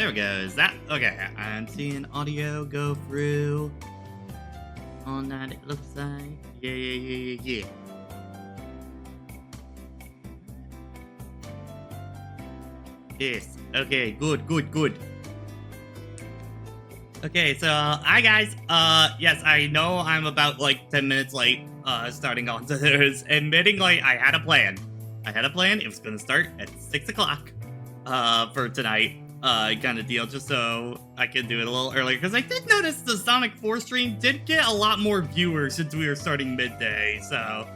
There we go. Is that okay? I'm seeing audio go through on that. It looks like yeah. Yes. Okay. Good. Okay. So, hi guys. Yes, I know I'm about like 10 minutes late. Starting on to this. Admittingly, I had a plan. It was gonna start at 6 o'clock. For tonight. Kind of deal, just so I could do it a little earlier. Because I did notice the Sonic 4 stream did get a lot more viewers since we were starting midday. So,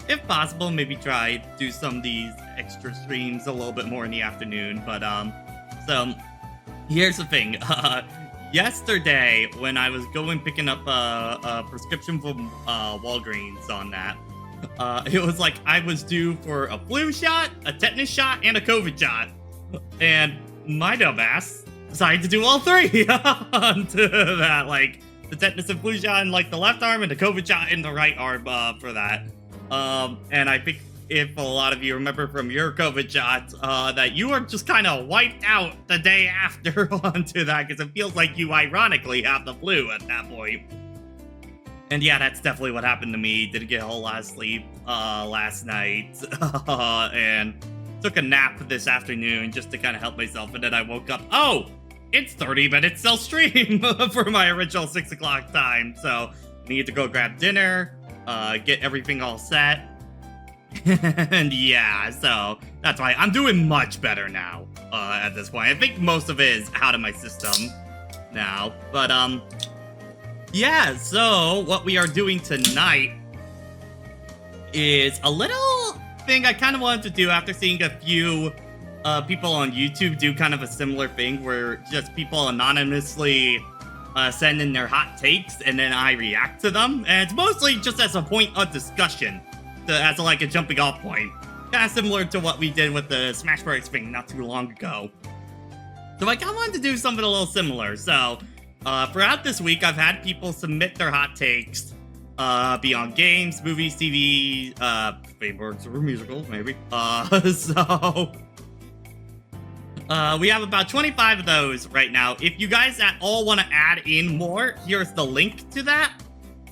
if possible, maybe try to do some of these extra streams a little bit more in the afternoon. But, so, here's the thing. Yesterday, when I was picking up a prescription from Walgreens on that, it was like I was due for a flu shot, a tetanus shot, and a COVID shot. And my dumbass decided to do all three onto that, like the tetanus and flu shot in like the left arm and the COVID shot in the right arm for that. And I think if a lot of you remember from your COVID shots, that you are just kind of wiped out the day after onto that because it feels like you ironically have the flu at that point. And yeah, that's definitely what happened to me. Didn't get a whole lot of sleep last night, and took a nap this afternoon just to kind of help myself, and then I woke up. Oh, it's 30 minutes till stream for my original 6 o'clock time, so I need to go grab dinner, get everything all set, and yeah, so that's why I'm doing much better now at this point. I think most of it is out of my system now, but yeah, so what we are doing tonight is a little thing I kind of wanted to do after seeing a few people on YouTube do kind of a similar thing where just people anonymously send in their hot takes and then I react to them. And it's mostly just as a point of discussion, as like a jumping off point. Kind of similar to what we did with the Smash Bros. Thing not too long ago. So I kind of wanted to do something a little similar. So throughout this week, I've had people submit their hot takes beyond games, movies, TV, favorites, or musicals, maybe. So we have about 25 of those right now. If you guys at all want to add in more, here's the link to that.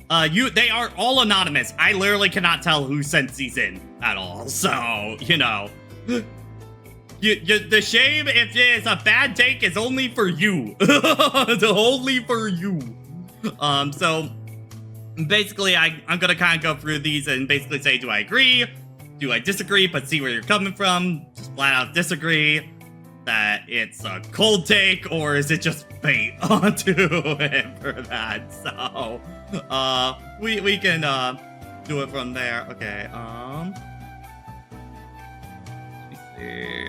They are all anonymous. I literally cannot tell who sent these in at all. So, you know, the shame if it's a bad take is only for you. It's only for you. So basically, I'm gonna kind of go through these and basically say, do I agree? Do I disagree? But see where you're coming from. Just flat out disagree that it's a cold take, or is it just bait onto it for that? So, we can do it from there. Okay. Let me see.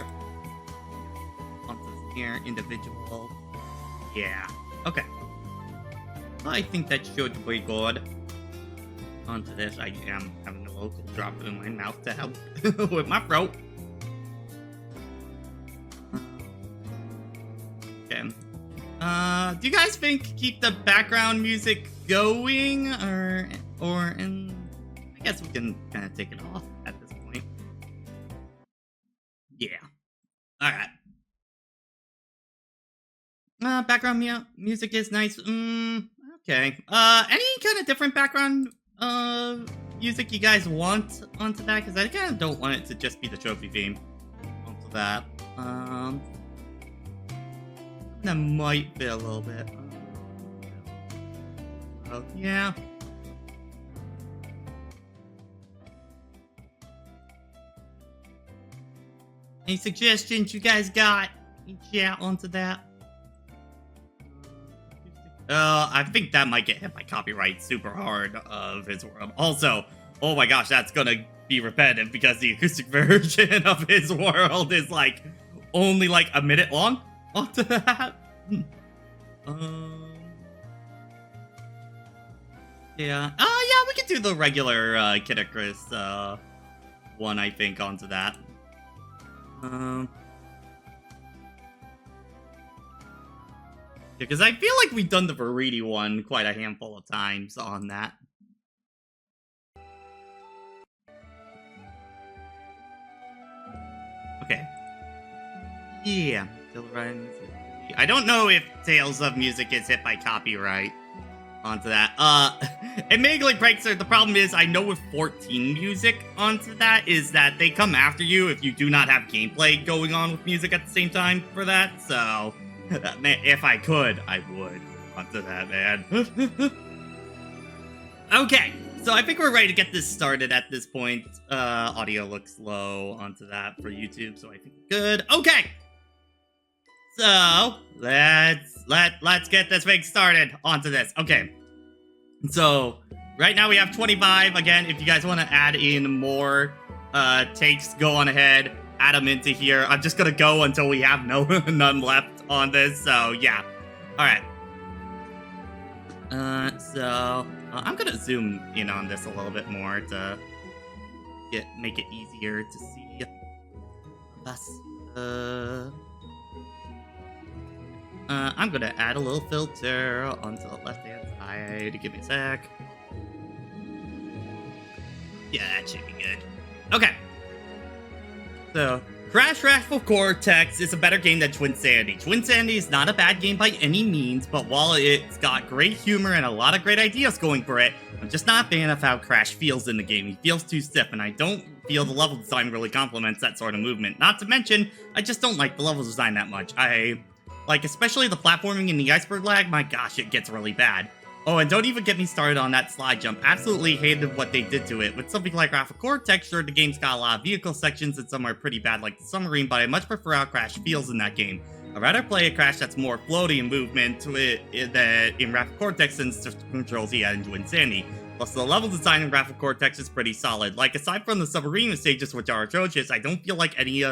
Onto here, individual. Yeah. Okay. I think that should be good. Onto this, I am having a local drop in my mouth to help with my throat. Okay. Do you guys think keep the background music going, or and I guess we can kind of take it off at this point. Yeah. All right. Background music is nice. Okay. Any kind of different background music you guys want onto that? Because I kind of don't want it to just be the trophy theme onto that. That might be a little bit. Oh yeah. Any suggestions you guys got? Yeah, onto that. I think that might get hit by copyright super hard of his world. Also, oh my gosh, that's gonna be repetitive because the acoustic version of his world is like only like a minute long. Onto that. Yeah. Yeah, we can do the regular Kid Icarus one, I think, onto that. Because I feel like we've done the Veriti one quite a handful of times on that. Okay. Yeah. Still running. I don't know if Tales of Music is hit by copyright onto that. Admittedly, Prankster, the problem is I know with 14 music onto that is that they come after you if you do not have gameplay going on with music at the same time for that. So, man, if I could, I would onto that, man. Okay, so I think we're ready to get this started at this point. Audio looks low onto that for YouTube, so I think we're good. Okay. So let's get this thing started onto this. Okay. So right now we have 25. Again, if you guys want to add in more takes, go on ahead, add them into here. I'm just gonna go until we have none left on this. So yeah. All right. I'm gonna zoom in on this a little bit more to make it easier to see us. I'm gonna add a little filter onto the left-hand side. Give me a sec. Yeah, that should be good. Okay. So, Crash Raffle Cortex is a better game than Twinsanity. Twinsanity is not a bad game by any means, but while it's got great humor and a lot of great ideas going for it, I'm just not a fan of how Crash feels in the game. He feels too stiff, and I don't feel the level design really complements that sort of movement. Not to mention, I just don't like the level design that much. Like, especially the platforming and the iceberg lag, my gosh, it gets really bad. Oh, and don't even get me started on that slide jump. Absolutely hated what they did to it. With something like Raffle Cortex, sure, the game's got a lot of vehicle sections and some are pretty bad like the submarine, but I much prefer how Crash feels in that game. I'd rather play a Crash that's more floaty in movement in Raffle Cortex than the controls he had in Twinsanity. Plus, the level design in Raffle Cortex is pretty solid. Like, aside from the submarine stages, which are atrocious, I don't feel like any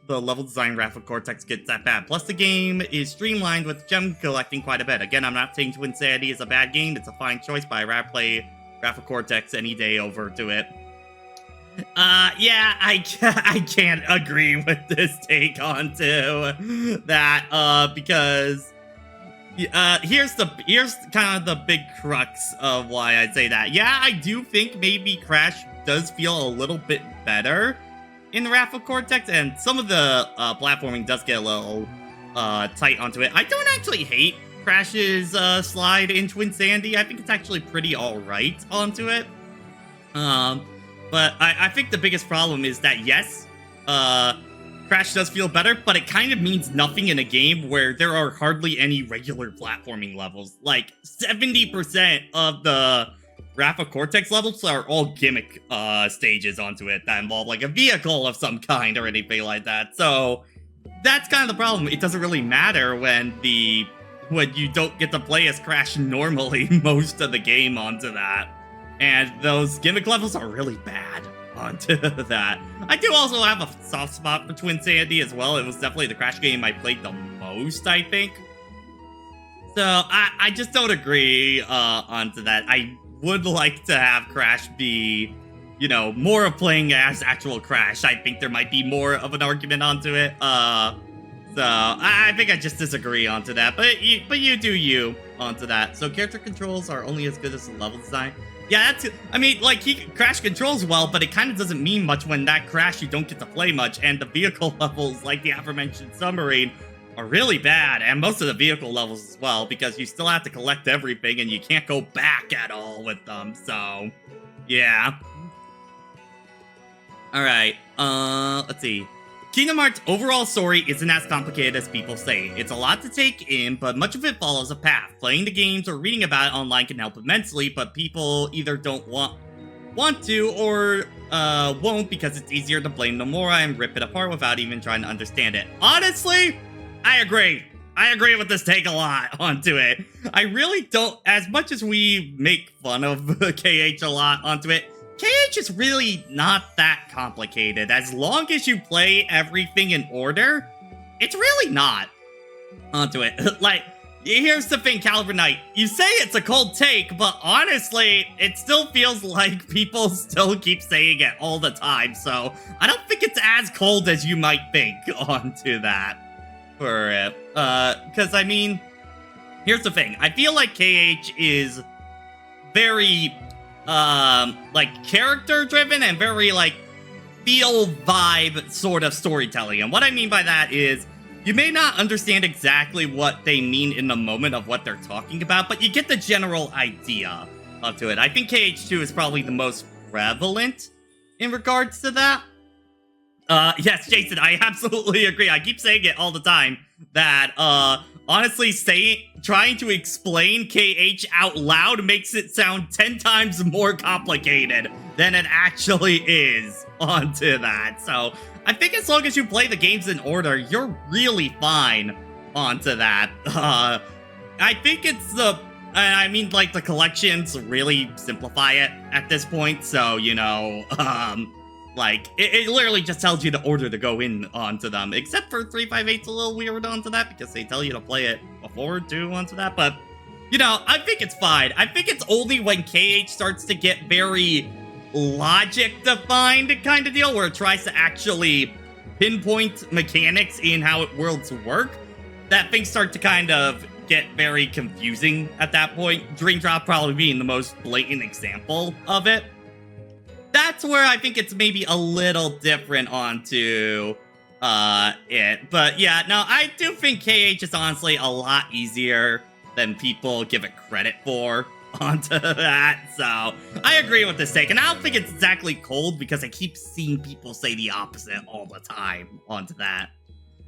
the level design Raffle Cortex gets that bad. Plus, the game is streamlined with gem collecting quite a bit. Again, I'm not saying Twinsanity is a bad game. It's a fine choice, but I'd rather play Raffle Cortex any day over to it. Yeah, I can't agree with this take onto that, because here's kind of the big crux of why I say that. Yeah, I do think maybe Crash does feel a little bit better in the Raffle Cortex, and some of the platforming does get a little tight onto it. I don't actually hate Crash's slide in Twinsanity. I think it's actually pretty alright onto it. But I think the biggest problem is that, yes, Crash does feel better, but it kind of means nothing in a game where there are hardly any regular platforming levels. Like, 70% of the Raffle Cortex levels are all gimmick stages onto it that involve like a vehicle of some kind or anything like that. So that's kind of the problem. It doesn't really matter when you don't get to play as Crash normally most of the game onto that. And those gimmick levels are really bad onto that. I do also have a soft spot for Twinsanity as well. It was definitely the Crash game I played the most, I think. So I just don't agree onto that. I would like to have Crash be, you know, more of playing as actual Crash. I think there might be more of an argument onto it. So I think I just disagree onto that. But you do you onto that. So character controls are only as good as the level design. Yeah, I mean, like, Crash controls well, but it kind of doesn't mean much when that Crash you don't get to play much, and the vehicle levels, like the aforementioned submarine, are really bad, and most of the vehicle levels as well, because you still have to collect everything, and you can't go back at all with them, so, yeah. Alright, let's see. Kingdom Hearts' overall story isn't as complicated as people say. It's a lot to take in, but much of it follows a path. Playing the games or reading about it online can help immensely, but people either don't want to or won't because it's easier to blame Nomura and rip it apart without even trying to understand it. Honestly, I agree. I agree with this take a lot onto it. I really don't, as much as we make fun of KH a lot onto it, KH is really not that complicated. As long as you play everything in order, it's really not onto it. Like, here's the thing, Caliber Knight. You say it's a cold take, but honestly, it still feels like people still keep saying it all the time, so I don't think it's as cold as you might think onto that for it. Because, I mean, here's the thing. I feel like KH is very, like, character-driven and very, like, feel vibe sort of storytelling. And what I mean by that is, You may not understand exactly what they mean in the moment of what they're talking about, but you get the general idea onto it. I think KH2 is probably the most prevalent in regards to that. Yes, Jason, I absolutely agree. I keep saying it all the time that, honestly, trying to explain KH out loud makes it sound 10 times more complicated than it actually is onto that. So I think as long as you play the games in order, you're really fine onto that. I think it's the collections really simplify it at this point. So, you know, it literally just tells you the order to go in onto them, except for 358's a little weird onto that because they tell you to play it before too onto that. But, you know, I think it's fine. I think it's only when KH starts to get very logic defined kind of deal where it tries to actually pinpoint mechanics in how worlds work that things start to kind of get very confusing at that point. Dream Drop probably being the most blatant example of it. That's where I think it's maybe a little different onto it. But yeah, no, I do think KH is honestly a lot easier than people give it credit for onto that. So I agree with this take. And I don't think it's exactly cold because I keep seeing people say the opposite all the time onto that.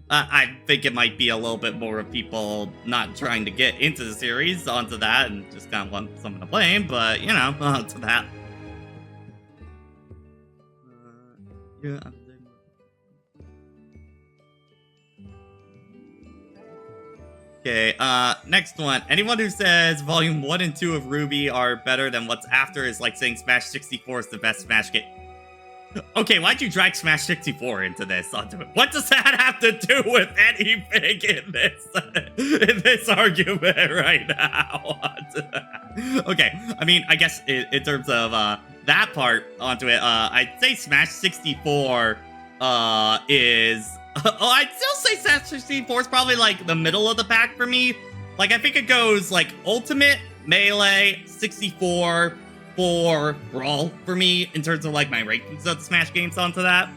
I think it might be a little bit more of people not trying to get into the series onto that and just kind of want someone to blame. But, you know, onto that. Yeah. Okay, next one. Anyone who says Volume 1 and 2 of Ruby are better than what's after is like saying Smash 64 is the best Smash game. Okay, why'd you drag Smash 64 into this? What does that have to do with anything in this argument right now? Okay, I mean, I guess in terms of that part onto it, I'd say Smash 64 is... I'd still say Smash 64 is probably like the middle of the pack for me. Like, I think it goes like Ultimate, Melee, 64... for Brawl for me in terms of like my rankings of the Smash games onto that.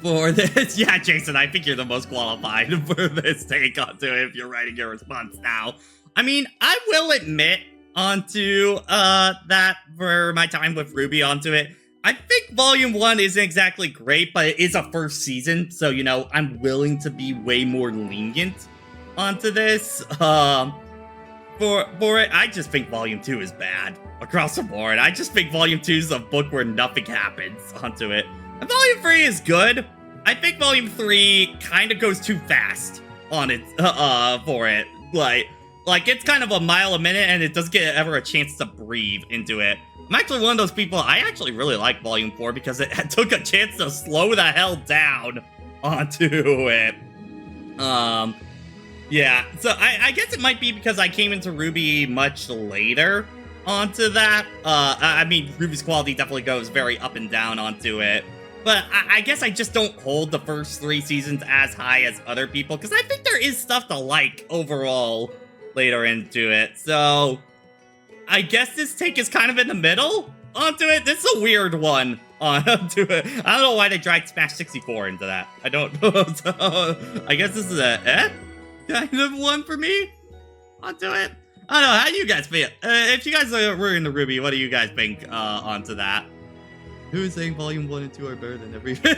For this, yeah, Jason, I think you're the most qualified for this take onto it if you're writing your response now. I mean, I will admit onto that for my time with Ruby onto it. I think Volume 1 isn't exactly great, but it is a first season, so you know, I'm willing to be way more lenient onto this. For it, I just think Volume 2 is bad across the board. I just think Volume 2 is a book where nothing happens onto it. And Volume 3 is good. I think Volume 3 kind of goes too fast on it, for it. Like, it's kind of a mile a minute, and it doesn't get ever a chance to breathe into it. I'm actually one of those people, I actually really like Volume 4 because it took a chance to slow the hell down onto it. Yeah, so I guess it might be because I came into Ruby much later onto that. I mean, Ruby's quality definitely goes very up and down onto it. But I guess I just don't hold the first 3 seasons as high as other people, because I think there is stuff to like overall later into it. So I guess this take is kind of in the middle onto it. This is a weird one onto it. I don't know why they dragged Smash 64 into that. I don't know. So I guess this is a kind of one for me onto it. I don't know. How do you guys feel? If you guys were in the Ruby, what do you guys think onto that? Who is saying Volume 1 and 2 are better than everything?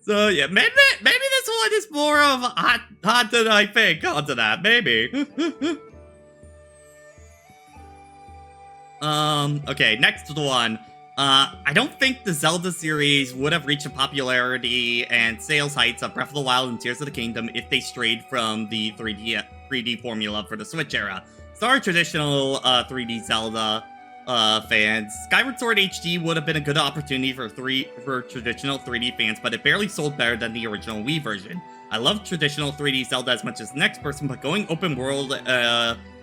So yeah, maybe this one is more of hot than I think onto that. Maybe. Okay, next one. I don't think the Zelda series would have reached the popularity and sales heights of Breath of the Wild and Tears of the Kingdom if they strayed from the 3D formula for the Switch era. Sorry, traditional 3D Zelda fans. Skyward Sword HD would have been a good opportunity for traditional 3D fans, but it barely sold better than the original Wii version. I love traditional 3D Zelda as much as the next person, but going open world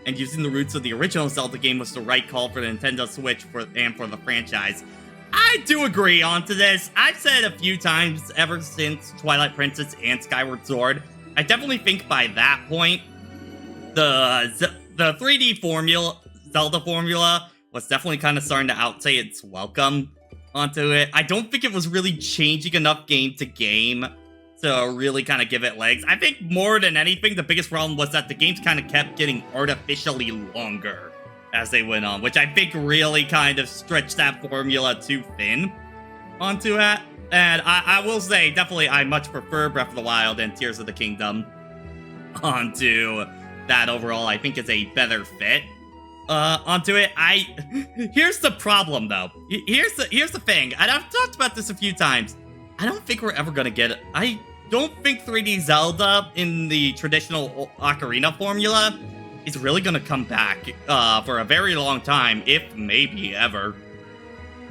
and using the roots of the original Zelda game was the right call for the Nintendo Switch and for the franchise. I do agree onto this. I've said a few times ever since Twilight Princess and Skyward Sword. I definitely think by that point, the 3D Zelda formula was definitely kind of starting to outstay its welcome onto it. I don't think it was really changing enough game to game to really kind of give it legs. I think more than anything, the biggest problem was that the games kind of kept getting artificially longer as they went on, which I think really kind of stretched that formula too thin onto it. And I will say, definitely, I much prefer Breath of the Wild and Tears of the Kingdom onto that overall. I think is a better fit onto it. Here's the problem, though. Here's the thing, and I've talked about this a few times. I don't think we're ever gonna get it. I don't think 3D Zelda in the traditional Ocarina formula is really gonna come back for a very long time, if maybe ever,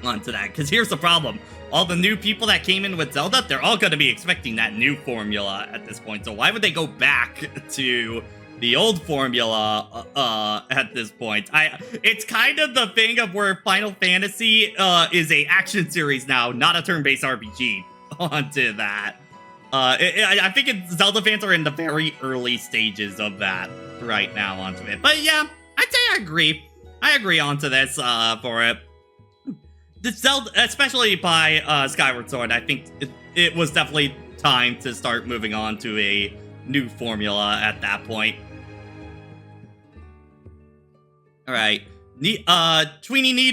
onto that. Because here's the problem. All the new people that came in with Zelda, they're all gonna be expecting that new formula at this point. So why would they go back to the old formula at this point? It's kind of the thing of where Final Fantasy is a action series now, not a turn-based RPG onto that. I think Zelda fans are in the very early stages of that right now onto it. But yeah, I'd say I agree. I agree onto this for it. The Zelda, especially by Skyward Sword, I think it was definitely time to start moving on to a new formula at that point. Alright. Tweenie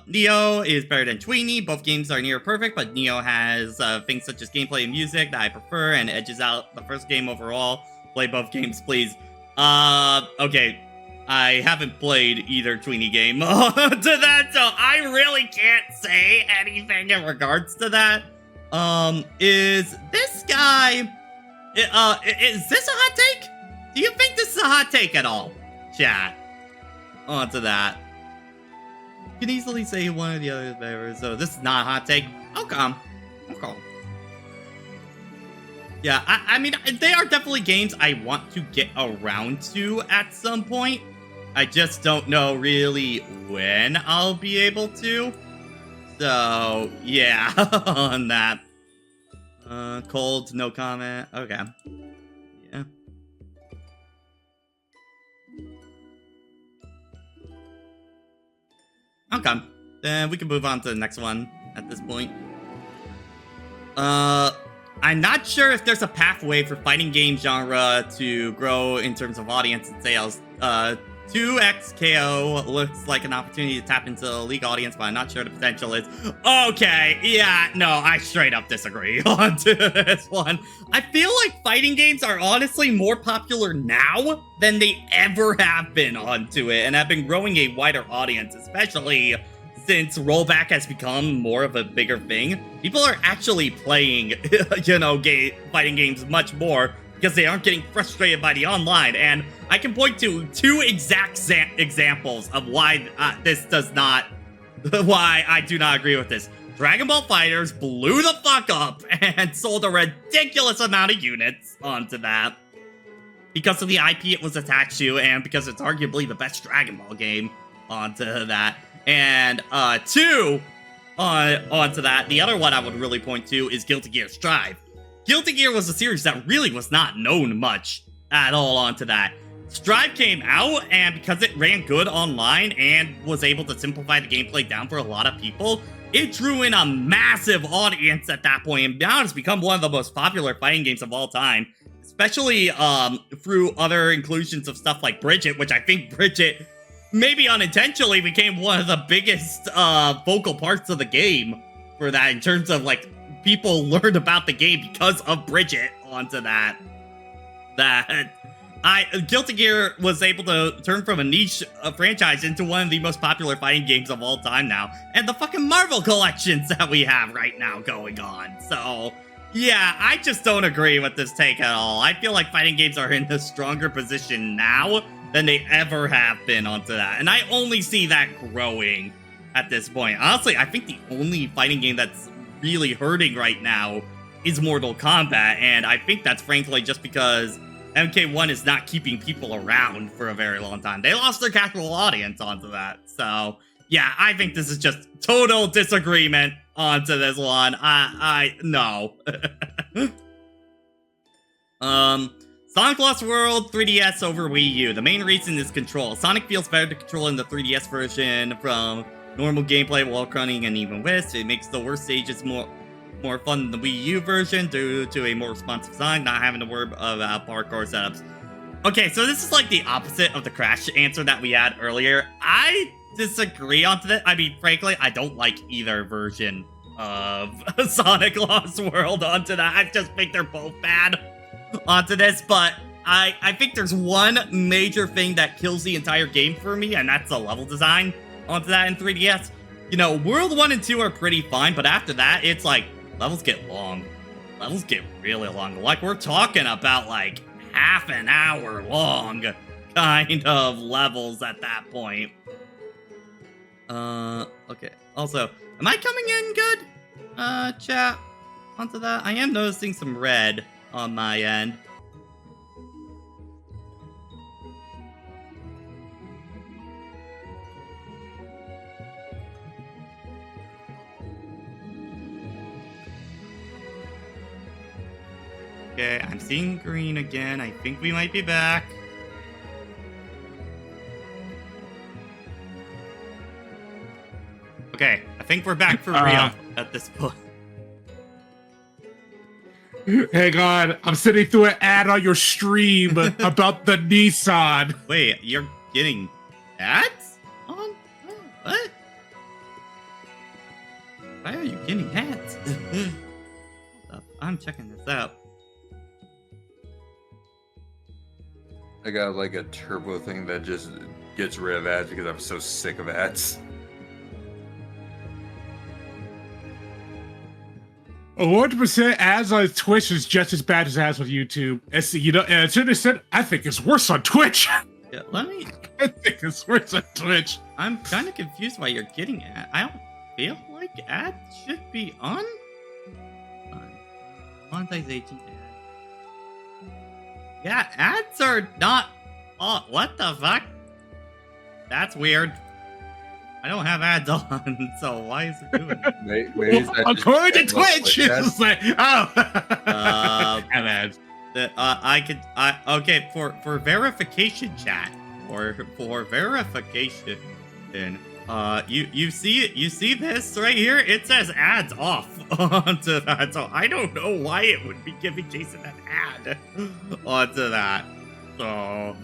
Neo is better than Tweenie. Both games are near perfect, but Neo has things such as gameplay and music that I prefer and edges out the first game overall. Play both games, please. Okay. I haven't played either Tweenie game to that, so I really can't say anything in regards to that. Is this guy... is this a hot take? Do you think this is a hot take at all, chat? Onto that. You can easily say one or the other there, so this is not a hot take. Okay. Yeah, I mean, they are definitely games I want to get around to at some point. I just don't know really when I'll be able to. So, yeah, on that. Cold, no comment. Okay. Yeah. Okay. Then we can move on to the next one at this point. I'm not sure if there's a pathway for fighting game genre to grow in terms of audience and sales. 2XKO looks like an opportunity to tap into the League audience, but I'm not sure the potential is. Okay, yeah, no, I straight up disagree on this one. I feel like fighting games are honestly more popular now than they ever have been onto it, and have been growing a wider audience, especially since rollback has become more of a bigger thing. People are actually playing, fighting games much more because they aren't getting frustrated by the online. And I can point to two exact examples of why why I do not agree with this. Dragon Ball FighterZ blew the fuck up and sold a ridiculous amount of units onto that because of the IP it was attached to, and because it's arguably the best Dragon Ball game onto that. And two, onto that, the other one I would really point to is Guilty Gear Strive. Guilty Gear was a series that really was not known much at all onto that. Strive came out, and because it ran good online and was able to simplify the gameplay down for a lot of people, it drew in a massive audience at that point, and now it's become one of the most popular fighting games of all time, especially through other inclusions of stuff like Bridget, which I think Bridget maybe unintentionally became one of the biggest vocal parts of the game for that, in terms of like people learned about the game because of Bridget onto that. Guilty Gear was able to turn from a niche franchise into one of the most popular fighting games of all time now, and the fucking Marvel collections that we have right now going on. So yeah, I just don't agree with this take at all. I feel like fighting games are in a stronger position now than they ever have been onto that, and I only see that growing at this point. Honestly, I think the only fighting game that's really hurting right now is Mortal Kombat, and I think that's frankly just because MK1 is not keeping people around for a very long time. They lost their casual audience onto that. So yeah, I think this is just total disagreement onto this one. No. Sonic Lost World 3DS over Wii U. The main reason is control. Sonic feels better to control in the 3DS version from normal gameplay, wall running, and even whist. It makes the worst stages more fun than the Wii U version due to a more responsive design, not having to worry about parkour setups. Okay, so this is like the opposite of the Crash answer that we had earlier. I disagree onto that. I mean, frankly, I don't like either version of Sonic Lost World onto that. I just think they're both bad onto this, but I think there's one major thing that kills the entire game for me, and that's the level design onto that in 3DS. You know, World 1 and 2 are pretty fine, but after that, it's like, levels get long. Levels get really long. Like, we're talking about, like, half an hour long kind of levels at that point. Okay. Also, am I coming in good? Chat, onto that? I am noticing some red on my end. Okay, I'm seeing green again. I think we might be back. Okay, I think we're back for real at this point. Hang on, I'm sitting through an ad on your stream about the Nissan. Wait, you're getting ads? On? Oh, what? Why are you getting ads? Hold up, I'm checking this out. I got like a turbo thing that just gets rid of ads because I'm so sick of ads. 100% ads on Twitch is just as bad as ads on YouTube. It's, you know, and to an extent, I think it's worse on Twitch. Yeah, let me. I think it's worse on Twitch. I'm kind of confused why you're getting ads. I don't feel like ads should be on. Monetization ads. Yeah, ads are not. Oh, what the fuck? That's weird. I don't have ads on, so why is it doing that? Maybe According to Twitch, it's like, oh, have ads. Okay, for verification chat, or for verification, you see this right here? It says ads off onto that, so I don't know why it would be giving Jason an ad onto that. So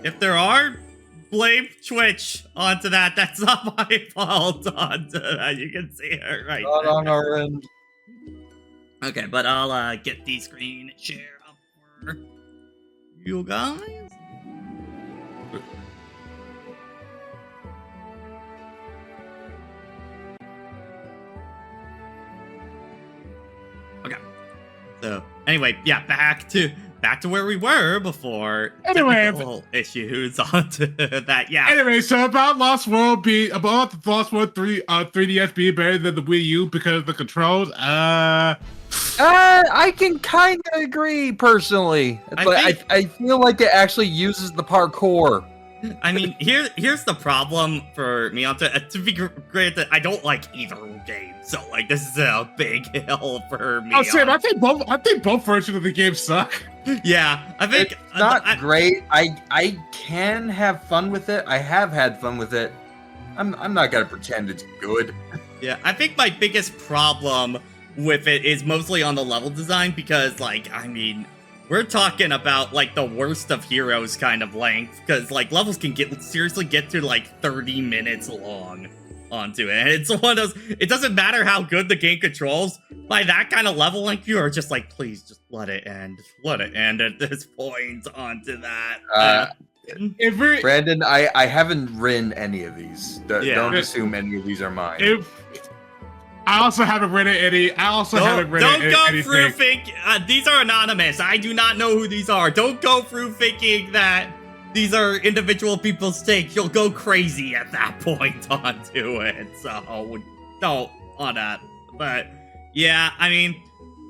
if there are, blame Twitch onto that. That's not my fault onto that. You can see it right Not there. on our end. Okay, but I'll get the screen share up for you guys. Okay. So anyway, yeah, back to where we were before. Anyway, technical issues onto that. Yeah. Anyway, so about the Lost World 3 3DS being better than the Wii U because of the controls. I can kind of agree personally, but I feel like it actually uses the parkour. I mean, here's the problem for me. To be granted, I don't like either game, so like this is a big hill for me. Oh, Sam, I think both versions of the game suck. Yeah, I think It's not great. I can have fun with it. I have had fun with it. I'm not gonna pretend it's good. Yeah, I think my biggest problem with it is mostly on the level design because, like, I mean, we're talking about like the worst of heroes kind of length because like levels can seriously get to like 30 minutes long onto it. And it's one of those, it doesn't matter how good the game controls, by that kind of level length, you are just like, please just let it end. Let it end at this point onto that. Brandon, I haven't written any of these. Don't assume any of these are mine. I also haven't written any. Don't go through thinking these are anonymous. I do not know who these are. Don't go through thinking that these are individual people's takes. You'll go crazy at that point onto it. So don't on that. But yeah, I mean,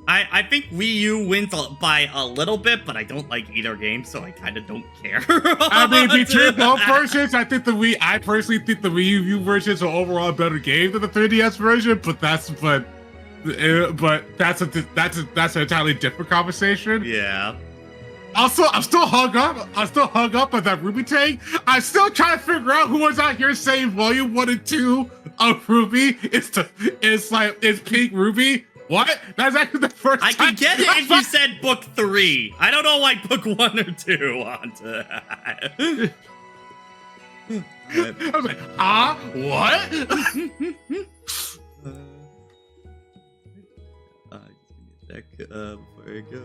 I think Wii U wins by a little bit, but I don't like either game, so I kind of don't care. I mean, between both versions, I personally think the Wii U versions are overall a better game than the 3DS version, but that's an entirely different conversation. Yeah. Also, I'm still hung up on that Ruby tank. I'm still trying to figure out who was out here saying Volume 1 and 2 of Ruby is pink Ruby. What? That's actually the first I time. can get it if you said book 3. I don't know why book 1 or 2 onto that. I was like, what? Just give me a sec before I go.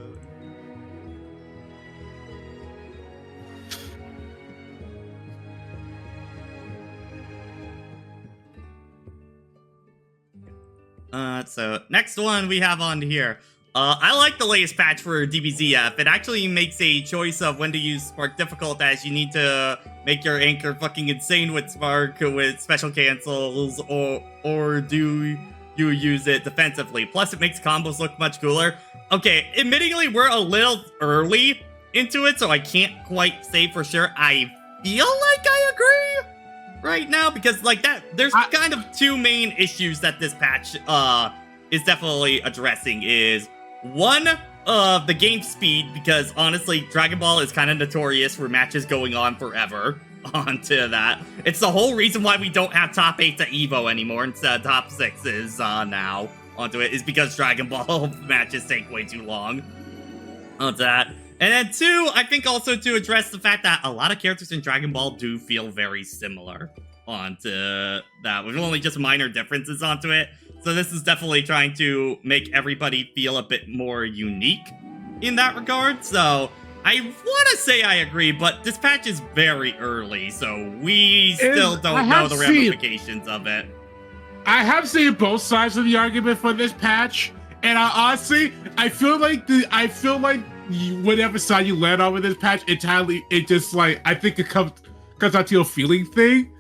So next one we have on here. I like the latest patch for DBZF. It actually makes a choice of when to use Spark Difficult, as you need to make your anchor fucking insane with Spark with special cancels, or do you use it defensively. Plus, it makes combos look much cooler. Okay, admittingly, we're a little early into it, so I can't quite say for sure. I feel like I agree right now, because like that, there's kind of two main issues that this patch is definitely addressing. Is one, the game speed, because honestly, Dragon Ball is kind of notorious for matches going on forever. Onto that, it's the whole reason why we don't have top 8 to Evo anymore instead of top 6s now onto it, is because Dragon Ball matches take way too long onto that. And then 2, I think also to address the fact that a lot of characters in Dragon Ball do feel very similar onto that, with only just minor differences onto it. So this is definitely trying to make everybody feel a bit more unique in that regard. So I want to say I agree, but this patch is very early, so we still don't know the ramifications of it. I have seen both sides of the argument for this patch, and I feel like whatever side you land on with this patch, I think it comes down to a feeling thing,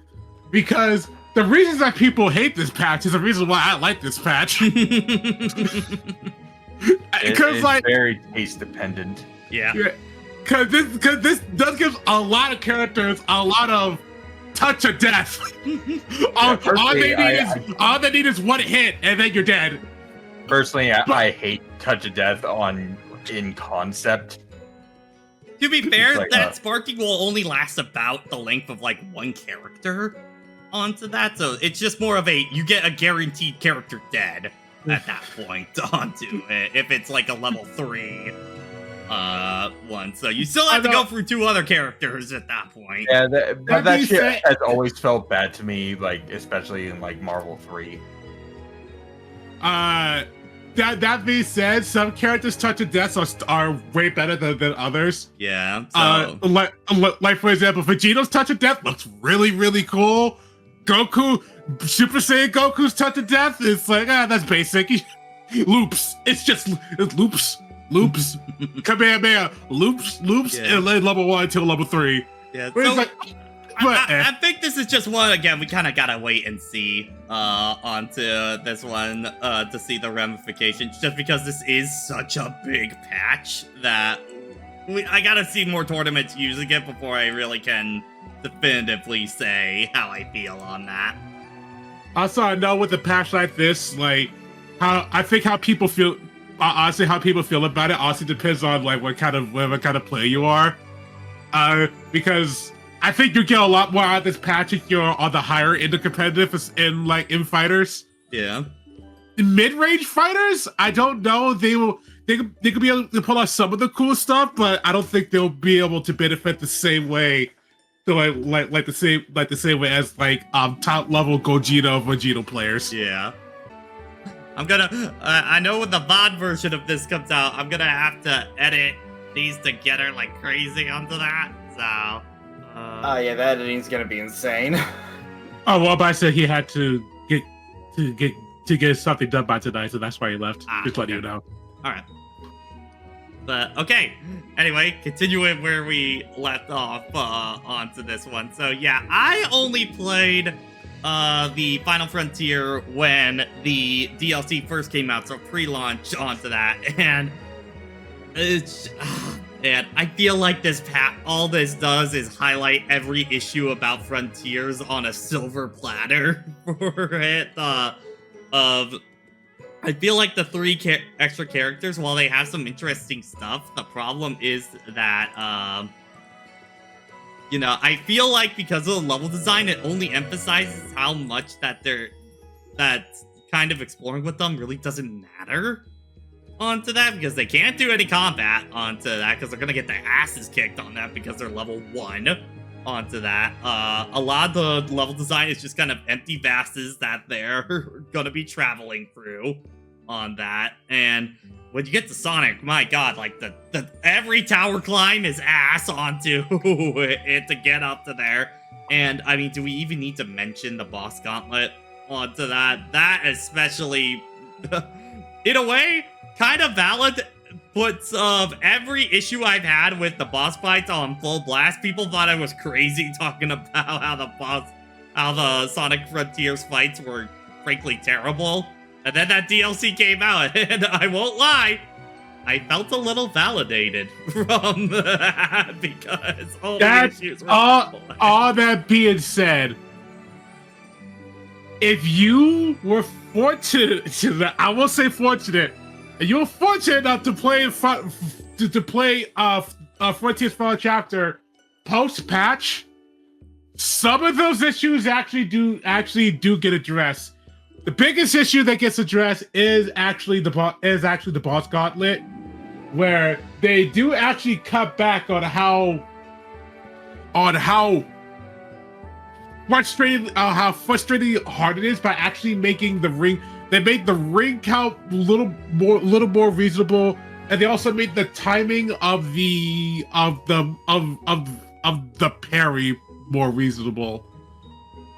because the reasons that people hate this patch is the reason why I like this patch. It's like very taste dependent. Yeah. Because this does give a lot of characters a lot of touch of death. all they need is one hit, and then you're dead. Personally, I hate touch of death in concept. To be fair, like, that sparking will only last about the length of like one character onto that, so it's just more of you get a guaranteed character dead at that point onto it, if it's like a level 3 one. So you still have to go through 2 other characters at that point. Yeah, that shit has always felt bad to me, like especially in like Marvel 3. That being said, some characters' touch of death are way better than others. Yeah. So. Like for example, Vegeta's touch of death looks really, really cool. Goku, Super Saiyan Goku's touch of death is like, that's basic. Loops. It's loops. Kamehameha. Loops, yeah. And level 1 until level 3. Yeah. So, like, I think this is just one, again, we kind of gotta wait and see onto this one to see the ramifications, just because this is such a big patch that I gotta see more tournaments using it before I really can definitively say how I feel on that. Also, I know with a patch like this, like, how people feel, honestly, how people feel about it also depends on like what kind of player you are. Because I think you get a lot more out of this patch if you're on the higher end of competitive in fighters. Yeah. In mid-range fighters, I don't know. They could be able to pull out some of the cool stuff, but I don't think they'll be able to benefit the same way. So like the same way as like top level Vegeta players. Yeah. I'm gonna. I know when the VOD version of this comes out, I'm gonna have to edit these together like crazy onto that. So. Yeah, the editing's gonna be insane. Oh well, but I said he had to get something done by tonight, so that's why he left. Just letting you know. All right. But okay. Anyway, continuing where we left off onto this one. So yeah, I only played the Final Frontier when the DLC first came out, so pre-launch onto that, and it's. And I feel like all this does is highlight every issue about Frontiers on a silver platter for it. I feel like the 3 extra characters, while they have some interesting stuff, the problem is that, I feel like because of the level design, it only emphasizes how much that that's kind of exploring with them really doesn't matter onto that, because they can't do any combat onto that, because they're gonna get their asses kicked on that because they're level 1 onto that. A lot of the level design is just kind of empty vastas that they're gonna be traveling through on that. And when you get to Sonic, my god, like the every tower climb is ass onto it to get up to there. And I mean, do we even need to mention the boss gauntlet onto that? That especially, in a way, kind of valid, puts every issue I've had with the boss fights on full blast. People thought I was crazy talking about how the Sonic Frontiers fights were frankly terrible. And then that DLC came out, and I won't lie, I felt a little validated from that, because all the issues were all that being said, if you were fortunate, I will say fortunate, and you were fortunate enough to play Frontier's Final Chapter post-patch, some of those issues actually do get addressed. The biggest issue that gets addressed is actually the boss gauntlet, where they do actually cut back on how frustrating hard it is by actually making the ring. They made the ring count a little more reasonable, and they also made the timing of the parry more reasonable.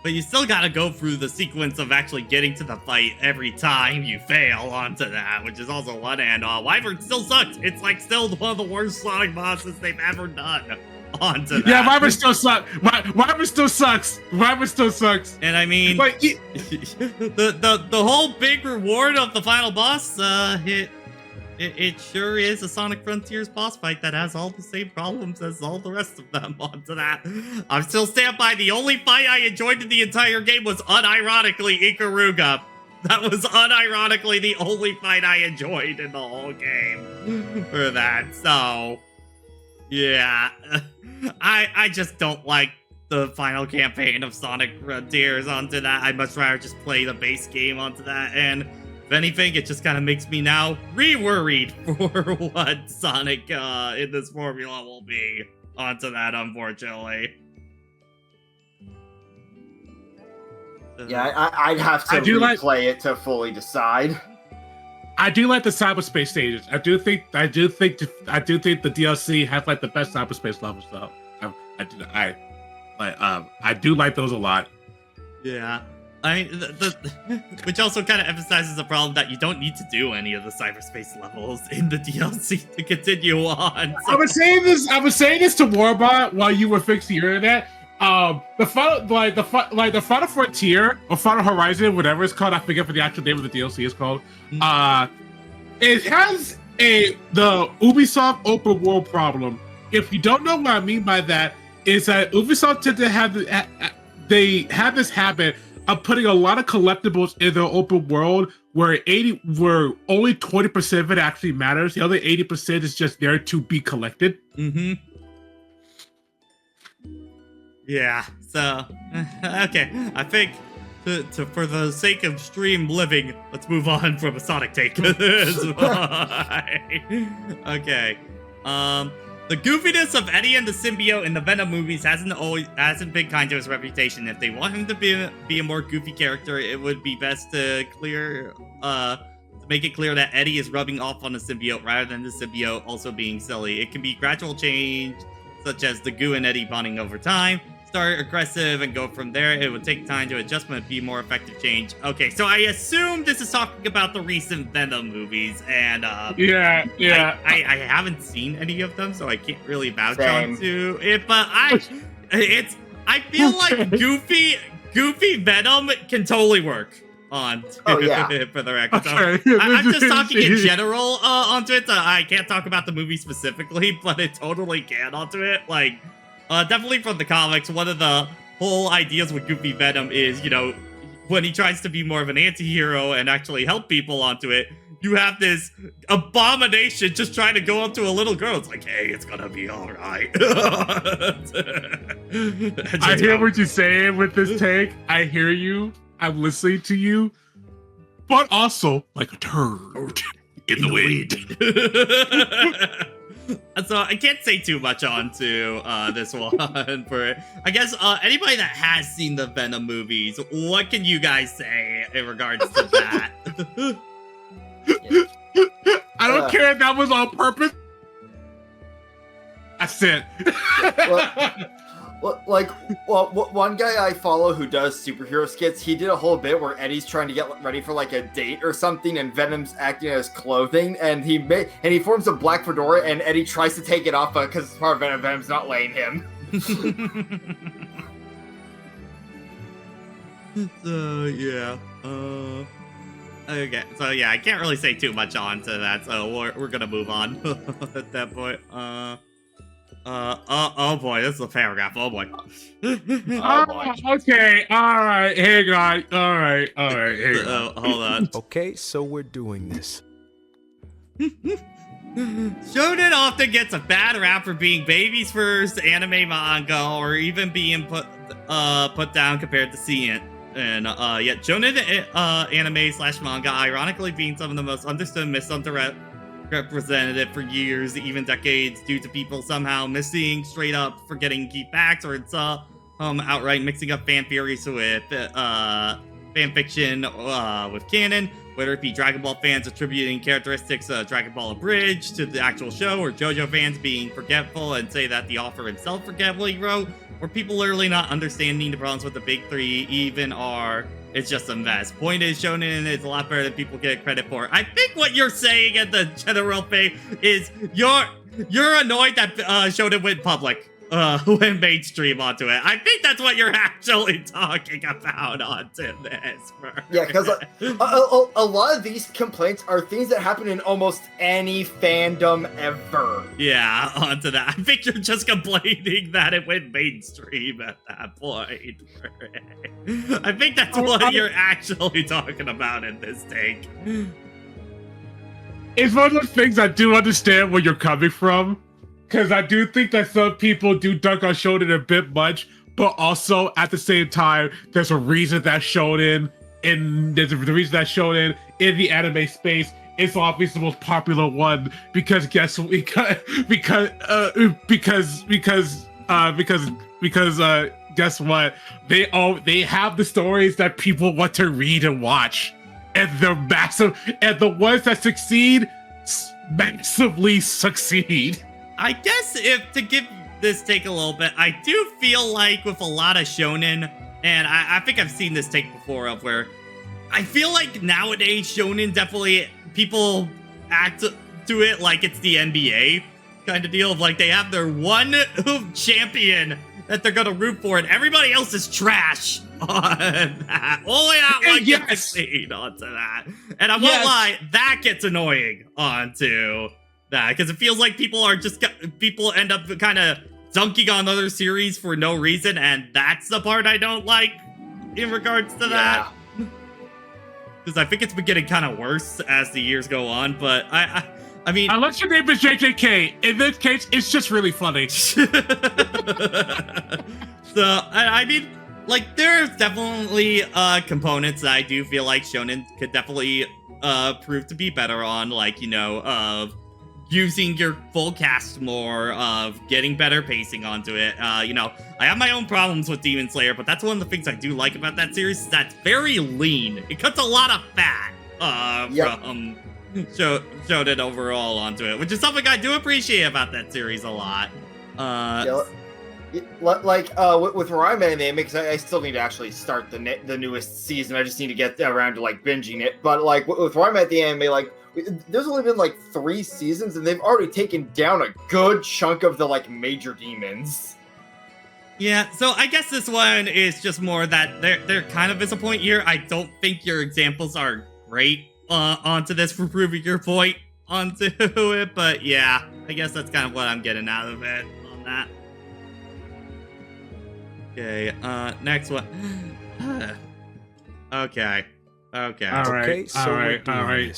But you still gotta go through the sequence of actually getting to the fight every time you fail onto that, which is also one. And Wyvern still sucks. It's like still one of the worst Sonic bosses they've ever done onto that. Yeah, Wyvern still sucks. Wyvern still sucks. Wyvern still sucks. And I mean, like, the whole big reward of the final boss, it sure is a Sonic Frontiers boss fight that has all the same problems as all the rest of them onto that. I'm still stand by, the only fight I enjoyed in the entire game was unironically Ikaruga. That was unironically the only fight I enjoyed in the whole game for that. So, yeah. I just don't like the final campaign of Sonic Frontiers onto that. I'd much rather just play the base game onto that. And if anything, it just kind of makes me now re-worried for what Sonic in this formula will be onto that, unfortunately. Yeah, I'd have to replay it to fully decide. I do like the cyberspace stages. I do think the DLC has like the best cyberspace levels though. I do like those a lot. Yeah. I mean, which also kind of emphasizes the problem that you don't need to do any of the cyberspace levels in the DLC to continue on. So. I was saying this to Warbot while you were fixing your internet. The Final Frontier or Final Horizon, whatever it's called, I forget what the actual name of the DLC is called. It has the Ubisoft open world problem. If you don't know what I mean by that, is that Ubisoft tend to have this habit of putting a lot of collectibles in the open world where only 20% of it actually matters. The other 80% is just there to be collected. Mm-hmm. Yeah, so, okay, I think for the sake of stream living, let's move on from a Sonic take. Okay, the goofiness of Eddie and the symbiote in the Venom movies hasn't been kind to his reputation. If they want him to be a more goofy character, it would be best to make it clear that Eddie is rubbing off on the symbiote rather than the symbiote also being silly. It can be gradual change, such as the Goo and Eddie bonding over time. Start aggressive and go from there. It would take time to adjust, but be more effective change. Okay, so I assume this is talking about the recent Venom movies, and yeah. I haven't seen any of them, so I can't really vouch onto it. But I feel like goofy Venom can totally work on for the record. Okay. So I'm just talking in general onto it. I can't talk about the movie specifically, but it totally can onto it. Like. Definitely from the comics, one of the whole ideas with Goofy Venom is, you know, when he tries to be more of an anti-hero and actually help people onto it, you have this abomination just trying to go up to a little girl. It's like, hey, it's gonna be all right. I hear what you're saying with this take. I hear you. I'm listening to you. but also like a turd in the wind. So I can't say too much onto this one. For I guess anybody that has seen the Venom movies, what can you guys say in regards to that? I don't care if that was on purpose. That's it. One guy I follow who does superhero skits, he did a whole bit where Eddie's trying to get ready for like a date or something, and Venom's acting as clothing, and he forms a black fedora, and Eddie tries to take it off, but because it's part of Venom's not laying him. Yeah. Okay. So yeah, I can't really say too much on to that. So we're gonna move on at that point. Oh boy, this is a paragraph. Oh boy. Oh, boy. Okay, all right, hang on. All right, hang on. Hold on. Okay, so we're doing this. Shonen often gets a bad rap for being baby's first anime manga, or even being put down compared to seeing. And yet shonen anime/manga ironically being some of the most understood and misrepresented for years, even decades, due to people somehow missing, straight up forgetting key facts, or it's outright mixing up fan theories with fan fiction with canon, whether it be Dragon Ball fans attributing characteristics of Dragon Ball Abridged to the actual show, or JoJo fans being forgetful and say that the author himself forget what he wrote, or people literally not understanding the problems with the big three even are. It's just a mess. Point is, shonen is a lot better than people get credit for. I think what you're saying at the general thing is you're annoyed that shonen went public, went mainstream onto it. I think that's what you're actually talking about onto this. Yeah, because a lot of these complaints are things that happen in almost any fandom ever. Yeah, onto that. I think you're just complaining that it went mainstream at that point. I think that's what you're actually talking about in this take. It's one of those things I do understand where you're coming from, because I do think that some people do dunk on shonen a bit much, but also at the same time, there's a reason that shonen in the anime space is obviously the most popular one, because guess what? They have the stories that people want to read and watch, and they're massive, and the ones that succeed massively succeed. I guess if to give this take a little bit, I do feel like with a lot of shonen, and I think I've seen this take before, of where I feel like nowadays shonen definitely people act to it like it's the NBA kind of deal, of like they have their one champion that they're gonna root for, and everybody else is trash on that. Only that one gets succeed onto that. And I won't lie, that gets annoying onto that, because it feels like people end up kind of dunking on other series for no reason, and that's the part I don't like in regards to that. Because I think it's been getting kind of worse as the years go on, but I mean, unless your name is JJK, in this case, it's just really funny. So, I mean, like, there's definitely components that I do feel like shonen could definitely prove to be better on, like, you know, of using your full cast more, of getting better pacing onto it. You know, I have my own problems with Demon Slayer, but that's one of the things I do like about that series, is that's very lean. It cuts a lot of fat from shonen overall onto it, which is something I do appreciate about that series a lot. With where I'm at in the anime, because I still need to actually start the newest season. I just need to get around to like binging it. But like with where I'm at the anime, like there's only been like 3 seasons, and they've already taken down a good chunk of the like major demons. Yeah, so I guess this one is just more that there kind of is a point here. I don't think your examples are great onto this for proving your point onto it, but yeah, I guess that's kind of what I'm getting out of it on that. Okay, next one. Okay. All right. This.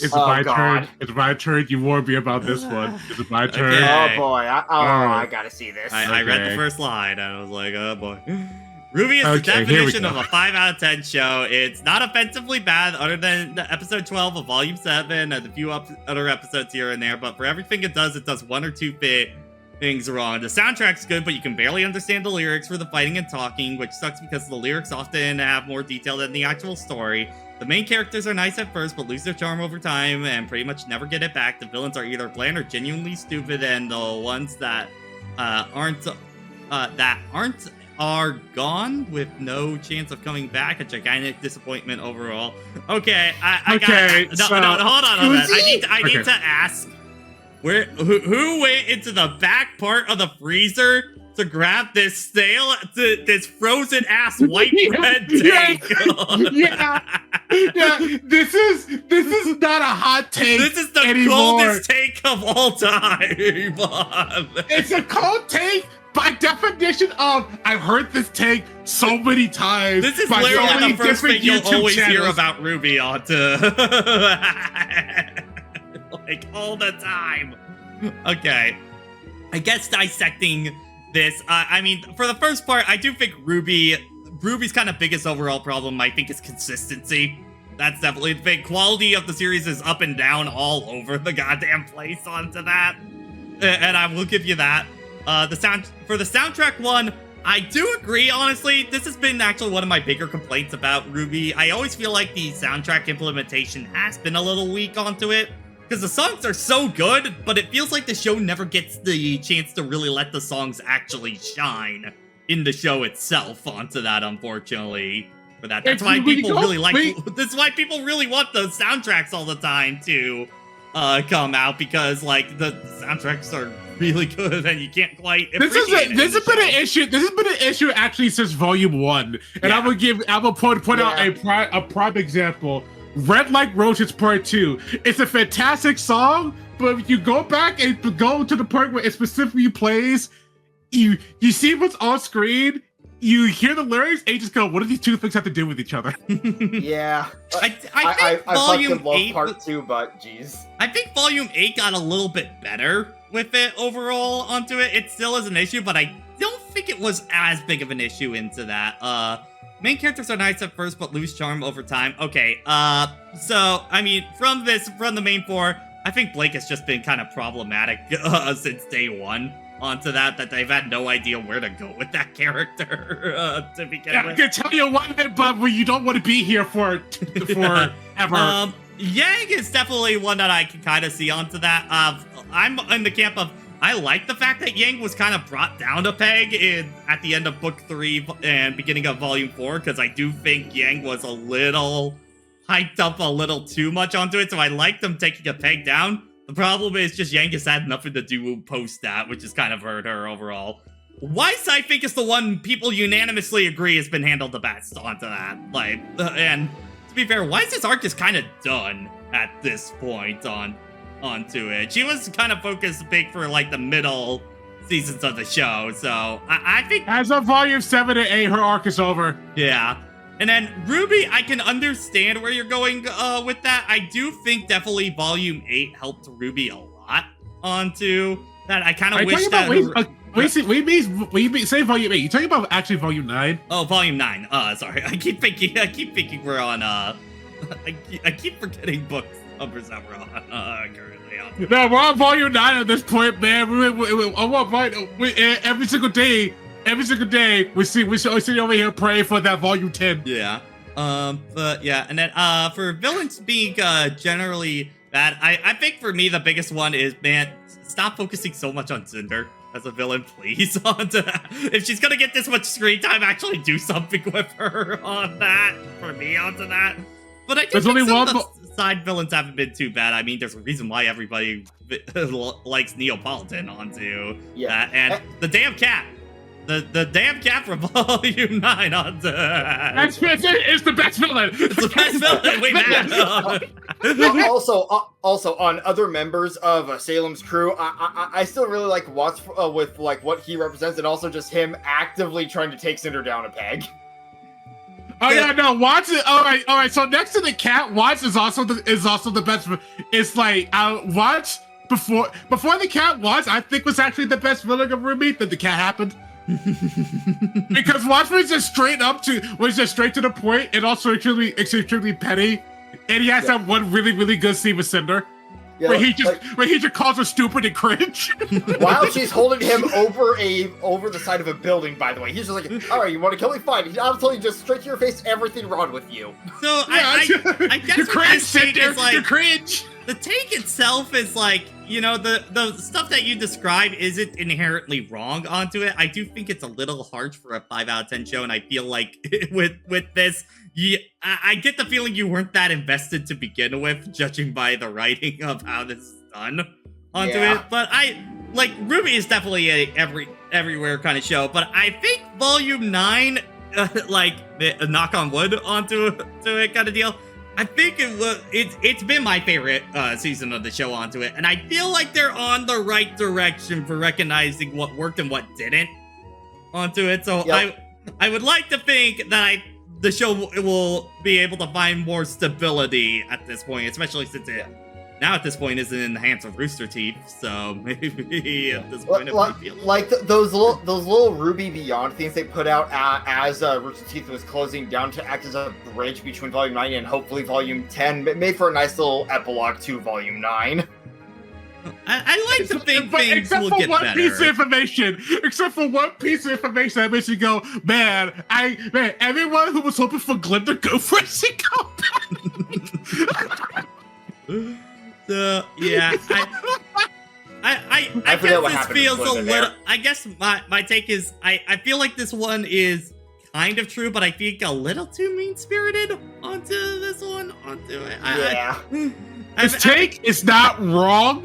It's my turn. It's my turn. You warned me about this one. It's my turn. Okay. Oh boy, I gotta see this. I read the first line and I was like, oh boy. Ruby is the Okay, here we definition go. of a 5 out of 10 show. It's not offensively bad, other than the episode 12 of Volume 7 and a few other episodes here and there. But for everything it does one or two things wrong. The soundtrack's good, but you can barely understand the lyrics for the fighting and talking, which sucks because the lyrics often have more detail than the actual story. The main characters are nice at first, but lose their charm over time and pretty much never get it back. The villains are either bland or genuinely stupid, and the ones that aren't are gone with no chance of coming back. A gigantic disappointment overall. Okay, I Okay, got no, hold on a minute. I need to ask, who went into the back part of the freezer to grab this this frozen ass white bread tank? Yeah, this is not a hot take. This is the anymore. coldest take of all time. It's a cold take by definition of I've heard this take so many times. This is by so literally many the first different thing you'll YouTube always hear channels. about Ruby onto like all the time. Okay, I guess dissecting this. I mean, for the first part, I do think Ruby's kind of biggest overall problem, I think, is consistency. That's definitely the big quality of the series is up and down all over the goddamn place onto that, and I will give you that. For the soundtrack one, I do agree, honestly. This has been actually one of my bigger complaints about Ruby. I always feel like the soundtrack implementation has been a little weak onto it, because the songs are so good, but it feels like the show never gets the chance to really let the songs actually shine in the show itself onto that, unfortunately. For that, that's why people really like. That's why people really want the soundtracks all the time to come out, because like the soundtracks are really good and you can't quite. This has been an issue. This has been an issue actually since Volume 1, and Yeah. I'm gonna point out a prime example. Red Like Roses Part 2. It's a fantastic song, but if you go back and go to the part where it specifically plays, you see what's on screen, you hear the lyrics, and you just go, what do these two things have to do with each other? Yeah. I think Volume fucking love 8 Part 2, but jeez. I think Volume 8 got a little bit better with it overall onto it. It still is an issue, but I don't think it was as big of an issue into that. Main characters are nice at first, but lose charm over time. Okay, so, I mean, from the main four, I think Blake has just been kind of problematic since day one onto that they've had no idea where to go with that character to begin I with. can tell you one thing, but you don't want to be here for ever. Yang is definitely one that I can kind of see onto that. I'm in the camp of, I like the fact that Yang was kind of brought down a peg at the end of Book 3 and beginning of Volume 4, because I do think Yang was a little hyped up a little too much onto it, so I like them taking a peg down. The problem is just Yang has had nothing to do post that, which has kind of hurt her overall. Weiss, I think, is the one people unanimously agree has been handled the best onto that. Like, and to be fair, Weiss's arc is kind of done at this point onto it. She was kind of focused big for like the middle seasons of the show, so I think As of Volume 7 and 8, her arc is over. yeah. And then Ruby, I can understand where you're going with that. I do think definitely Volume 8 helped Ruby a lot onto that. I kind of wish that. Wait, say Volume 8. You talking about actually Volume 9? Oh, Volume 9. Sorry. I keep thinking we're on I keep forgetting books numbers that we're on currently on. No, we're on Volume 9 at this point, man. Every single day, we sit over here praying for that Volume 10. Yeah. But yeah, and then for villains being generally bad, I think for me the biggest one is, man, stop focusing so much on Cinder as a villain, please. If she's gonna get this much screen time, actually do something with her on that. For me, onto that. But I think some of the side villains haven't been too bad. I mean, there's a reason why everybody likes Neapolitan onto that, and the damn cat. The damn cat from Volume 9 on It's the best villain. It's the best villain we had. Also, on other members of Salem's crew, I still really like Watts with like what he represents, and also just him actively trying to take Cinder down a peg. Oh yeah, no, Watts is all right. So next to the cat, Watts is also the best. It's like Watts before the cat, Watts I think was actually the best villain of Ruby. Then the cat happened. Because Watchmen's just straight to the point, and also extremely petty. And he has that one really good scene with Cinder. Yeah, where he just calls her stupid and cringe. While she's holding him over the side of a building, by the way. He's just like, all right, you want to kill me? Fine. I'll tell you just straight to your face everything wrong with you. So I guess you're what cringe, this take Cinder. is like, You're cringe. the take itself is like, you know, the stuff that you describe isn't inherently wrong onto it. I do think it's a little harsh for a 5 out of 10 show, and I feel like with this, I get the feeling you weren't that invested to begin with, judging by the writing of how this is done onto it. But Ruby is definitely a everywhere kind of show. But I think Volume 9, the knock on wood onto it kind of deal. I think it's been my favorite season of the show onto it, and I feel like they're on the right direction for recognizing what worked and what didn't onto it. So I would like to think that the show will be able to find more stability at this point, especially since it now at this point is in the hands of Rooster Teeth. So maybe at this point, those little Ruby Beyond things they put out as Rooster Teeth was closing down to act as a bridge between Volume 9 and hopefully Volume 10, made for a nice little epilogue to Volume 9. I like to think things except will for get one better. piece of information, that makes you go, man, everyone who was hoping for Glim to go first and go back. So yeah, I guess this feels a little. I guess my take is I feel like this one is kind of true, but I think a little too mean-spirited onto this one onto it. His take is not wrong,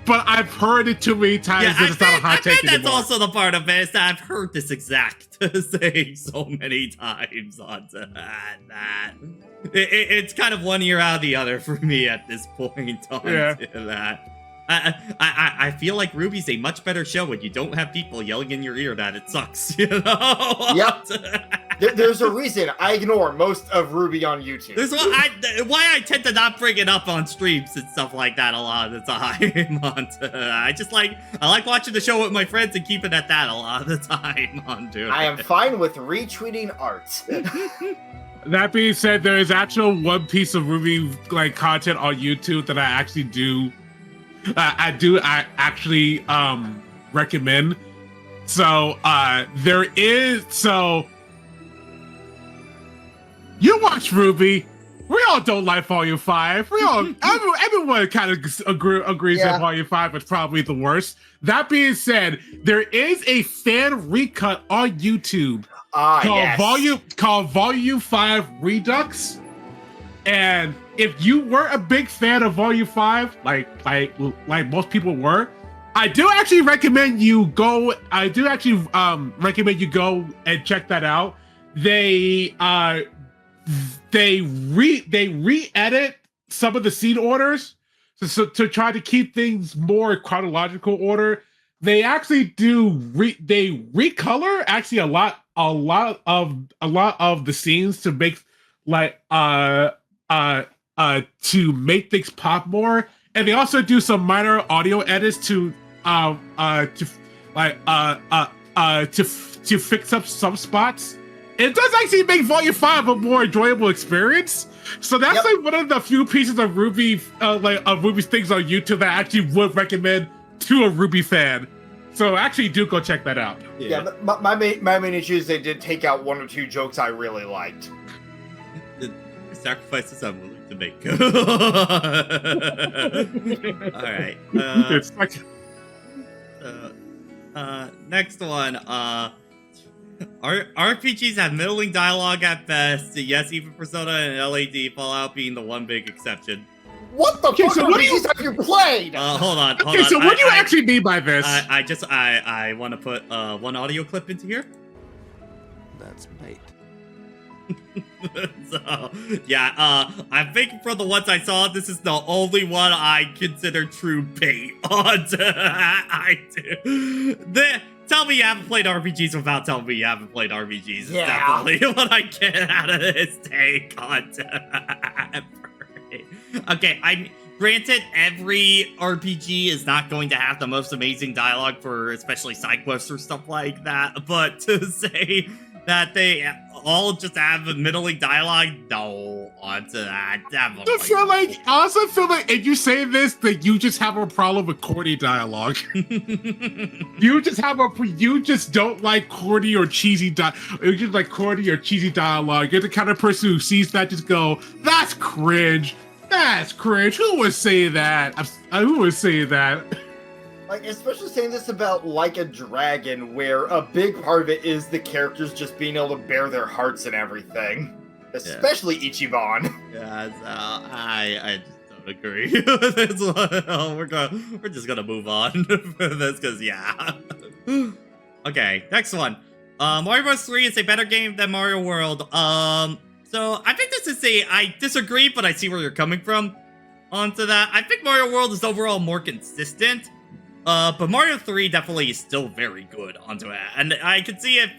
but I've heard it too many times that it's not a hot take anymore. That's also the part of it, is that I've heard this exact saying so many times onto that. It's kind of one ear out of the other for me at this point onto that. I feel like Ruby's a much better show when you don't have people yelling in your ear that it sucks, you know? Yep. There's a reason I ignore most of Ruby on YouTube. There's why I tend to not bring it up on streams and stuff like that a lot of the time. I like watching the show with my friends and keep it at that a lot of the time. I am fine with retweeting art. That being said, there is actual one piece of Ruby content on YouTube that I actually do. I actually recommend. So there is you watch Ruby. We all don't like Volume 5. Everyone kind of agrees that Volume 5 was probably the worst. That being said, there is a fan recut on YouTube called Volume 5 Redux. And if you were a big fan of Volume 5, like most people were, I do actually recommend you go. Recommend you go and check that out. They re-edit some of the scene orders to try to keep things more chronological order. They actually they recolor actually a lot of the scenes to make to make things pop more, and they also do some minor audio edits to fix up some spots. It does actually make Volume 5 a more enjoyable experience. So that's one of the few pieces of Ruby of Ruby's things on YouTube that I actually would recommend to a Ruby fan. So actually do go check that out. But my main issue is they did take out one or two jokes I really liked. Sacrifices I'm willing to make. All right. Next one. RPGs have middling dialogue at best. Yes, even Persona and LAD Fallout being the one big exception. What the fuck RPGs have you played? Hold on. So what do you actually mean by this? I want to put one audio clip into here. That's bait. So, I think for the ones I saw, this is the only one I consider true bait on. I do. Tell me you haven't played RPGs without telling me you haven't played RPGs. Is definitely what I get out of this take on. Okay, granted, every RPG is not going to have the most amazing dialogue for especially side quests or stuff like that, but to say that they all just have middling dialogue, no, onto that. Definitely. I also feel like if you say this, that you just have a problem with corny dialogue. You just don't like corny or cheesy You just like corny or cheesy dialogue. You're the kind of person who sees that just go, that's cringe. That's cringe. Who would say that? Who would say that? Like, especially saying this about Like a Dragon, where a big part of it is the characters just being able to bear their hearts and everything. Especially Ichiban. Yeah, so I just don't agree with this one. We're just gonna move on for this, because, yeah. Okay, next one. Mario Bros. 3 is a better game than Mario World. So I think this is I disagree, but I see where you're coming from onto that. I think Mario World is overall more consistent. But Mario 3 definitely is still very good onto it. And I can see if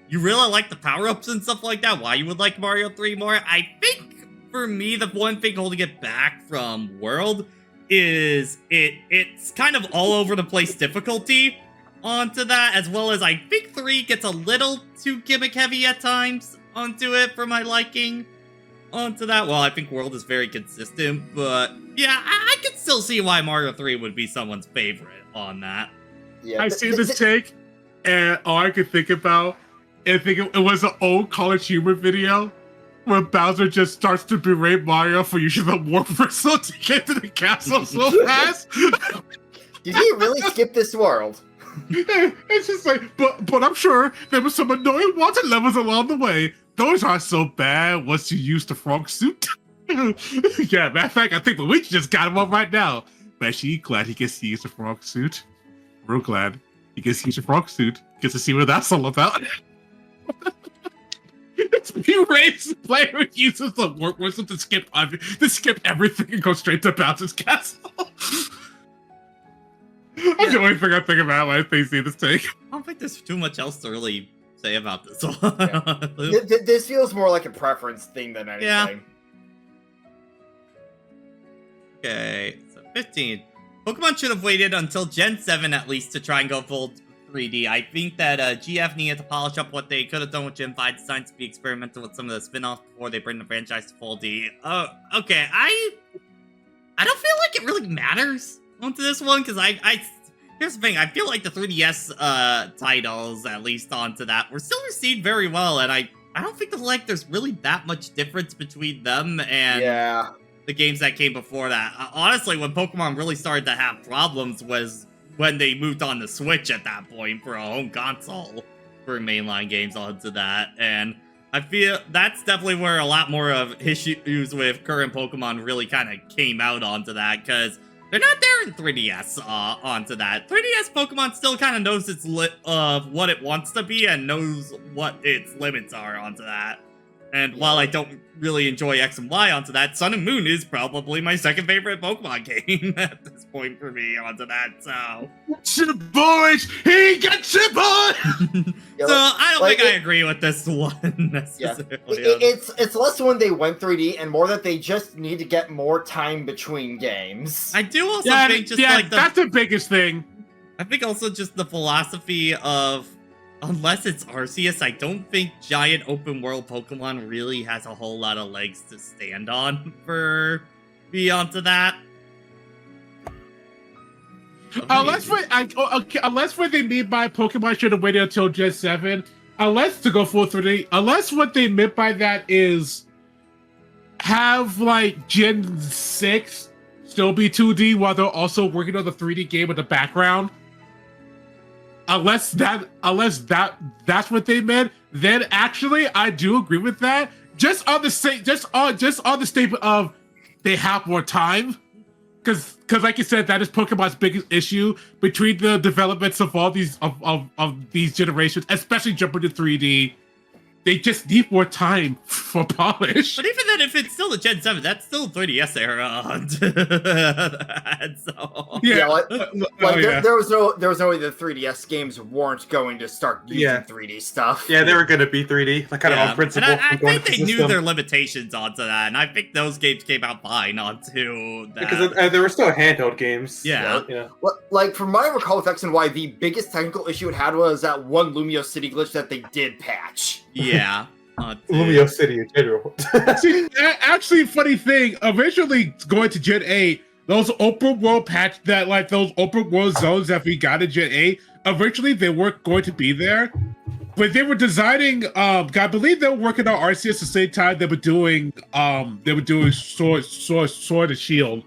you really like the power-ups and stuff like that, why you would like Mario 3 more. I think, for me, the one thing holding it back from World is it's kind of all over the place difficulty onto that, as well as I think 3 gets a little too gimmick-heavy at times onto it for my liking. Onto that, well, I think World is very consistent, but yeah, I could still see why Mario 3 would be someone's favorite on that. Yeah, I see this take, and all I could think about, it was an old College Humor video where Bowser just starts to berate Mario for using the warp whistle to get to the castle so fast. Did he really skip this world? It's just like, but I'm sure there were some annoying water levels along the way. Those aren't so bad once you use the frog suit. Yeah, matter of fact, I think Luigi just got him up right now. But actually, glad he gets to use the frog suit. Real glad he gets to use the frog suit. Gets to see what that's all about. It's race the player who uses the warp whistle to skip everything and go straight to Bowser's castle. That's the only thing I think about when I see this take. I don't think there's too much else to really say about this one. Yeah. This feels more like a preference thing than anything. Yeah. Okay, so 15. Pokemon should have waited until Gen 7 at least to try and go full 3D. I think that GF needed to polish up what they could have done with Gen 5 designs to be experimental with some of the spin-offs before they bring the franchise to full D. Oh, okay, I don't feel like it really matters onto this one, because here's the thing, I feel like the 3DS titles, at least onto that, were still received very well, and I don't think there's really that much difference between them and the games that came before that. Honestly, when Pokemon really started to have problems was when they moved on the Switch at that point for a home console for mainline games onto that, and I feel that's definitely where a lot more of issues with current Pokemon really kind of came out onto that, because they're not there in 3DS onto that. 3DS Pokemon still kind of knows its what it wants to be and knows what its limits are onto that. And while I don't really enjoy X and Y onto that, Sun and Moon is probably my second favorite Pokemon game at this point for me onto that, so... Your boys! He got your boy! So I don't think I agree with this one necessarily. Yeah. It's less when they went 3D and more that they just need to get more time between games. I do also think that's the biggest thing. I think also just the philosophy of, unless it's Arceus, I don't think giant open world Pokemon really has a whole lot of legs to stand on for beyond to that. Unless what they mean by Pokemon should have waited until Gen 7, unless to go full 3D, unless what they meant by that is have like Gen 6 still be 2D while they're also working on the 3D game in the background. Unless that's what they meant, then actually I do agree with that. Just on the statement of they have more time, because like you said, that is Pokemon's biggest issue between the developments of all these of these generations, especially jumping to 3D. They just need more time for polish. But even then, if it's still the Gen 7, that's still 3DS era. And so, Yeah, like, yeah. there was no way the 3DS games weren't going to start using 3D stuff. Yeah, they were going to be 3D, like kind of on principle. And I going think they to the knew system. their limitations onto that, and I think those games came out fine onto that. Because there were still handheld games. Yeah. You know. Like, from my recall with X and Y, the biggest technical issue it had was that one Lumio City glitch that they did patch. Yeah. Lumio City in general. See, actually, funny thing. Originally, going to Gen 8, those open world those open world zones that we got in Gen 8, originally they weren't going to be there. When they were designing, I believe they were working on RCS at the same time they were doing Sword and Shield.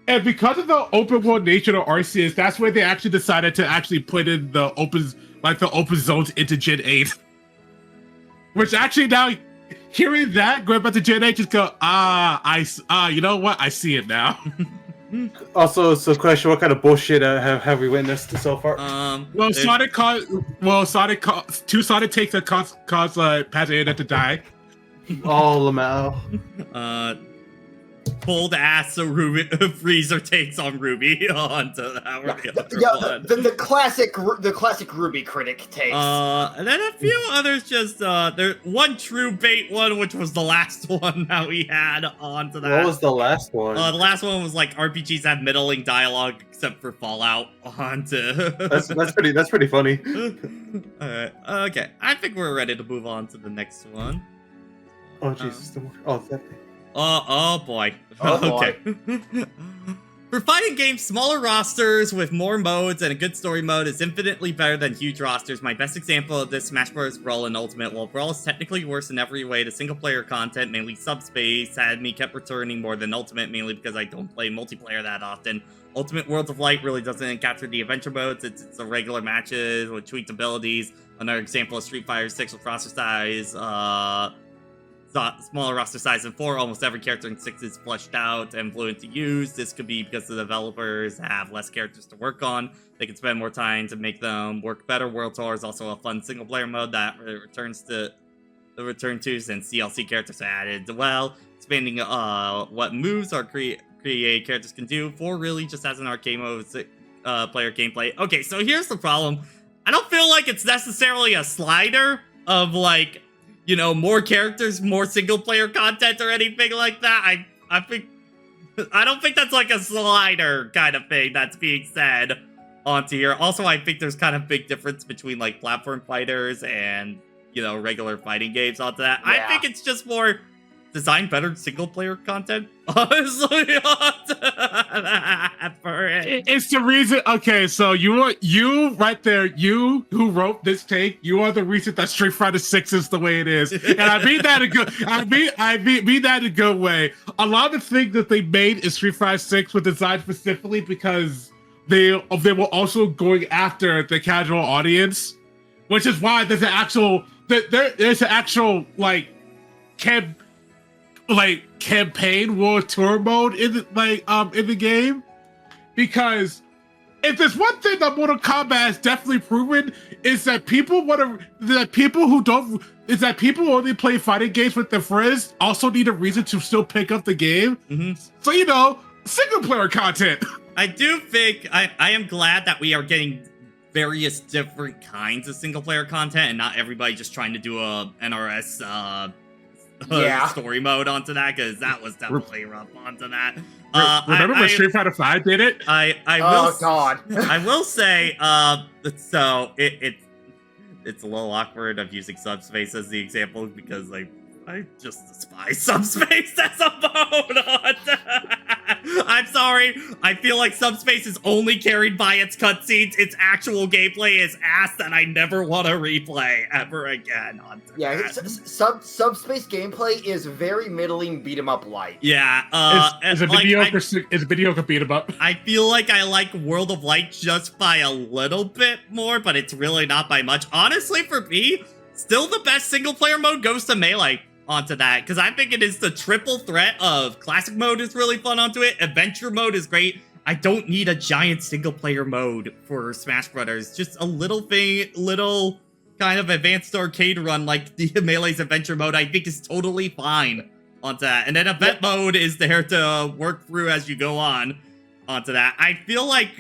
And because of the open world nature of RCS, that's where they actually decided to actually put in the open zones into Gen 8. Which actually now, hearing that, going back to Gen 8, just go, you know what? I see it now. Also, so question: what kind of bullshit have we witnessed so far? Two Sonic takes that cause Patriot to die. Oh, Lamau. Cold ass freezer takes on Ruby onto that. The classic Ruby critic takes. And then a few others just there one true bait one, which was the last one that we had onto that. What was the last one? The last one was like RPGs have middling dialogue except for Fallout onto. That's pretty funny. Alright, okay. I think we're ready to move on to the next one. Oh Jesus! Oh, that thing. Oh boy. Oh, okay. For fighting games, smaller rosters with more modes and a good story mode is infinitely better than huge rosters. My best example of this, Smash Bros. Brawl in Ultimate. While Brawl is technically worse in every way, the single-player content, mainly Subspace, had me kept returning more than Ultimate, mainly because I don't play multiplayer that often. Ultimate Worlds of Light really doesn't capture the adventure modes. It's the regular matches with tweaked abilities. Another example is Street Fighter 6 with roster size, smaller roster size in 4, almost every character in 6 is fleshed out and fluent to use. This could be because the developers have less characters to work on. They can spend more time to make them work better. World Tour is also a fun single-player mode that returns to since DLC characters are added. Well, expanding what moves or create characters can do. 4 really just has an arcade mode player gameplay. Okay, so here's the problem. I don't feel like it's necessarily a slider of like, you know, more characters, more single-player content or anything like that. I don't think that's like a slider kind of thing that's being said onto here. Also, I think there's kind of big difference between like platform fighters and, you know, regular fighting games onto that. Yeah. I think it's just more design better single-player content, honestly, onto that for it. It's the reason. Okay, so you right there, you who wrote this take, you are the reason that Street Fighter 6 is the way it is, and I mean that in good. I mean that in a good way. A lot of things that they made in Street Fighter 6 were designed specifically because they were also going after the casual audience, which is why there's an actual campaign world tour mode in the game, because if there's one thing that Mortal Kombat has definitely proven is that people who only play fighting games with their friends also need a reason to still pick up the game. Mm-hmm. So, you know, single player content. I do think I am glad that we are getting various different kinds of single player content and not everybody just trying to do a NRS story mode onto that, because that was definitely rough onto that. Remember when Street Fighter 5 did it? God. I will say, so it's a little awkward of using Subspace as the example because I just despise Subspace as a mode. I'm sorry. I feel like Subspace is only carried by its cutscenes. Its actual gameplay is ass that I never want to replay ever again. Subspace gameplay is very middling beat 'em up light. Yeah. It's a mediocre beat 'em up. I feel like I like World of Light just by a little bit more, but it's really not by much. Honestly, for me, still the best single player mode goes to Melee onto that, because I think it is the triple threat of classic mode is really fun onto it, adventure mode is great. I don't need a giant single player mode for Smash Brothers. Just a little kind of advanced arcade run like the Melee's adventure mode, I think is totally fine onto that. And then event mode is there to work through as you go on onto that. I feel like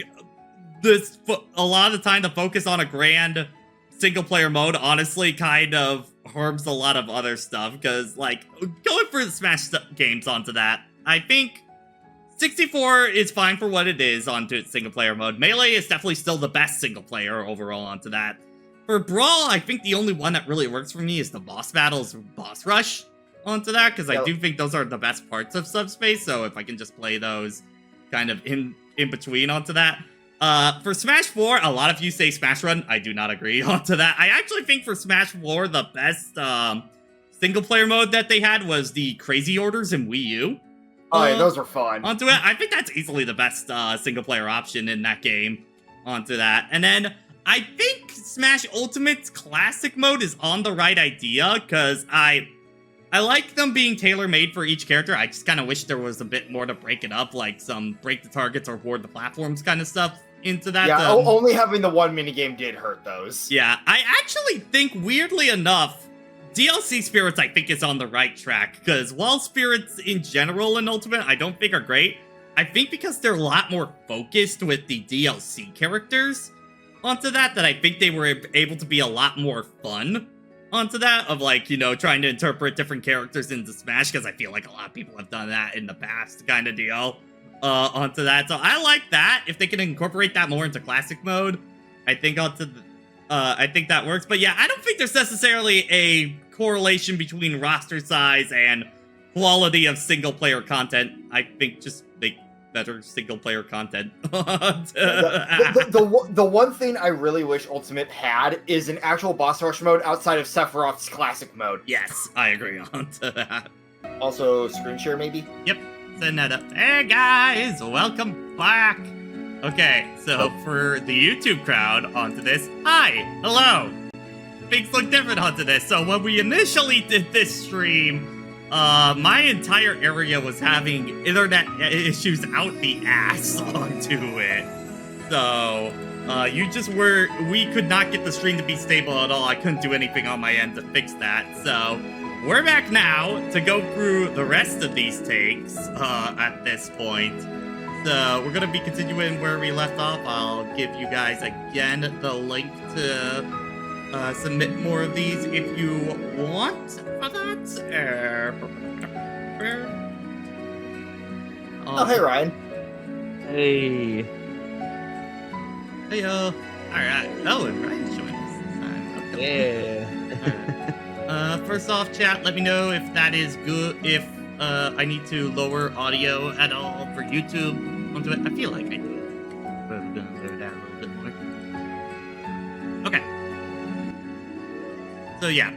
a lot of the time the focus on a grand single player mode honestly kind of harms a lot of other stuff, because like going for the Smash games onto that, I think 64 is fine for what it is onto its single player mode. Melee is definitely still the best single player overall onto that. For Brawl, I think the only one that really works for me is the boss battles, boss rush onto that, because I do think those are the best parts of Subspace, so if I can just play those kind of in between onto that. For Smash 4, a lot of you say Smash Run. I do not agree onto that. I actually think for Smash 4, the best single player mode that they had was the Crazy Orders in Wii U. Oh, yeah, those are fun. Onto it, I think that's easily the best single player option in that game onto that. And then I think Smash Ultimate's classic mode is on the right idea, because I like them being tailor-made for each character. I just kind of wish there was a bit more to break it up, like some break the targets or board the platforms kind of stuff into that. Yeah, only having the one minigame did hurt those. Yeah, I actually think, weirdly enough, DLC Spirits, I think, is on the right track, because while Spirits in general in Ultimate I don't think are great, I think because they're a lot more focused with the DLC characters onto that I think they were able to be a lot more fun onto that, of like, you know, trying to interpret different characters into Smash, because I feel like a lot of people have done that in the past kind of deal onto that. So I like that. If they can incorporate that more into classic mode, I think I think that works. But yeah, I don't think there's necessarily a correlation between roster size and quality of single player content. I think just make better single player content. The one thing I really wish Ultimate had is an actual boss rush mode outside of Sephiroth's classic mode. Yes, I agree on to that. Also, screen share maybe? Yep, send that up. Hey guys, welcome back. Okay, so for the YouTube crowd onto this, hi, hello. Things look different onto this. So when we initially did this stream, my entire area was having internet issues out the ass onto it. So, we could not get the stream to be stable at all. I couldn't do anything on my end to fix that. So, we're back now to go through the rest of these takes, at this point. So, we're gonna be continuing where we left off. I'll give you guys again the link to submit more of these if you want for that. Oh, hey, Ryan. Hey. Heyo. Alright. Oh, and Ryan's joining us this time. Yeah. First off, chat, let me know if that is good, if I need to lower audio at all for YouTube onto it. I feel like I do. But we're gonna lower that a little bit more. Okay. So yeah,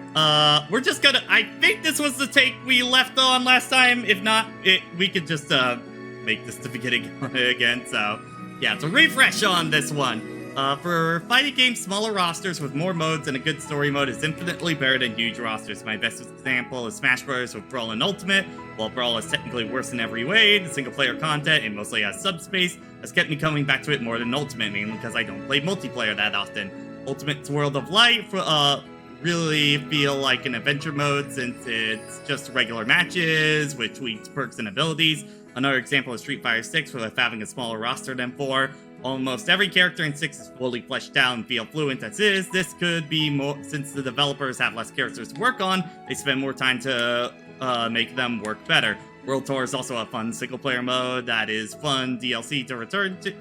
we're just gonna, I think this was the take we left on last time. If not, we could just make this the beginning again. So yeah, it's a refresh on this one. For fighting games, smaller rosters with more modes and a good story mode is infinitely better than huge rosters. My best example is Smash Bros. With Brawl and Ultimate. While Brawl is technically worse in every way, the single player content, and mostly has subspace, has kept me coming back to it more than Ultimate, mainly because I don't play multiplayer that often. Ultimate's World of Light, really feel like an adventure mode since it's just regular matches with tweaks, perks, and abilities. Another example is Street Fighter 6 with having a smaller roster than 4. Almost every character in 6 is fully fleshed out and feel fluent as is. This could be more, since the developers have less characters to work on, they spend more time to make them work better. World Tour is also a fun single-player mode that is fun DLC to return to,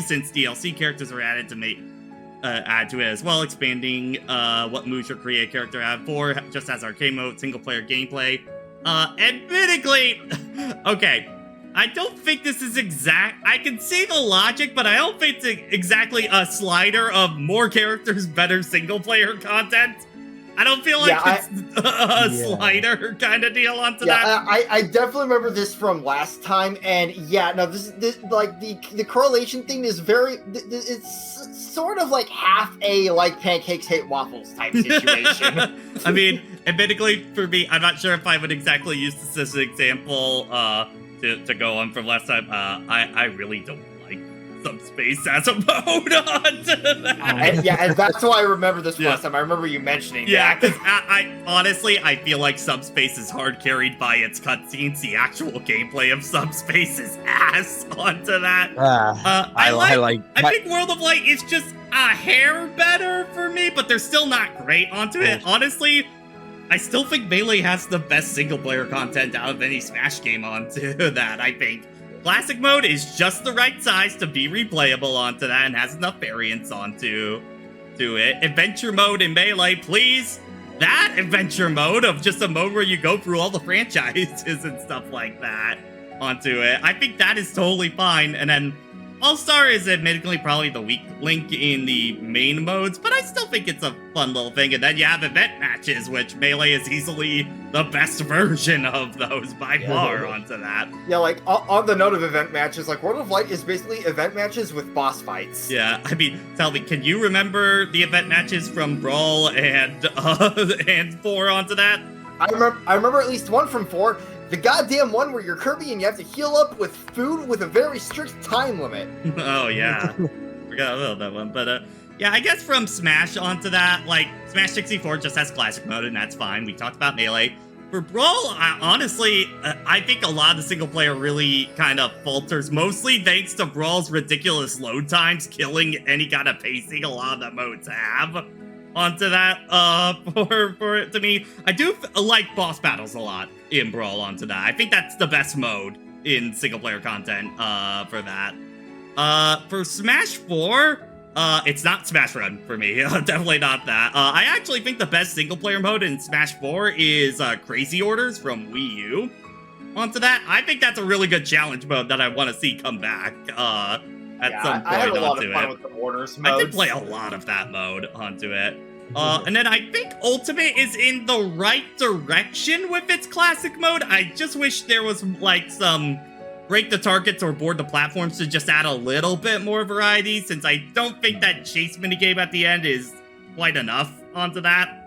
since DLC characters are added to make add to it as well, expanding what moves your create character have for, just as arcade mode, single-player gameplay. Admittedly, okay, I don't think this is exact. I can see the logic, but I don't think it's exactly a slider of more characters, better single-player content. I don't feel like it's a slider kind of deal onto that. I definitely remember this from last time, and yeah, no, this like the correlation thing is very. It's sort of like half a like pancakes hate waffles type situation. I mean, admittedly, for me, I'm not sure if I would exactly use this as an example to go on from last time. I really don't like subspace as a mode onto that. And that's why I remember this Yeah. last time. I remember you mentioning Yeah, that. because I honestly, I feel like Subspace is hard carried by its cutscenes. The actual gameplay of Subspace is ass onto that. I think World of Light is just a hair better for me, but they're still not great onto it. Honestly, I still think Melee has the best single-player content out of any Smash game onto that, I think. Classic mode is just the right size to be replayable onto that and has enough variance onto it. Adventure mode in Melee, please. That adventure mode of just a mode where you go through all the franchises and stuff like that onto it. I think that is totally fine. And then All-Star is admittedly probably the weak link in the main modes, but I still think it's a fun little thing. And then you have event matches, which Melee is easily the best version of those by far onto that. Yeah, like, on the note of event matches, like, World of Light is basically event matches with boss fights. Yeah, I mean, tell me, can you remember the event matches from Brawl and 4 onto that? I remember at least one from 4. The goddamn one where you're Kirby and you have to heal up with food with a very strict time limit. Oh, yeah. Forgot about that one. But, yeah, I guess from Smash onto that, like, Smash 64 just has classic mode, and that's fine. We talked about Melee. For Brawl, honestly, I think a lot of the single player really kind of falters, mostly thanks to Brawl's ridiculous load times, killing any kind of pacing a lot of the modes have onto that. For it to me, I do like boss battles a lot in Brawl onto that. I think that's the best mode in single player content for that. For Smash 4, it's not Smash Run for me. Definitely not that. I actually think the best single player mode in Smash 4 is Crazy Orders from Wii U. Onto that, I think that's a really good challenge mode that I want to see come back at some point. I had a lot onto of fun it. with the Orders modes. I did play a lot of that mode onto it. And then I think Ultimate is in the right direction with its classic mode. I just wish there was like some break the targets or board the platforms to just add a little bit more variety, since I don't think that chase minigame at the end is quite enough onto that.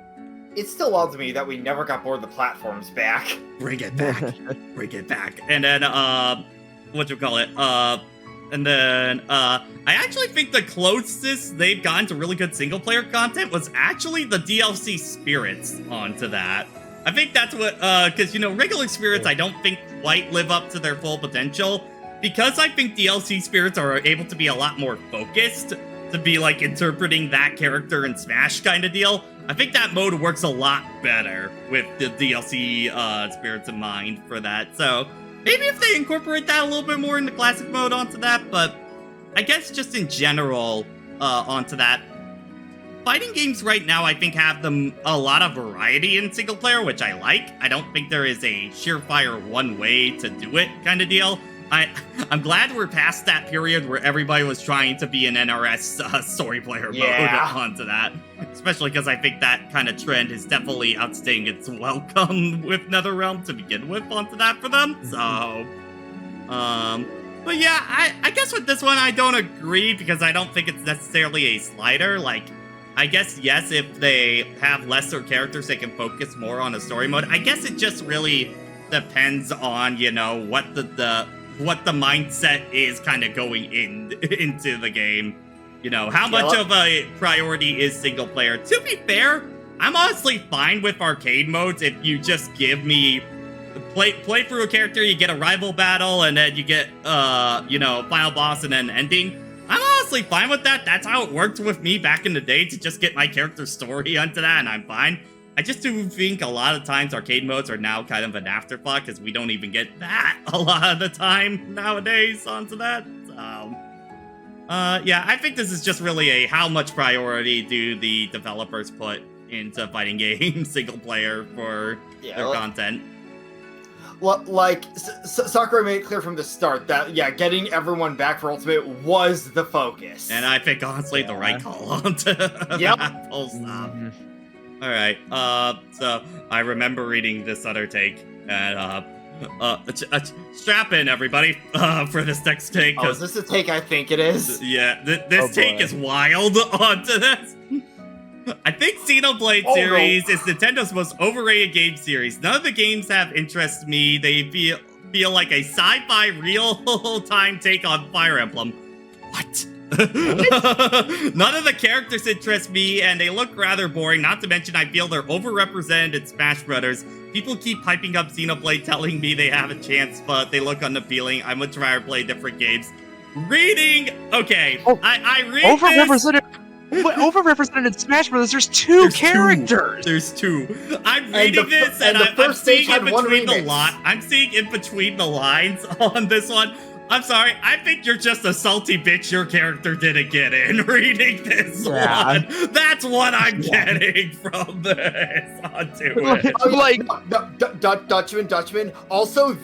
It's still odd to me that we never got board the platforms back. Bring it back. Bring it back. And then, and then, I actually think the closest they've gotten to really good single-player content was actually the DLC Spirits onto that. I think that's what, because, regular Spirits I don't think quite live up to their full potential. Because I think DLC Spirits are able to be a lot more focused, to be, like, interpreting that character in Smash kind of deal, I think that mode works a lot better with the DLC Spirits in mind for that. So maybe if they incorporate that a little bit more into classic mode onto that, but I guess just in general onto that, fighting games right now I think have a lot of variety in single player, which I like. I don't think there is a surefire one way to do it kind of deal. I'm glad we're past that period where everybody was trying to be an NRS story player mode onto that. Especially because I think that kind of trend is definitely outstaying its welcome with NetherRealm to begin with onto that for them. So, but yeah, I guess with this one I don't agree because I don't think it's necessarily a slider. Like, I guess, yes, if they have lesser characters, they can focus more on a story mode. I guess it just really depends on, what the mindset is kind of going into the game. How much of a priority is single player? To be fair, I'm honestly fine with arcade modes if you just give me play through a character, you get a rival battle, and then you get final boss and then ending. I'm honestly fine with that. That's how it worked with me back in the day, to just get my character's story onto that, and I'm fine. I just do think a lot of times arcade modes are now kind of an afterthought because we don't even get that a lot of the time nowadays onto that. So, yeah, I think this is just really a how much priority do the developers put into fighting games single player for their content. Well, like, Sakurai made it clear from the start that, getting everyone back for Ultimate was the focus. And I think, honestly, the right call onto that full stop. All right, so I remember reading this other take, and strap in, everybody, for this next take. Oh, is this a take I think it is? Yeah, this take is wild onto this. I think Xenoblade series is Nintendo's most overrated game series. None of the games have interested me. They feel like a sci-fi real-time take on Fire Emblem. What? None of the characters interest me, and they look rather boring. Not to mention, I feel they're overrepresented in Smash Brothers. People keep hyping up Xenoblade, telling me they have a chance, but they look unappealing. I would rather play different games. Reading, okay. I read overrepresented. Overrepresented in Smash Brothers. There's two characters. There's two. I'm reading this, and I'm seeing in between the I'm seeing in between the lines on this one. I'm sorry, I think you're just a salty bitch your character didn't get in reading this one. That's what I'm getting from this onto it. Dutchman. Also,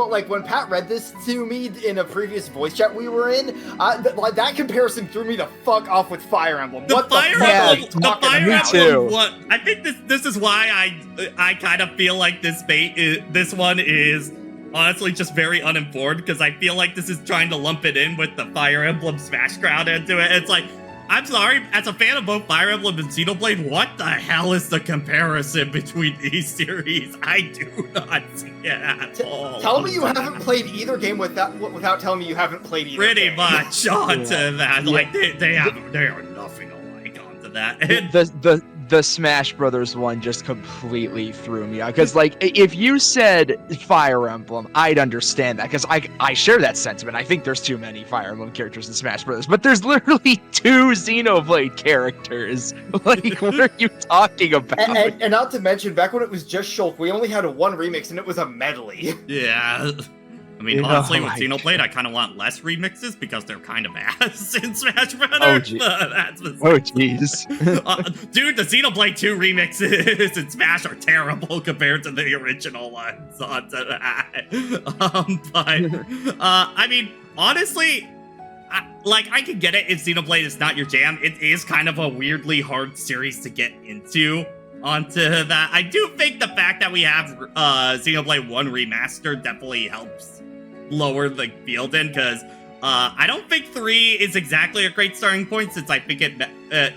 like when Pat read this to me in a previous voice chat we were in, that comparison threw me the fuck off with Fire Emblem. The Fire Emblem. What? I think this is why I kind of feel like this one is honestly just very uninformed, because I feel like this is trying to lump it in with the Fire Emblem Smash crowd into it. It's like, I'm sorry, as a fan of both Fire Emblem and Xenoblade, what the hell is the comparison between these series? I do not see it at all. Tell me you haven't played either game without telling me you haven't played either Pretty game. much onto that. Like, they are nothing alike onto that. The Smash Brothers one just completely threw me out. Because, like, if you said Fire Emblem, I'd understand that. Because I share that sentiment. I think there's too many Fire Emblem characters in Smash Brothers. But there's literally 2 Xenoblade characters. Like, what are you talking about? And not to mention, back when it was just Shulk, we only had one remix, and it was a medley. Yeah. I mean, honestly, with Xenoblade, I kind of want less remixes because they're kind of ass in Smash Brothers. Oh, jeez. Dude, the Xenoblade 2 remixes in Smash are terrible compared to the original ones. Onto that. I mean, honestly, I can get it if Xenoblade is not your jam. It is kind of a weirdly hard series to get into. Onto that, I do think the fact that we have Xenoblade 1 Remastered definitely helps lower the field in, because I don't think 3 is exactly a great starting point, since I think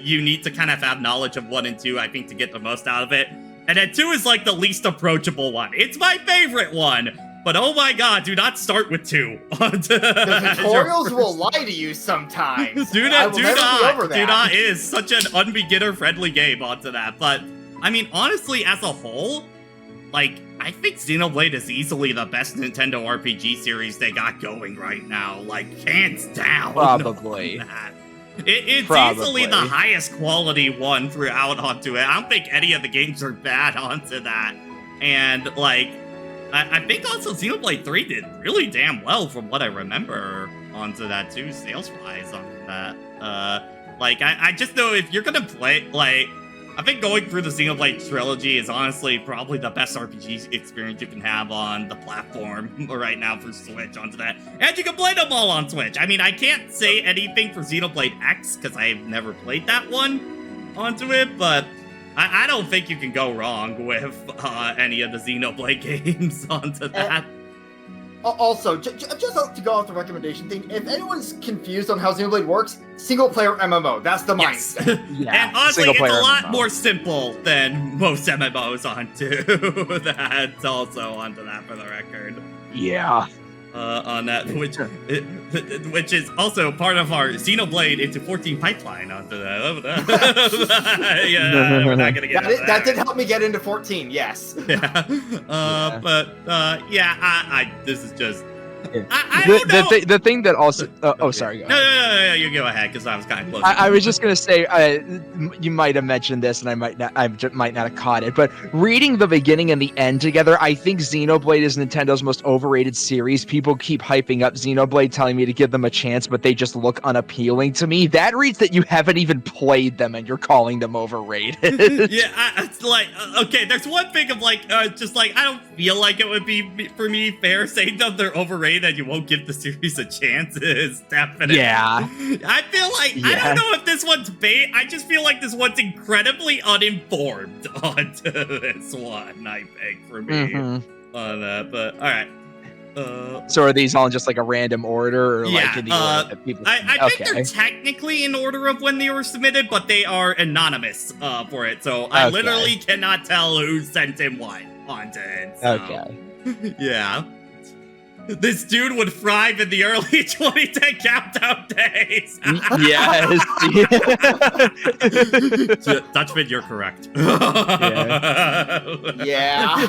you need to kind of have knowledge of 1 and 2, I think, to get the most out of it. And then 2 is like the least approachable one. It's my favorite one, but oh my god, do not start with 2. The tutorials will lie to you sometimes. Do not. It is such an unbeginner-friendly game onto that. But, I mean, honestly, as a whole, like, I think Xenoblade is easily the best Nintendo RPG series they got going right now. Like, hands down. Probably. It's easily the highest quality one throughout onto it. I don't think any of the games are bad onto that. And, like, I think also Xenoblade 3 did really damn well from what I remember onto that too, sales-wise on that. I just know if you're gonna play, like, I think going through the Xenoblade trilogy is honestly probably the best RPG experience you can have on the platform right now for Switch onto that. And you can play them all on Switch. I mean, I can't say anything for Xenoblade X because I've never played that one onto it, but I don't think you can go wrong with any of the Xenoblade games onto that. Also, just to go off the recommendation thing, if anyone's confused on how Xenoblade works, single-player MMO. That's the mindset. Yeah. And honestly, it's a lot more simple than most MMOs onto that. Also onto that, for the record. Yeah. On that, which is also part of our Xenoblade into 14 pipeline onto that. Yeah, we're not gonna get into that. That did help me get into 14, yes. Yeah. This is just. I don't know. The thing that also. Sorry. Go ahead. No, you go ahead, because I was kind of close. I was just gonna say, you might have mentioned this, and I might not have caught it. But reading the beginning and the end together, I think Xenoblade is Nintendo's most overrated series. People keep hyping up Xenoblade, telling me to give them a chance, but they just look unappealing to me. That reads that you haven't even played them, and you're calling them overrated. Yeah, it's like, okay, there's one thing of like, just like, I don't feel like it would be for me fair saying that they're overrated and you won't give the series a chance. Is definitely. Yeah. I feel like, I don't know if this one's bait. I just feel like this one's incredibly uninformed onto this one, I think, for me. On that, but alright. So are these all in just like a random order, or like in the order that people? I think they're technically in order of when they were submitted, but they are anonymous for it. So I literally cannot tell who sent him what onto it. So. Okay. Yeah. this dude would thrive in the early 2010 countdown days. Yes. Dutchman, you're correct. Yeah.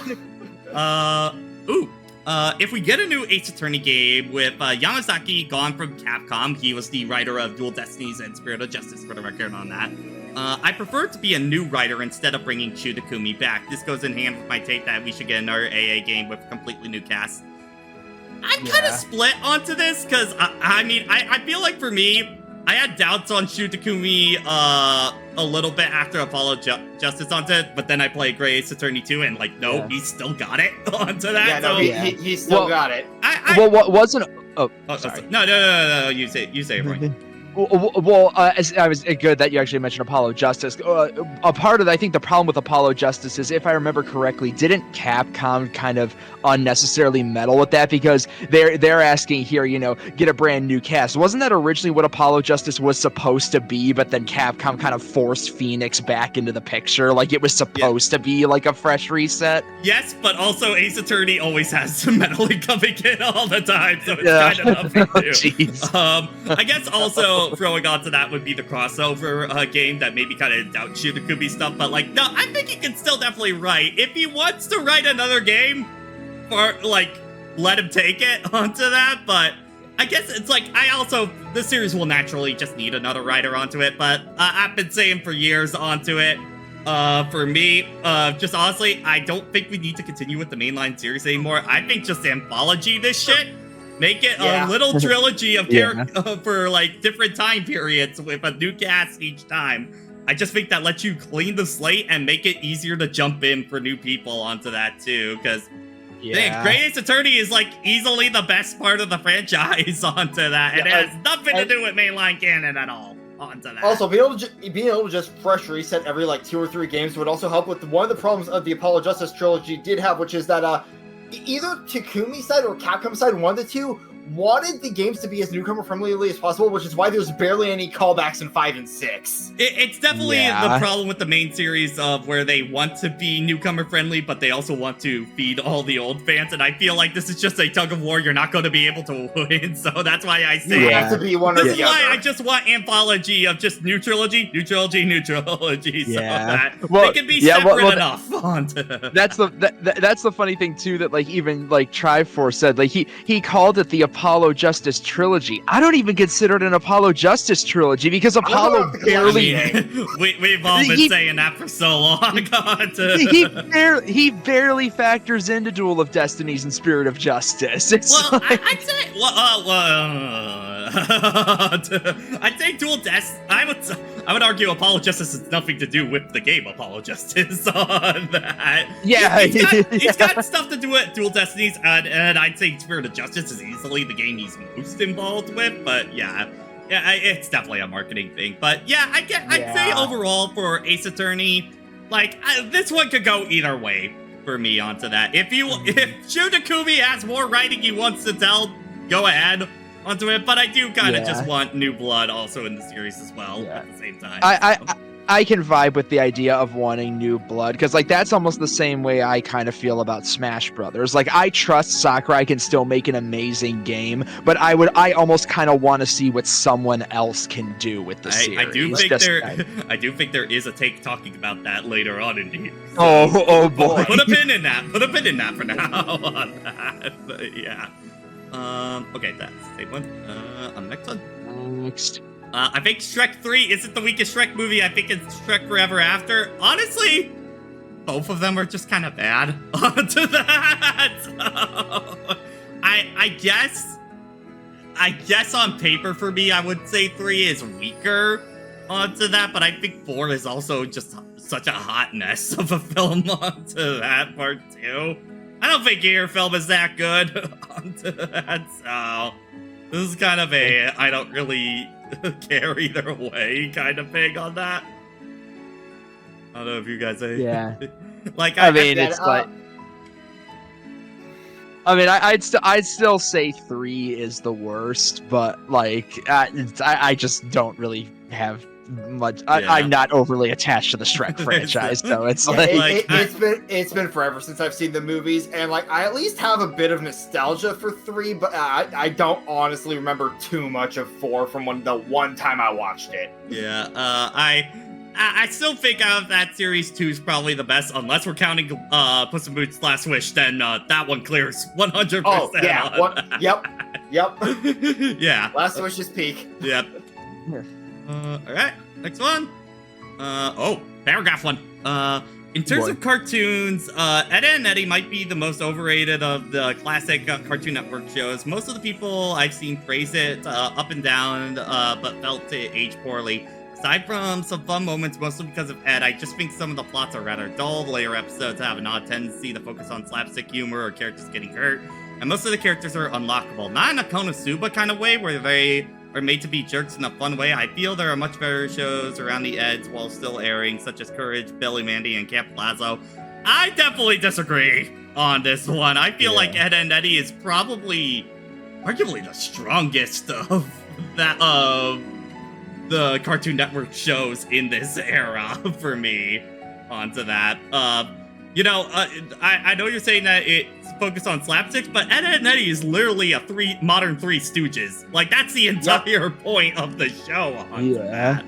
If we get a new Ace Attorney game with Yamazaki gone from Capcom, he was the writer of Dual Destinies and Spirit of Justice for the record on that. I prefer it to be a new writer instead of bringing Shu Takumi back. This goes in hand with my take that we should get another AA game with a completely new cast. I'm kind of split onto this because I feel like for me, I had doubts on Shu Takumi a little bit after Apollo Justice onto it, but then I played Grey Ace Attorney 2 and he's still got it onto that. Yeah, no, he still got it. What wasn't? Oh, sorry. No. You say it, Roy. Well, I was good that you actually mentioned Apollo Justice. A part of, I think, the problem with Apollo Justice is, if I remember correctly, didn't Capcom kind of unnecessarily meddle with that because they're asking here, get a brand new cast. Wasn't that originally what Apollo Justice was supposed to be? But then Capcom kind of forced Phoenix back into the picture, like it was supposed to be like a fresh reset. Yes, but also Ace Attorney always has some meddling coming in all the time, so it's kind of nothing new. Jeez. I guess also throwing onto that would be the crossover game that maybe kind of doubt Shu Takumi stuff, but no, I think he can still definitely write. If he wants to write another game, or let him take it onto that, but I guess it's the series will naturally just need another writer onto it, but I've been saying for years onto it. For me, just honestly, I don't think we need to continue with the mainline series anymore. I think just anthology this shit. Make it a little trilogy of for different time periods with a new cast each time. I just think that lets you clean the slate and make it easier to jump in for new people onto that too. Because Grey Ace Attorney is easily the best part of the franchise onto that, and it has nothing to do with mainline canon at all. Onto that. Also, being able to just fresh reset every 2 or 3 games would also help with one of the problems of the Apollo Justice trilogy did have, which is that either Takumi side or Capcom side, one of the two, wanted the games to be as newcomer friendly as possible, which is why there's barely any callbacks in 5 and 6. It's definitely the problem with the main series of where they want to be newcomer friendly, but they also want to feed all the old fans, and I feel like this is just a tug of war you're not going to be able to win, so that's why I say you have to be one or the other. This is why I just want anthology of just new trilogy, so that they can be separate enough. That's the funny thing too, that even Triforce said he called it the Apollo Justice trilogy. I don't even consider it an Apollo Justice trilogy because Apollo barely. We've all been saying that for so long. he barely factors into Duel of Destinies and Spirit of Justice. I'd say. I'd say Duel Destinies. I would argue Apollo Justice has nothing to do with the game Apollo Justice on that. Yeah, he's got stuff to do with Dual Destinies, and I'd say Spirit of Justice is easily the game he's most involved with. But it's definitely a marketing thing. But I'd say overall for Ace Attorney, this one could go either way for me onto that. If Shu Takumi has more writing he wants to tell, go ahead onto it. But I do kind of just want new blood also in the series as well at the same time. I can vibe with the idea of wanting new blood because that's almost the same way I kind of feel about Smash Brothers. I trust Sakurai can still make an amazing game, but I almost kind of want to see what someone else can do with the series. I do think there is a take talking about that later on in the year. So, oh boy. Put a pin in that for now on that. But okay, that's the same one. On the next one. Next. I think Shrek 3 isn't the weakest Shrek movie. I think it's Shrek Forever After. Honestly, both of them are just kind of bad onto that. So, I guess on paper for me, I would say 3 is weaker onto that, but I think 4 is also just such a hot mess of a film onto that part too. I don't think your film is that good onto that, so this is kind of a I don't really care either way kind of thing on that. I don't know if you guys are I'd still say 3 is the worst, but I just don't really have much. Yeah. I'm not overly attached to the Shrek franchise, so it's Yeah, like it's been forever since I've seen the movies, and like I at least have a bit of nostalgia for 3, but I don't honestly remember too much of 4 from the one time I watched it. Yeah, I still think out of that series 2 is probably the best, unless we're counting Puss in Boots Last Wish. Then that one clears 100%. Oh yeah, yep. Yeah. Last Wish is peak. Yep. All right, next one. Paragraph 1. In terms of cartoons, Ed, Edd and Eddy might be the most overrated of the classic Cartoon Network shows. Most of the people I've seen praise it up and down, but felt it aged poorly. Aside from some fun moments, mostly because of Ed, I just think some of the plots are rather dull. The later episodes have an odd tendency to focus on slapstick humor or characters getting hurt, and most of the characters are unlockable. Not in a Konosuba kind of way, where they are made to be jerks in a fun way. I feel there are much better shows around the Eds while still airing, such as Courage, Billy Mandy, and Camp Lazlo. I definitely disagree on this one. I feel like Ed and Eddy is probably, arguably, the strongest of the Cartoon Network shows in this era for me. Onto that. I know you're saying that it's focused on slapsticks, but Ed, Edd and Eddy is literally a modern Three Stooges. Like, that's the entire point of the show. That.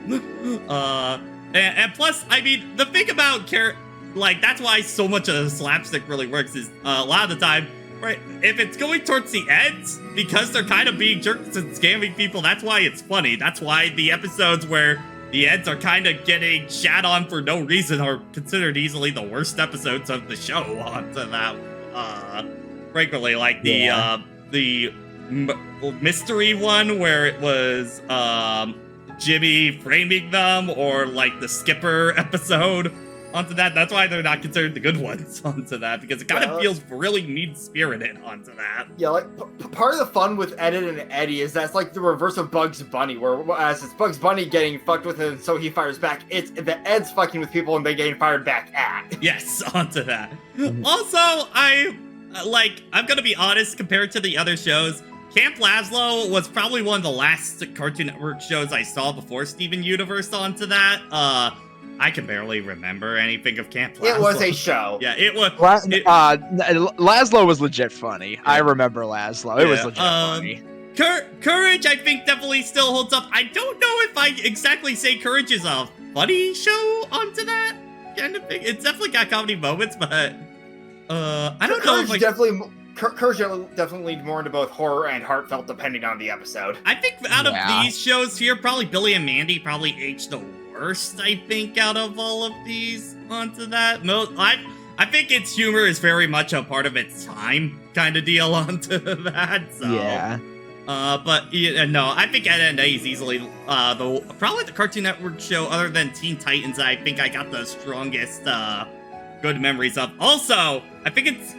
And plus, I mean, the thing about that's why so much of the slapstick really works is a lot of the time, right, if it's going towards the Eds, because they're kind of being jerks and scamming people, that's why it's funny. That's why the episodes where the Eds are kind of getting shat on for no reason are considered easily the worst episodes of the show. Onto that, frequently, like the mystery one where it was Jimmy framing them, or like the Skipper episode. Onto that, that's why they're not considered the good ones. Onto that, because it kind of feels really mean-spirited. Onto that. Yeah, like part of the fun with Ed and Eddy is that's like the reverse of Bugs Bunny, where as it's Bugs Bunny getting fucked with and so he fires back, it's the Ed's fucking with people and they getting fired back at. Yes, onto that. Also, I'm gonna be honest, compared to the other shows, Camp Lazlo was probably one of the last Cartoon Network shows I saw before Steven Universe. Onto that. I can barely remember anything of Camp Lazlo. It was a show. Yeah, it was. Laszlo was legit funny. Yeah. I remember Laszlo. It was legit funny. Courage, I think, definitely still holds up. I don't know if I exactly say Courage is a funny show onto that kind of thing. It's definitely got comedy moments, but I don't know if Courage definitely leaned more into both horror and heartfelt, depending on the episode. I think out of these shows here, probably Billy and Mandy probably aged the worst, I think, out of all of these. Onto that. I think its humor is very much a part of its time kind of deal. Onto that. So. Yeah. No, I think Ed and Eddy is easily probably the Cartoon Network show other than Teen Titans. I think I got the strongest good memories of. Also, I think it's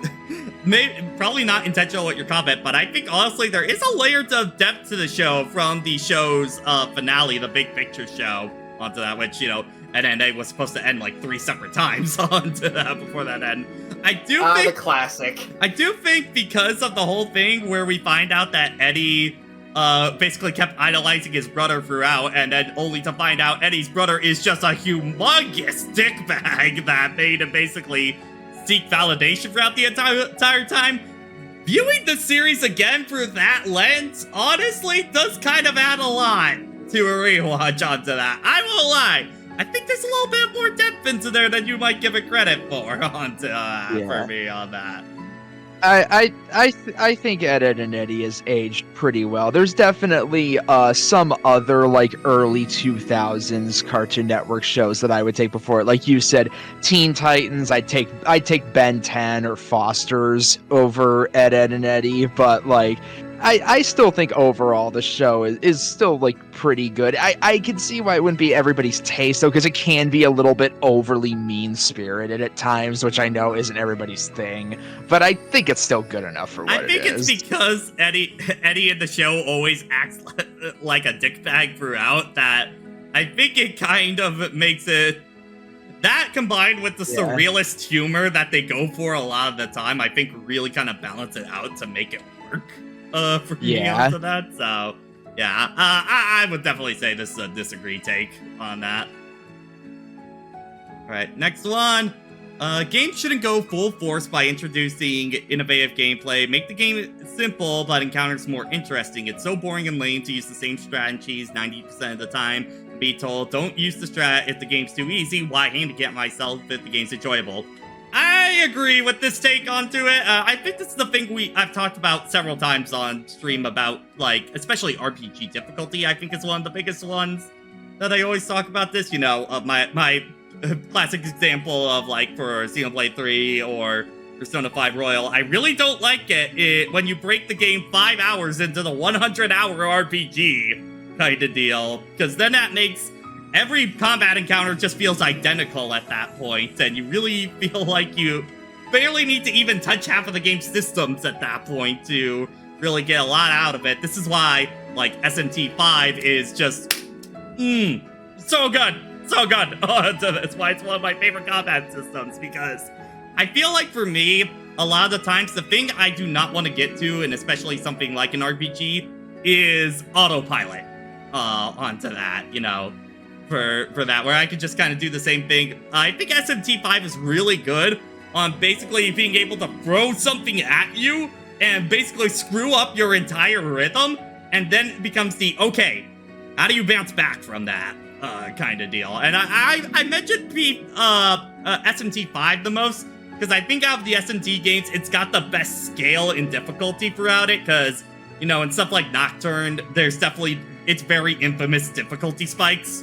probably not intentional with your comment, but I think honestly there is a layer of depth to the show from the show's finale, the Big Picture show. Onto that, which, Ed and Eddy was supposed to end like 3 separate times onto that before that end. I do think the classic. I do think because of the whole thing where we find out that Eddy basically kept idolizing his brother throughout, and then only to find out Eddie's brother is just a humongous dickbag that made him basically seek validation throughout the entire time. Viewing the series again through that lens, honestly, does kind of add a lot to a rewatch onto that. I won't lie. I think there's a little bit more depth into there than you might give it credit for onto for me on that. I think Ed, Edd and Eddy is aged pretty well. There's definitely some other like early 2000s Cartoon Network shows that I would take before it. Like you said, Teen Titans. I'd take Ben 10 or Foster's over Ed, Edd and Eddy, but like. I still think overall the show is still like pretty good. I can see why it wouldn't be everybody's taste though, because it can be a little bit overly mean-spirited at times, which I know isn't everybody's thing. But I think it's still good enough for what it is. I think it's because Eddy in the show always acts like a dickbag throughout that I think it kind of makes it. That combined with the surrealist humor that they go for a lot of the time, I think really kind of balance it out to make it work. For me onto that, so Yeah, I would definitely say this is a disagree take on that. All right, next one. Games shouldn't go full force by introducing innovative gameplay. Make the game simple, but encounters more interesting. It's so boring and lame to use the same strategies 90% of the time. Be told, don't use the strat if the game's too easy. Why handicap myself if the game's enjoyable? I agree with this take onto it. I think this is the thing I've talked about several times on stream about, like, especially RPG difficulty. I think is one of the biggest ones that I always talk about this. You know, my classic example of, like, for Xenoblade 3 or Persona 5 Royal, I really don't like it when you break the game 5 hours into the 100-hour RPG kind of deal, because then that makes every combat encounter just feels identical at that point, and you really feel like you barely need to even touch half of the game's systems at that point to really get a lot out of it. This is why, like, SMT 5 is just, so good. So good. That's why it's one of my favorite combat systems, because I feel like for me, a lot of the times, the thing I do not want to get to, and especially something like an RPG, is autopilot onto that, you know, for that, where I could just kind of do the same thing. I think SMT5 is really good on basically being able to throw something at you and basically screw up your entire rhythm, and then it becomes the, okay, how do you bounce back from that? Kind of deal. And I mentioned SMT5 the most because I think out of the SMT games, it's got the best scale in difficulty throughout it, because, you know, in stuff like Nocturne, there's definitely, it's very infamous difficulty spikes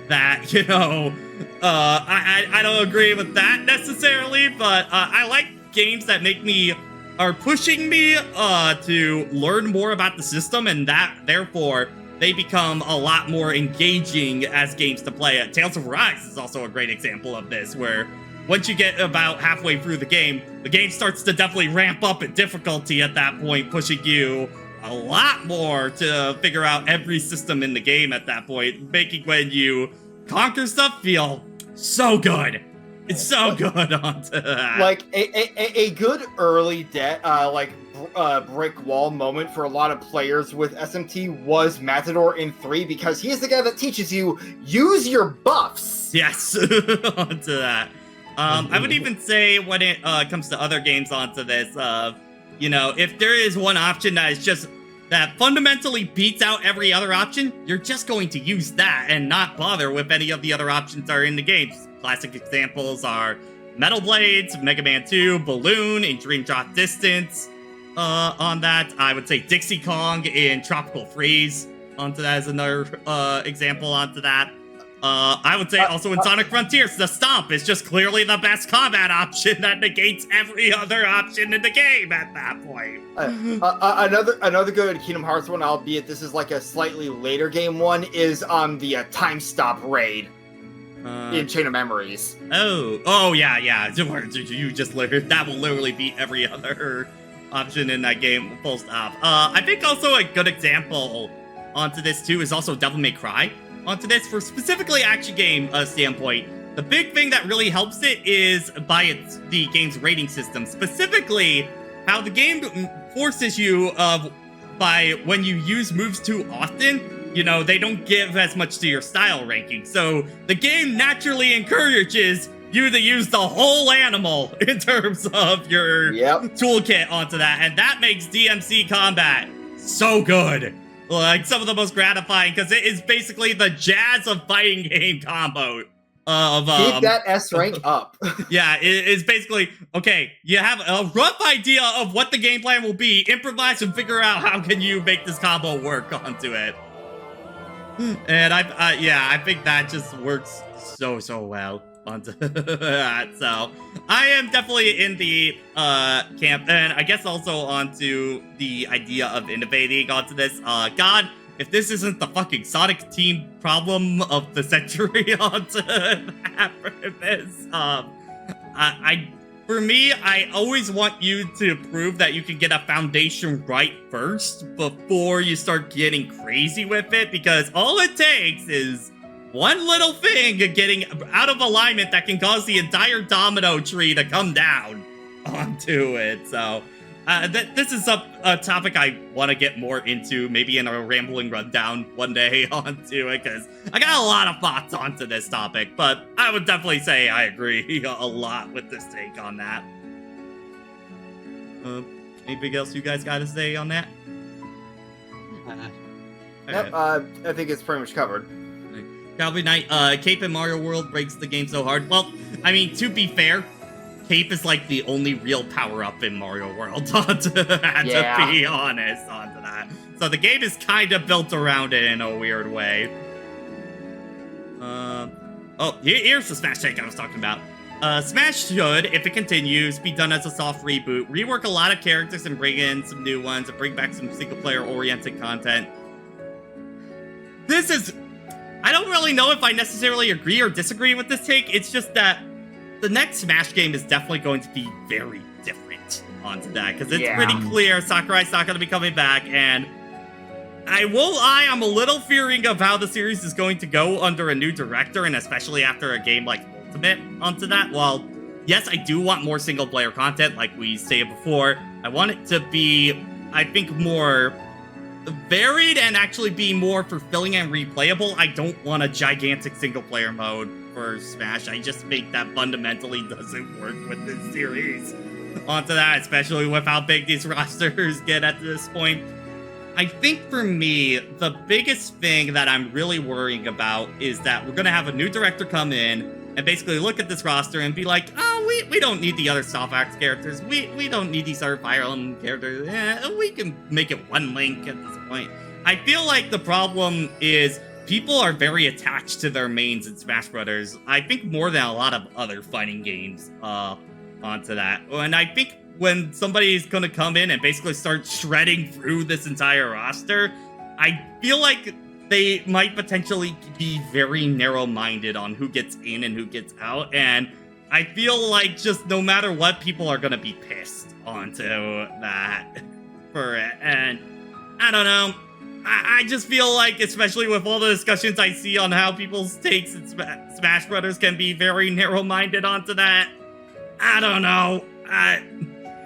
that, you know, I don't agree with that necessarily, but I like games that are pushing me to learn more about the system, and that, therefore, they become a lot more engaging as games to play. Tales of Arise is also a great example of this, where once you get about halfway through the game starts to definitely ramp up in difficulty at that point, pushing you a lot more to figure out every system in the game at that point, making when you conquer stuff feel so good. It's so good onto that. Like a good early brick wall moment for a lot of players with SMT was Matador in 3, because he's the guy that teaches you use your buffs. Yes, onto that. I would even say when it comes to other games onto this, you know, if there is one option that is just that fundamentally beats out every other option, you're just going to use that and not bother with any of the other options that are in the game. Classic examples are Metal Blades, Mega Man 2, Balloon in Dream Drop Distance. On that, I would say Dixie Kong in Tropical Freeze onto that as another example onto that. I would say also in Sonic Frontiers, the Stomp is just clearly the best combat option that negates every other option in the game at that point. Another good Kingdom Hearts one, albeit this is like a slightly later game one, is on the Time Stop raid in Chain of Memories. Oh yeah. You just that will literally beat every other option in that game, full stop. I think also a good example onto this too is also Devil May Cry. Onto this, for specifically action game standpoint, the big thing that really helps it is by the game's rating system. Specifically, how the game forces you by when you use moves too often, you know, they don't give as much to your style ranking. So the game naturally encourages you to use the whole animal in terms of your toolkit onto that. And that makes DMC combat so good. Like, some of the most gratifying, because it is basically the jazz of fighting game combo of keep that S rank up. Yeah, it is basically, okay, you have a rough idea of what the game plan will be, improvise and figure out how can you make this combo work onto it. And I think that just works so well onto that. So I am definitely in the camp, and I guess also onto the idea of innovating onto this. God, if this isn't the fucking Sonic Team problem of the century onto that for this, for me, I always want you to prove that you can get a foundation right first before you start getting crazy with it, because all it takes is one little thing getting out of alignment that can cause the entire domino tree to come down onto it. So this is a topic I want to get more into, maybe in a rambling rundown one day onto it, because I got a lot of thoughts onto this topic, but I would definitely say I agree a lot with this take on that. Anything else you guys got to say on that? Yep, I think it's pretty much covered. Cowboy Knight, Cape in Mario World breaks the game so hard. Well, I mean, to be fair, Cape is like the only real power-up in Mario World, to be honest, onto that. So the game is kind of built around it in a weird way. Here's the Smash take I was talking about. Smash should, if it continues, be done as a soft reboot. Rework a lot of characters and bring in some new ones and bring back some single-player oriented content. I don't really know if I necessarily agree or disagree with this take. It's just that the next Smash game is definitely going to be very different onto that, because it's pretty clear Sakurai's not going to be coming back, and I won't lie, I'm a little fearing of how the series is going to go under a new director, and especially after a game like Ultimate onto that. While, yes, I do want more single-player content, like we stated before, I want it to be, I think, more varied and actually be more fulfilling and replayable. I don't want a gigantic single-player mode for Smash. I just think that fundamentally doesn't work with this series onto that, especially with how big these rosters get at this point. I think for me, the biggest thing that I'm really worrying about is that we're going to have a new director come in and basically look at this roster and be like, oh, we don't need the other Soft Axe characters. We don't need these other Fire Emblem characters. We can make it one Link at this point. I feel like the problem is people are very attached to their mains in Smash Brothers. I think more than a lot of other fighting games onto that. And I think when somebody's going to come in and basically start shredding through this entire roster, I feel like they might potentially be very narrow-minded on who gets in and who gets out, and I feel like just no matter what, people are gonna be pissed onto that for it, and I don't know. I just feel like, especially with all the discussions I see on how people's takes in Smash Brothers can be very narrow-minded onto that, I don't know.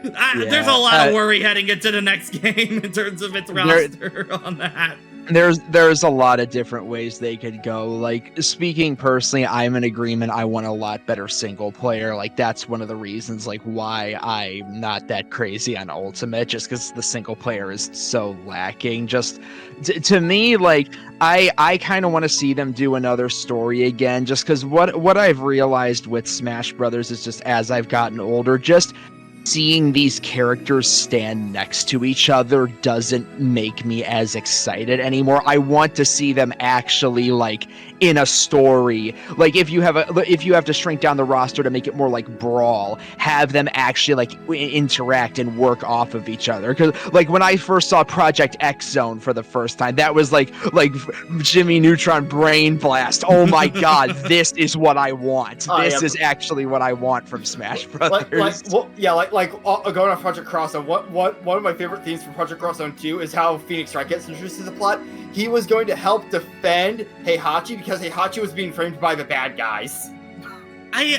There's a lot of worry heading into the next game in terms of its roster on that. There's a lot of different ways they could go. Like, speaking personally, I'm in agreement. I want a lot better single player. Like, that's one of the reasons like why I'm not that crazy on Ultimate, just because the single player is so lacking. Just to me, like, I kind of want to see them do another story again, just because what I've realized with Smash Brothers is just as I've gotten older, just seeing these characters stand next to each other doesn't make me as excited anymore. I want to see them actually like in a story. Like if you have to shrink down the roster to make it more like Brawl, have them actually like interact and work off of each other. Because like when I first saw Project X Zone for the first time, that was like Jimmy Neutron Brain Blast. Oh my god, this is what I want. This is actually what I want from Smash Brothers. Going off Project Cross Zone, one of my favorite themes from Project Cross Zone 2 is how Phoenix Wright gets introduced to the plot. He was going to help defend Heihachi because Heihachi was being framed by the bad guys. I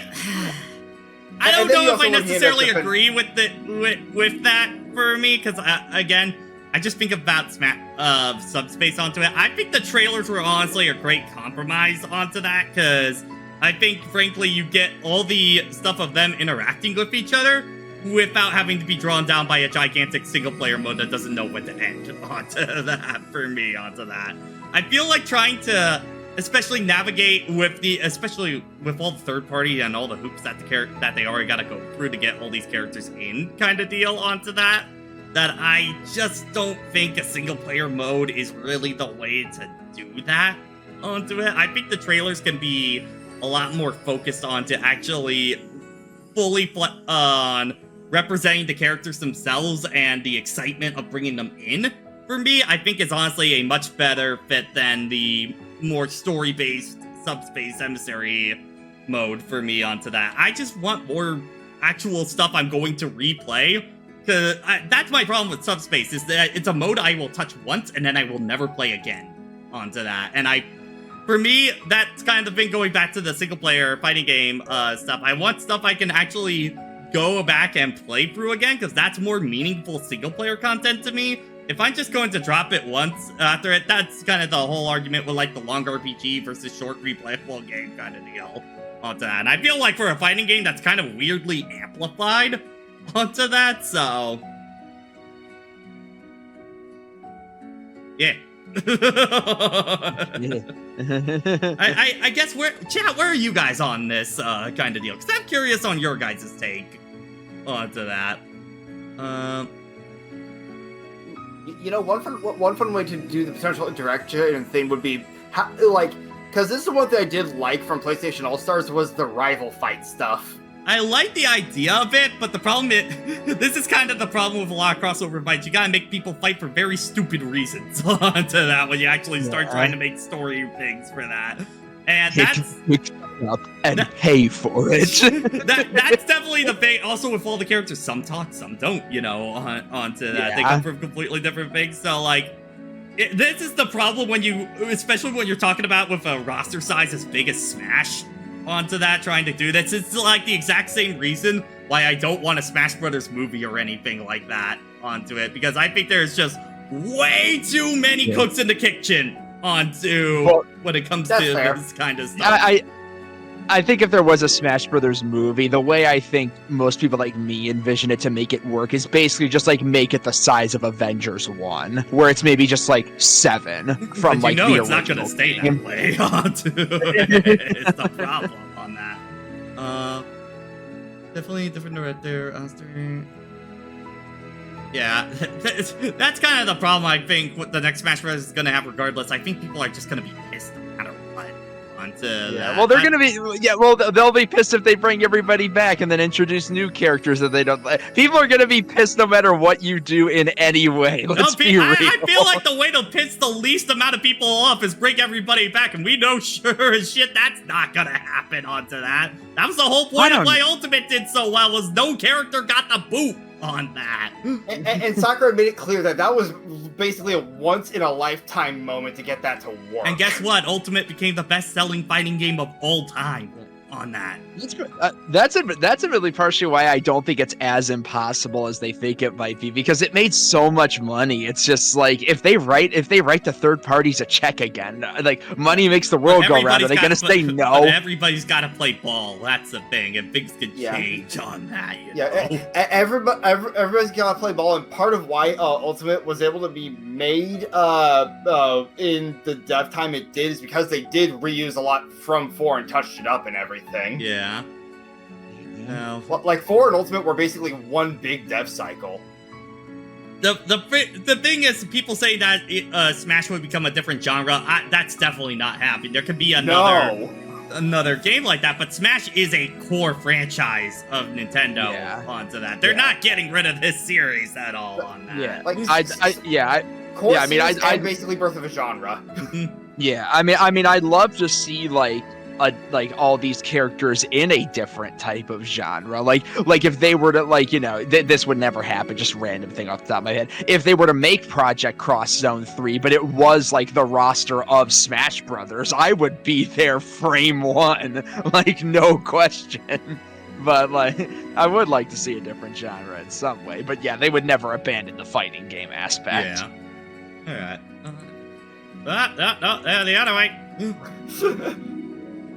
don't know if I necessarily agree with that for me, because again, I just think about Subspace onto it. I think the trailers were honestly a great compromise onto that, because I think, frankly, you get all the stuff of them interacting with each other without having to be drawn down by a gigantic single-player mode that doesn't know when to end onto that, for me, onto that. I feel like trying to, especially navigate especially with all the third-party and all the hoops that they already gotta go through to get all these characters in kind of deal onto that I just don't think a single-player mode is really the way to do that onto it. I think the trailers can be a lot more focused on to actually fully on representing the characters themselves and the excitement of bringing them in. For me, I think is honestly a much better fit than the more story-based Subspace Emissary mode for me onto that. I just want more actual stuff I'm going to replay. Cause that's my problem with Subspace, is that it's a mode I will touch once and then I will never play again onto that. And for me, that's kind of been going back to the single-player fighting game stuff. I want stuff I can actually go back and play through again, because that's more meaningful single-player content to me. If I'm just going to drop it once after it, that's kind of the whole argument with, like, the long RPG versus short replayable game kind of deal onto that. And I feel like for a fighting game, that's kind of weirdly amplified onto that, so... Yeah. I guess chat, where are you guys on this kind of deal? Because I'm curious on your guys' take onto that. You know, one fun way to do the potential interaction thing would be because this is one thing I did like from PlayStation All Stars was the rival fight stuff. I like the idea of it, but the problem is, this is kind of the problem with a lot of crossover fights. You gotta make people fight for very stupid reasons onto that when you actually start trying to make story things for that. And that's... up and pay for it. That's definitely the thing. Also, with all the characters, some talk, some don't, you know, onto that. Yeah. They come from completely different things. So, like, this is the problem when you, especially when you're talking about with a roster size as big as Smash onto that, trying to do this. It's like the exact same reason why I don't want a Smash Brothers movie or anything like that onto it, because I think there's just way too many cooks in the kitchen onto when it comes to this kind of stuff. I think if there was a Smash Brothers movie, the way I think most people like me envision it to make it work is basically just like make it the size of Avengers 1, where it's maybe just like 7 from but like the it's not going to stay that way. It's the problem on that. Definitely different director. Yeah, that's kind of the problem I think what the next Smash Bros. Is going to have regardless. I think people are just going to be pissed no matter what. Well, they're gonna be. Yeah, well, they'll be pissed if they bring everybody back and then introduce new characters that they don't like. People are gonna be pissed no matter what you do in any way. Let's be real. I feel like the way to piss the least amount of people off is bring everybody back, and we know sure as shit that's not gonna happen onto that. That was the whole point of why Ultimate did so well, was no character got the boot on that. And Sakura made it clear that was basically a once-in-a-lifetime moment to get that to work. And guess what? Ultimate became the best-selling fighting game of all time on that. That's really partially why I don't think it's as impossible as they think it might be, because it made so much money. It's just like if they write the third parties a check again, like money makes the world go round. Are they gonna say no? But everybody's got to play ball. That's the thing, and things can change on that. You know? Everybody's got to play ball, and part of why Ultimate was able to be made in the dev time it did is because they did reuse a lot from 4 and touched it up and everything. Yeah. No. Like 4 and Ultimate were basically one big dev cycle. The thing is, people say that Smash would become a different genre. That's definitely not happening. There could be another game like that, but Smash is a core franchise of Nintendo onto that. They're not getting rid of this series at all on that. Yeah, I basically birth of a genre. Yeah, I mean, I'd love to see like all these characters in a different type of genre. Like if they were to this would never happen. Just random thing off the top of my head. If they were to make Project Cross Zone 3, but it was like the roster of Smash Brothers, I would be there frame one, like no question. But like, I would like to see a different genre in some way. But yeah, they would never abandon the fighting game aspect. Yeah. All right. The other way.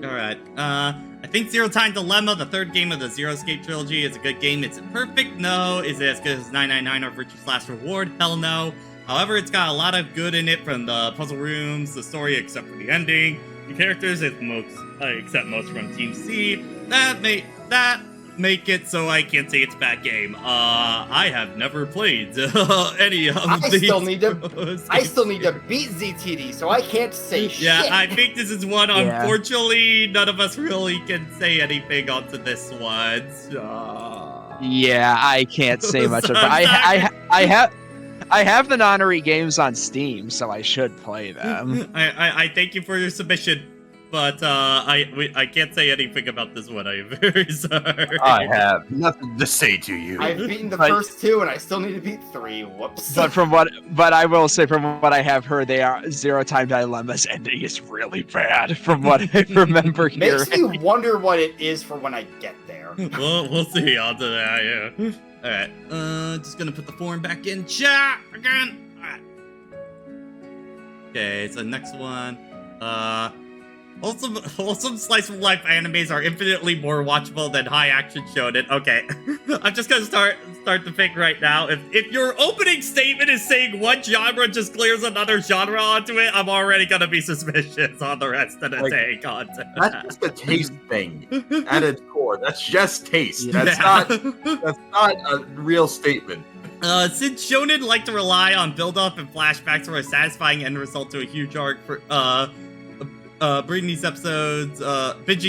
Alright, I think Zero Time Dilemma, the third game of the Zero Escape trilogy, is a good game. Is it perfect? No. Is it as good as 999 or Virtue's Last Reward? Hell no. However, it's got a lot of good in it, from the puzzle rooms, the story, except for the ending, the characters, except most from Team C. That make it so I can't say it's a bad game. I have never played any of these. I still need to beat ZTD, so I can't say shit. Yeah, I think this is one. Unfortunately, none of us really can say anything onto this one. Yeah, I can't say much about it. I have the Nonary games on Steam, so I should play them. I thank you for your submission. But I can't say anything about this one. I am very sorry. I have nothing to say to you. I've beaten the first 2, and I still need to beat 3. Whoops. But I will say, from what I have heard, Zero Time Dilemma's ending is really bad. From what I remember here, makes me wonder what it is for when I get there. there. We'll see onto that, yeah. Alright, just gonna put the form back in chat again. Alright. Okay, so next one. Wholesome slice of life animes are infinitely more watchable than high action shonen. Okay, I'm just gonna start to think right now. If your opening statement is saying one genre just clears another genre onto it, I'm already gonna be suspicious on the rest of the day content. That's just a taste thing at its core. That's just taste. That's Yeah. not a real statement. Since shonen like to rely on build-up and flashbacks for a satisfying end result to a huge arc, for binging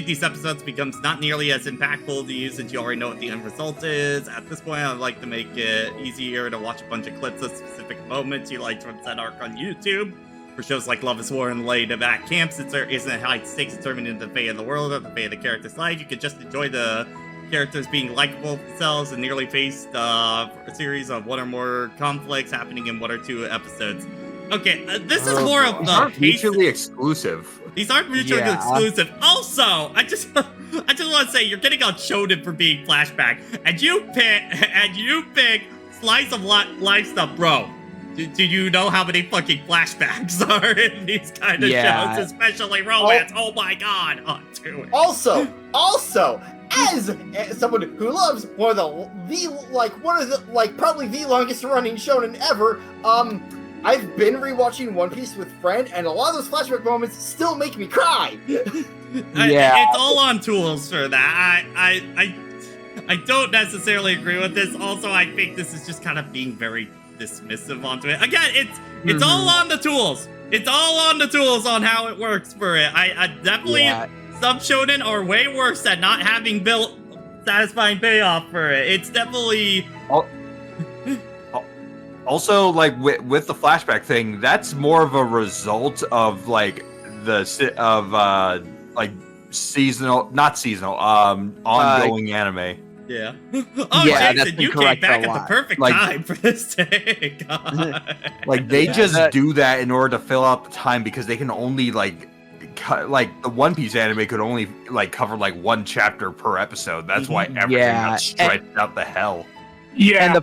these episodes becomes not nearly as impactful to you since you already know what the end result is. At this point, I'd like to make it easier to watch a bunch of clips of specific moments you liked from said arc on YouTube. For shows like Love is War and Lay to Back Camp, since there isn't high stakes determining the fate of the world or the fate of the character's life, you could just enjoy the characters being likable themselves and nearly faced a series of one or more conflicts happening in one or two episodes. Okay, this is more of These the aren't pace. mutually exclusive. These aren't mutually exclusive. Also, I just want to say you're getting on shonen for being flashback, and you pick slice of life stuff, bro. Do you know how many fucking flashbacks are in these kind of shows, especially romance? Oh my god! Oh, dude. Also, as someone who loves one of the probably the longest running shonen ever, I've been rewatching One Piece with Friend, and a lot of those flashback moments still make me cry. It's all on tools for that. I don't necessarily agree with this. Also, I think this is just kind of being very dismissive onto it. Again, it's all on the tools. It's all on the tools on how it works for it. I definitely some shonen are way worse at not having built satisfying payoff for it. It's definitely. Also, like with the flashback thing, that's more of a result of like seasonal, not seasonal, ongoing anime. Yeah. Yeah, Jason, you came back at the perfect time for this day. God. Like they just do that in order to fill out the time because they can only like the One Piece anime could only like cover like one chapter per episode. That's why everything got stretched out the hell. Yeah, and the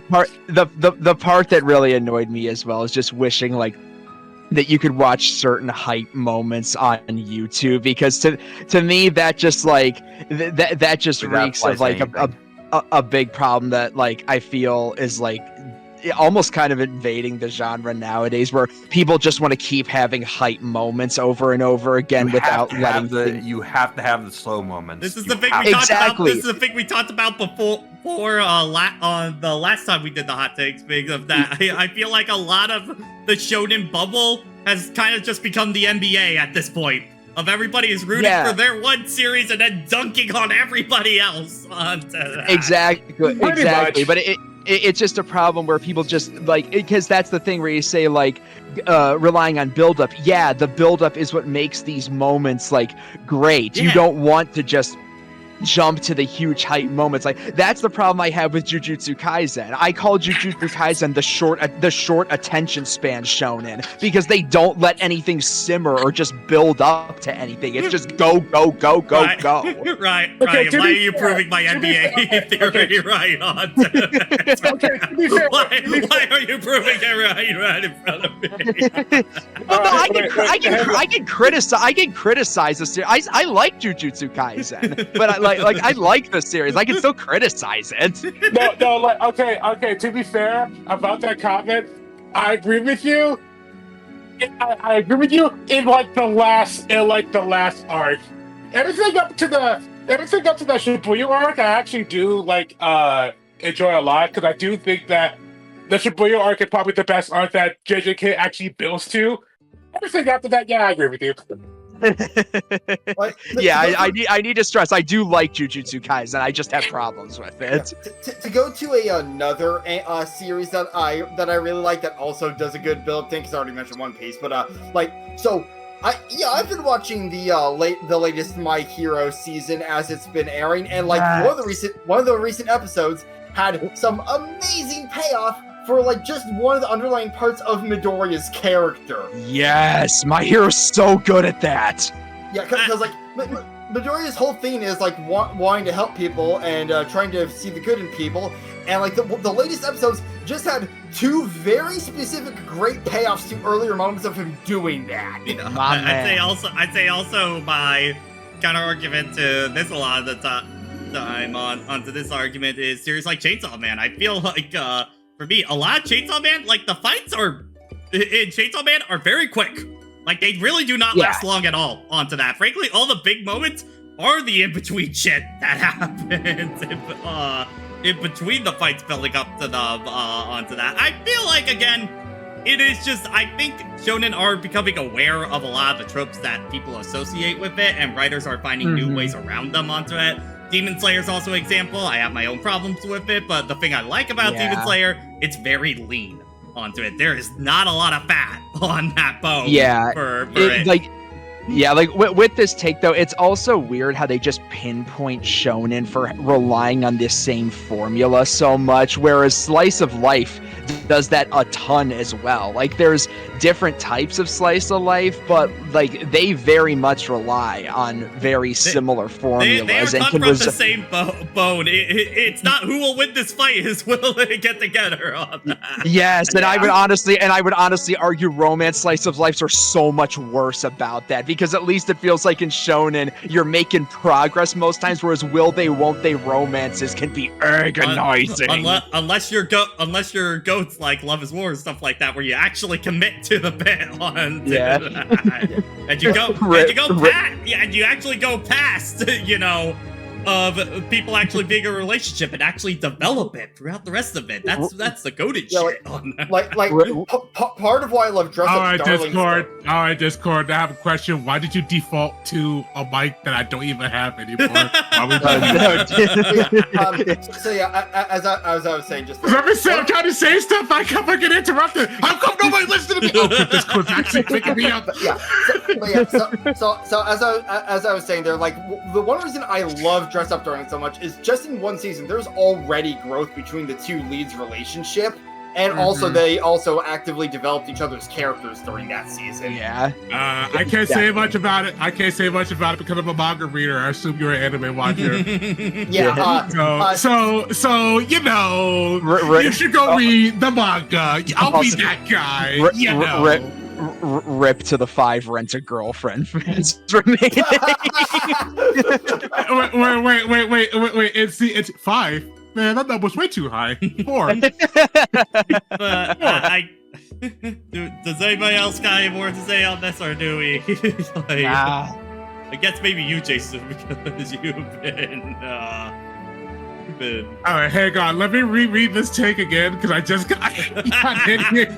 part that really annoyed me as well is just wishing like that you could watch certain hype moments on YouTube, because to me that just like that just reeks of like a big problem that like I feel is like almost kind of invading the genre nowadays, where people just want to keep having hype moments over and over again without letting you have to have the slow moments. This is the thing we talked about. This is the thing we talked about before on the last time we did the hot takes. Because of that, I feel like a lot of the shonen bubble has kind of just become the NBA at this point. Of everybody is rooting for their one series and then dunking on everybody else onto that. Exactly. But it's just a problem where people just like, because that's the thing where you say like relying on buildup. Yeah, the buildup is what makes these moments like great. You don't want to just jump to the huge hype moments. Like that's the problem I have with Jujutsu Kaisen. I call Jujutsu Kaisen the short attention span shonen, because they don't let anything simmer or just build up to anything. It's just go. Right. Why are you proving my NBA theory right on? Why are you proving it right in front of me? I can criticize the series. I like Jujutsu Kaisen, but I like the series. I can still criticize it. Okay. To be fair about that comment, I agree with you. I agree with you in the last arc. Everything up to the Shibuya arc, I actually do enjoy a lot, because I do think that the Shibuya arc is probably the best arc that JJK actually builds to. Everything after that, I agree with you. I need to stress, I do like Jujutsu Kaisen. I just have problems with it. To go to another series that I really like that also does a good build thing, because I already mentioned One Piece, but I've been watching the latest My Hero season as it's been airing, and one of the recent episodes had some amazing payoff for just one of the underlying parts of Midoriya's character. Yes, My Hero's so good at that. Yeah, because Midoriya's whole thing is like wanting to help people and trying to see the good in people, and like the latest episodes just had 2 very specific great payoffs to earlier moments of him doing that. I'd say also my counter argument to this a lot of the time onto this argument is series like Chainsaw Man. I feel like for me, a lot of Chainsaw Man, like the fights in Chainsaw Man are very quick. Like they really do not last long at all onto that. Frankly, all the big moments are the in-between shit that happens in between the fights building up to the onto that. I feel like again, it is just I think shonen are becoming aware of a lot of the tropes that people associate with it, and writers are finding new ways around them onto it. Demon Slayer is also an example. I have my own problems with it, but the thing I like about Demon Slayer, it's very lean onto it. There is not a lot of fat on that bone. Yeah, for it. Like with this take though, it's also weird how they just pinpoint shonen for relying on this same formula so much, whereas Slice of Life does that a ton as well. Like there's different types of slice of life, but like they very much rely on very similar formulas. They are cut from the same bone. It's not who will win this fight, is will they get together on that. Yes, and I would honestly argue romance slice of lives are so much worse about that, because at least it feels like in shonen you're making progress most times, whereas will they won't they romances can be agonizing. Unless you're goats like Love is War and stuff like that, where you actually commit to the bit on and you actually go past of people actually being in a relationship and actually develop it throughout the rest of it. That's the goated shit on that. Part of why I love Dress Up Darling. All right, Discord. I have a question. Why did you default to a mic that I don't even have anymore? As I was saying, just I'm trying to say stuff. I come get interrupted. How come nobody listens to me? Oh, Discord's actually picking me up. So as I was saying, there, like the one reason I love Dress Up Darling so much is just in one season there's already growth between the two leads' relationship, and also they also actively developed each other's characters during that season. I can't say much about it. Because I'm a manga reader. I assume you're an anime watcher. So you should go read the manga. I'll be that guy. Rip to the 5 rent-a-girlfriend fans remaining. wait. It's 5. Man, that number's way too high. 4. Does anybody else got more to say on this, or do we? I guess maybe you, Jason, because you've been. All right, hang on. Let me reread this take again, because I just got hit.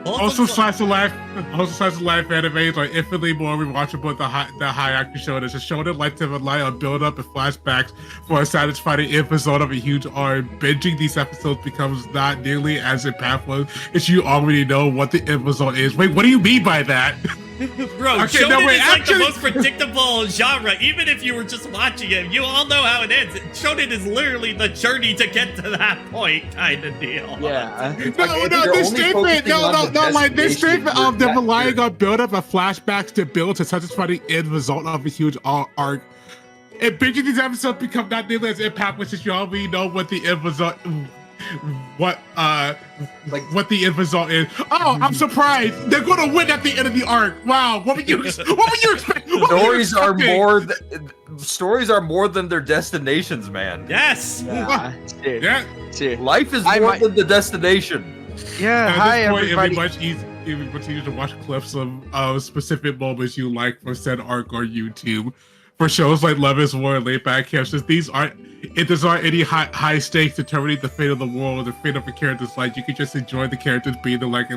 Also, slice of life animes are infinitely more rewatchable than the high action show. It's a show that likes to rely on build up and flashbacks for a satisfying episode of a huge arc. Binging these episodes becomes not nearly as impactful as you already know what the end result is. Wait, what do you mean by that? Bro, shonen is like the most predictable genre. Even if you were just watching it, you all know how it ends. Shonen is literally the journey to get to that point, kind of deal. Yeah. This statement of them relying on build-up and flashbacks to build to satisfy the end result of a huge arc. And binging these episodes become not nearly as impactful since you already know what the end result. What the end result is. Oh, I'm surprised. They're gonna win at the end of the arc. Wow, what would you expect? Stories are more than their destinations, man. Yes. Life is more than the destination. Hi everybody. It would be much easier to watch clips of specific moments you like from said arc on YouTube. For shows like Love is War and Late Back Camp, since there's aren't any high stakes determining the fate of the world or the fate of a character's life, you can just enjoy the characters being the like.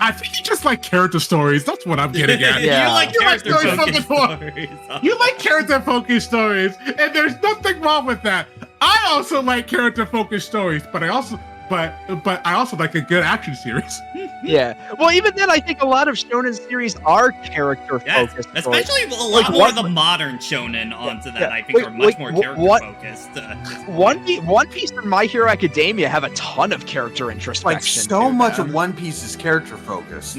I think you just like character stories. That's what I'm getting at. You like character-focused stories. You like character-focused stories, and there's nothing wrong with that. I also like character-focused stories, but I also like a good action series. Yeah. Well, even then, I think a lot of shonen series are character-focused. Yes, especially a lot more of the modern shonen onto that, I think, are much more character-focused. One Piece and My Hero Academia have a ton of character introspection. Like, so much of One Piece is character-focused.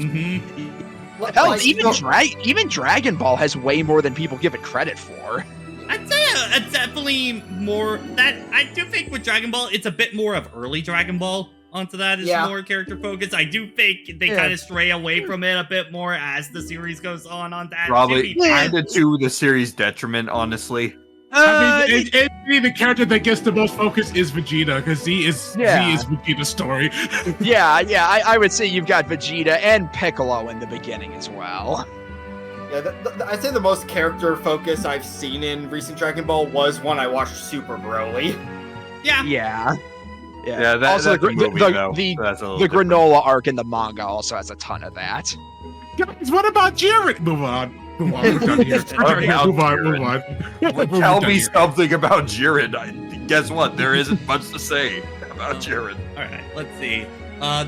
Hell, Like, even Dragon Ball has way more than people give it credit for. I'd say definitely more that I do think with Dragon Ball, it's a bit more of early Dragon Ball. Onto that is more character focused. I do think they kind of stray away from it a bit more as the series goes on that. Probably kind of to the series' detriment, honestly. I mean, the character that gets the most focus is Vegeta, because Z is Vegeta's story. I would say you've got Vegeta and Piccolo in the beginning as well. Yeah, I'd say the most character focus I've seen in recent Dragon Ball was when I watched Super Broly. Yeah. Also, the granola arc in the manga also has a ton of that. Guys, what about Jiren? Move on. We're done here. Move on. Tell me something about Jiren. Guess what? There isn't much to say about Jiren. All right, let's see.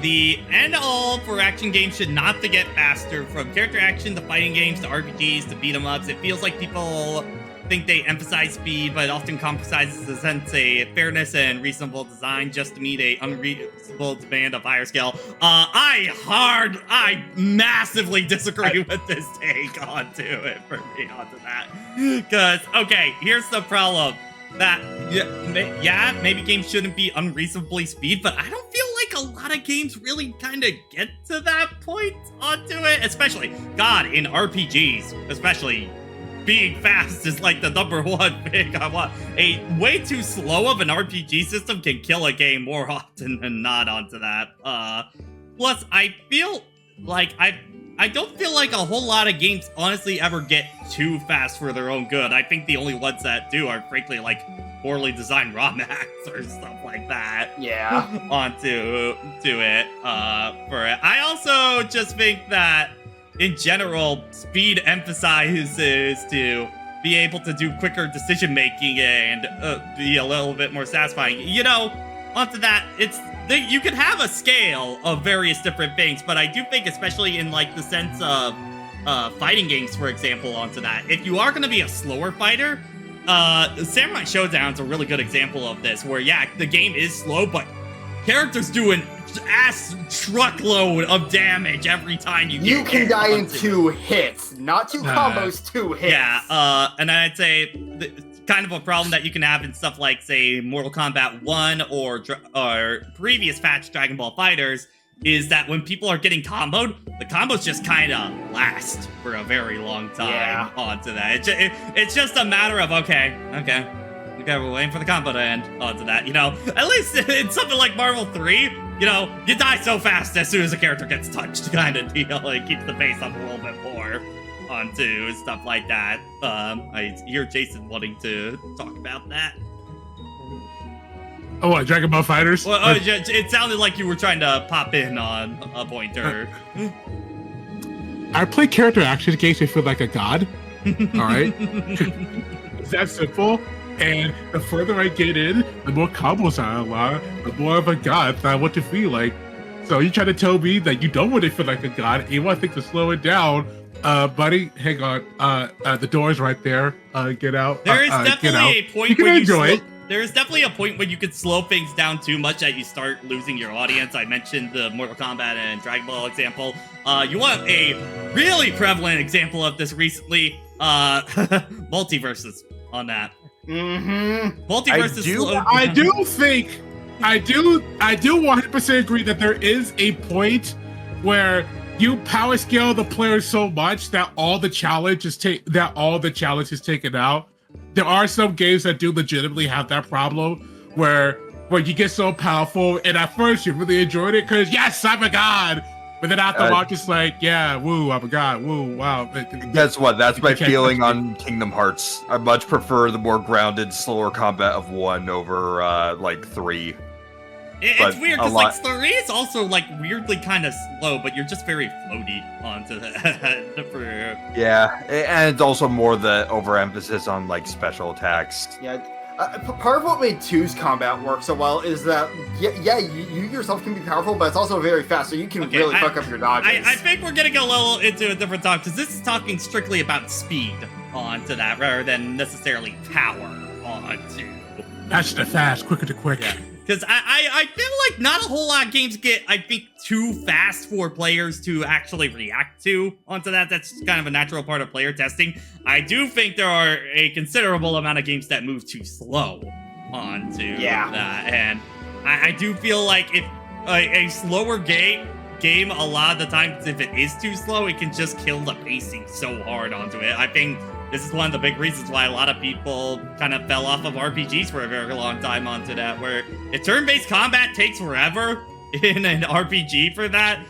The end-all for action games should not to get faster. From character action to fighting games to RPGs to beat-em-ups, it feels like people think they emphasize speed, but it often compromises the sense of fairness and reasonable design just to meet a unreasonable demand of higher scale. I massively disagree with this take onto it for me onto that. Because, okay, here's the problem. That, maybe games shouldn't be unreasonably speed, but I don't feel like a lot of games really kind of get to that point onto it, especially, in RPGs, especially. Being fast is like the number one thing I want. A way too slow of an RPG system can kill a game more often than not onto that. Plus, I feel like I don't feel like a whole lot of games honestly ever get too fast for their own good. I think the only ones that do are frankly like poorly designed ROM hacks or stuff like that. Yeah. onto it. For it. I also just think that in general, speed emphasizes to be able to do quicker decision making and be a little bit more satisfying. You know, onto that, you can have a scale of various different things, but I do think, especially in like the sense of fighting games, for example, onto that, if you are going to be a slower fighter, Samurai Showdown's a really good example of this, where the game is slow, but characters do an ass truckload of damage every time you get hit. You can die in 2 hits, not 2 combos, 2 hits. Yeah, and I'd say kind of a problem that you can have in stuff like, say, Mortal Kombat 1 or previous patch Dragon Ball Fighters is that when people are getting comboed, the combos just kind of last for a very long time onto that. It's just a matter of, okay, we're waiting for the combo to end onto that. You know, at least in something like Marvel 3, you know, you die so fast as soon as a character gets touched kind of deal. It keeps the pace up a little bit more onto stuff like that. I hear Jason wanting to talk about that. Oh, what, Dragon Ball Fighters? Well, it sounded like you were trying to pop in on a pointer. I play character action games to feel like a god. All right? It's that simple. And the further I get in, the more combos I unlock, the more of a god I want to feel like. So you try to tell me that you don't want to feel like a god, and you want things to slow it down. Buddy, hang on. The door's right there. Get out. There is definitely a point where you enjoy it. There is definitely a point when you could slow things down too much that you start losing your audience. I mentioned the Mortal Kombat and Dragon Ball example. You want a really prevalent example of this recently? Multiverses on that. Mm-hmm. Multiverses. I do 100% agree that there is a point where you power scale the player so much that all the challenge is taken out. There are some games that do legitimately have that problem where you get so powerful, and at first you really enjoyed it because yes, I'm a god. But then after a while, just like, yeah, woo, I'm a god, woo, wow. Guess what? That's my feeling on Kingdom Hearts. I much prefer the more grounded, slower combat of 1 over, 3. It's weird, because, like, 3 is also, like, weirdly kind of slow, but you're just very floaty onto that. Yeah, and it's also more the overemphasis on, like, special attacks. Yeah. Part of what made 2's combat work so well is that, you yourself can be powerful, but it's also very fast, so you can really fuck up your dodges. I think we're getting a little into a different talk, because this is talking strictly about speed onto that, rather than necessarily power onto. Faster to fast, quicker to quick. Yeah. Because I feel like not a whole lot of games get, I think, too fast for players to actually react to onto that. That's kind of a natural part of player testing. I do think there are a considerable amount of games that move too slow onto that. And I do feel like if a slower game, a lot of the times, if it is too slow, it can just kill the pacing so hard onto it. I think this is one of the big reasons why a lot of people kind of fell off of RPGs for a very long time onto that, where if turn-based combat takes forever in an RPG for that,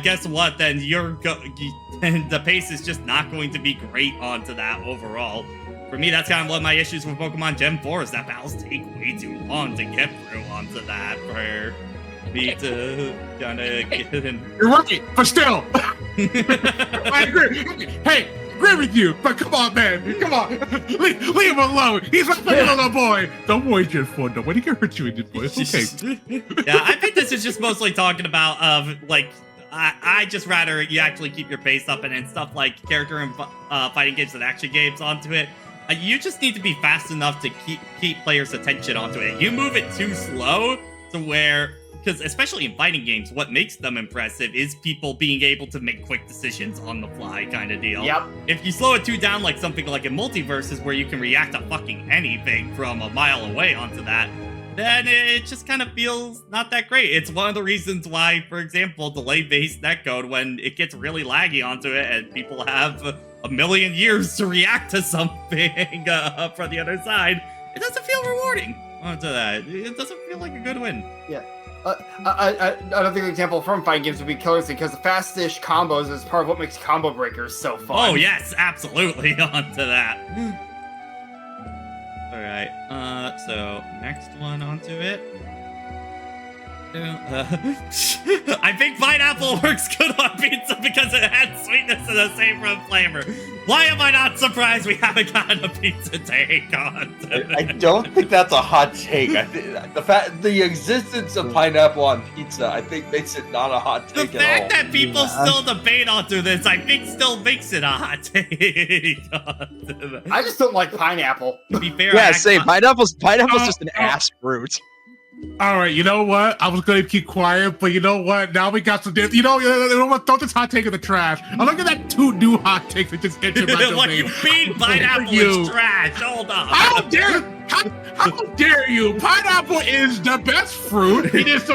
guess what? Then the pace is just not going to be great onto that overall. For me, that's kind of one of my issues with Pokemon Gen 4 is that battles take way too long to get through onto that for me to kind of get in. You're right, but still, I agree. Hey, agree with you, but come on, man. Come on. Leave him alone. He's like a little boy. Don't worry, Gen 4. Nobody can hurt you in this boy. It's okay. Yeah, I think this is just mostly talking about, like, I just rather you actually keep your pace up, and then stuff like character and fighting games and action games onto it. You just need to be fast enough to keep players' attention onto it. You move it too slow to where... Because especially in fighting games, what makes them impressive is people being able to make quick decisions on the fly kind of deal. Yep. If you slow it too down like something like in Multiverses where you can react to fucking anything from a mile away onto that, then it just kind of feels not that great. It's one of the reasons why, for example, delay-based netcode, when it gets really laggy onto it and people have a million years to react to something from the other side, it doesn't feel rewarding onto that. It doesn't feel like a good win. Yeah. Another example from fighting games would be Killer Instinct, because the fast-ish combos is part of what makes combo breakers so fun. Oh yes, absolutely onto that. All right. So next one onto it. I think pineapple works good on pizza because it has sweetness and the same flavor. Why am I not surprised we haven't gotten a pizza take on? I don't think that's a hot take. I think the existence of pineapple on pizza, I think, makes it not a hot take The at all. fact that people still debate onto this, I think, still makes it a hot take. I just don't like pineapple. To be fair, Yeah, same. Pineapple's just an ass fruit. All right, you know what? I was going to keep quiet, but you know what? Now we got some... You know what? Throw this hot take in the trash. I'm looking at that 2 new hot takes that just entered my What domain. you mean pineapple is trash? Hold on. How dare you? Pineapple is the best fruit. It is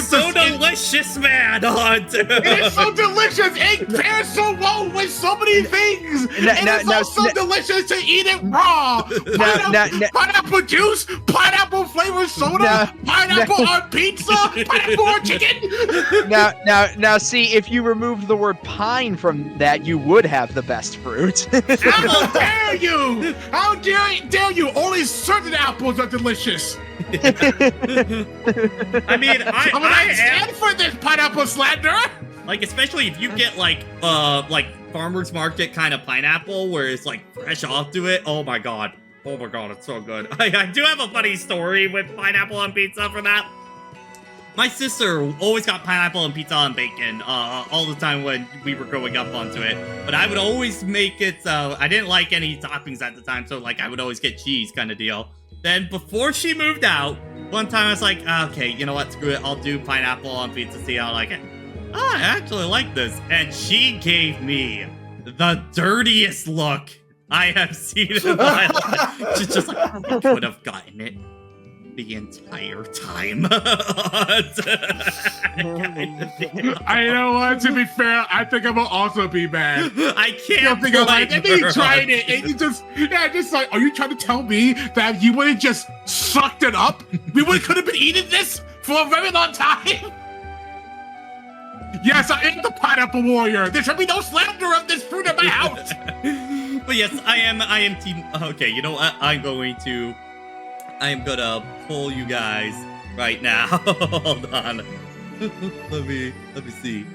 so delicious, man. It is so delicious. It pairs so well with so many things. It is so delicious to eat it raw. Pineapple juice, pineapple flavored soda, pineapple on pizza, pineapple on chicken. Now, see, if you removed the word pine from that, you would have the best fruit. How dare you? How dare you? Only certain apples are delicious. I mean, I stand for this pineapple slander. Like, especially if you get like farmer's market kind of pineapple where it's like fresh off to it. Oh my god, it's so good. I do have a funny story with pineapple on pizza for that. My sister always got pineapple and pizza and bacon all the time when we were growing up onto it. But I would always make it so I didn't like any toppings at the time, so like I would always get cheese kind of deal. Then before she moved out, one time I was like, okay, you know what, screw it, I'll do pineapple on pizza, see how I like it. Oh, I actually like this. And she gave me the dirtiest look I have seen in my life. She's just like, I could have gotten it the entire time. I know what, to be fair, I think I'm gonna also be mad. I can't think of like, and then you tried it, and you just like, are you trying to tell me that you would have just sucked it up? We could have been eating this for a very long time? Yes, I am the pineapple warrior. There should be no slander of this fruit in my house. But yes, I am team. Okay, you know what? I am gonna pull you guys right now. Hold on. Let me see.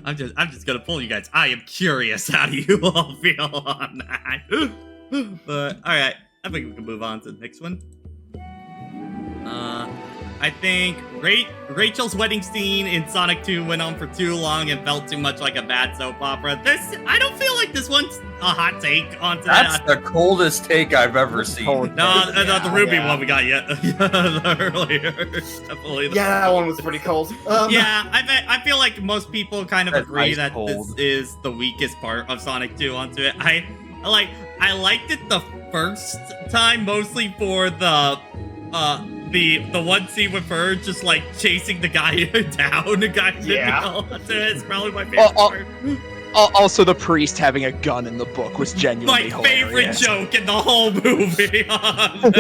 I'm just gonna pull you guys. I am curious how do you all feel on that. But all right, I think we can move on to the next one. I think Rachel's wedding scene in Sonic 2 went on for too long and felt too much like a bad soap opera. I don't feel like this one's a hot take onto That's that. the coldest take I've ever seen. No, the Ruby yeah. one we got yet earlier. Definitely. Yeah, that one was pretty cold. Yeah, I feel like most people kind of That's agree ice that cold. this is the weakest part of Sonic 2 onto it. I liked it the first time, mostly for the one scene with her just like chasing the guy down. The guy it's probably my favorite part. Also, the priest having a gun in the book was genuinely My favorite hilarious. joke in the whole movie. But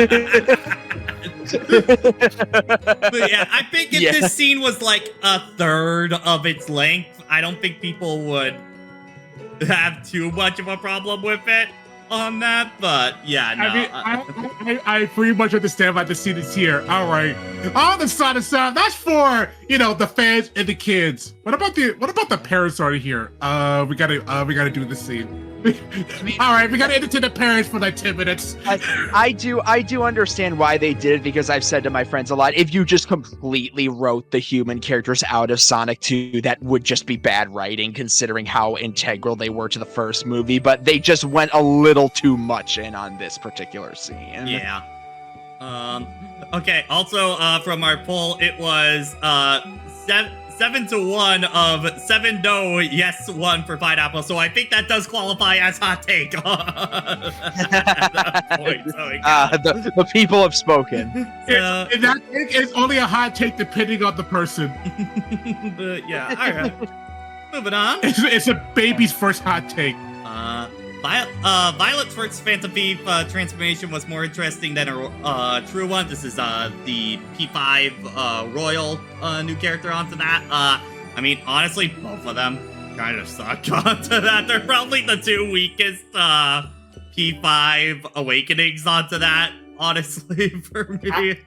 yeah, I think if this scene was like a third of its length, I don't think people would have too much of a problem with it on that. But yeah, no. I mean, I pretty much understand why the scene is here. All right, all the Sonic sound, that's for the fans and the kids. What about the parents already here? We gotta do the scene. All right, we gotta entertain the parents for like 10 minutes. I do understand why they did it, because I've said to my friends a lot, if you just completely wrote the human characters out of Sonic 2, that would just be bad writing, considering how integral they were to the first movie. But they just went a little too much in on this particular scene. Yeah. Okay. Also, from our poll, it was 7-1 of 7 no, yes 1 for Pineapple. So I think that does qualify as hot take. At that point, so the people have spoken. And that is only a hot take depending on the person. But yeah. All right. Moving on. It's a baby's first hot take. Violet's first Phantom Thief transformation was more interesting than a true one. This is the P5 Royal new character onto that. I mean, honestly, both of them kind of suck onto that. They're probably the two weakest P5 awakenings onto that, honestly, for me.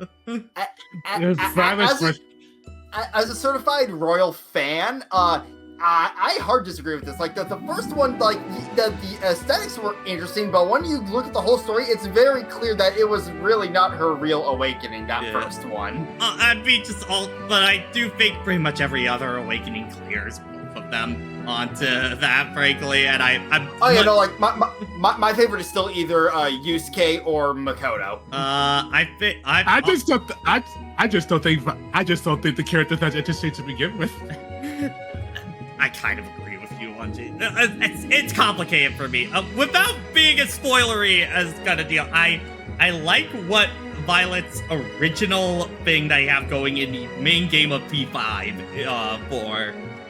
As a certified Royal fan, I hard disagree with this. Like the first one, like the aesthetics were interesting, but when you look at the whole story, it's very clear that it was really not her real awakening. That first one. I'd be but I do think pretty much every other awakening clears both of them onto that, frankly. And my favorite is still either Yusuke or Makoto. I just don't think the character that's interesting to begin with. I kind of agree with you, Wanji. It's complicated for me. Without being as spoilery as kind of deal, I like what Violet's original thing they have going in the main game of P5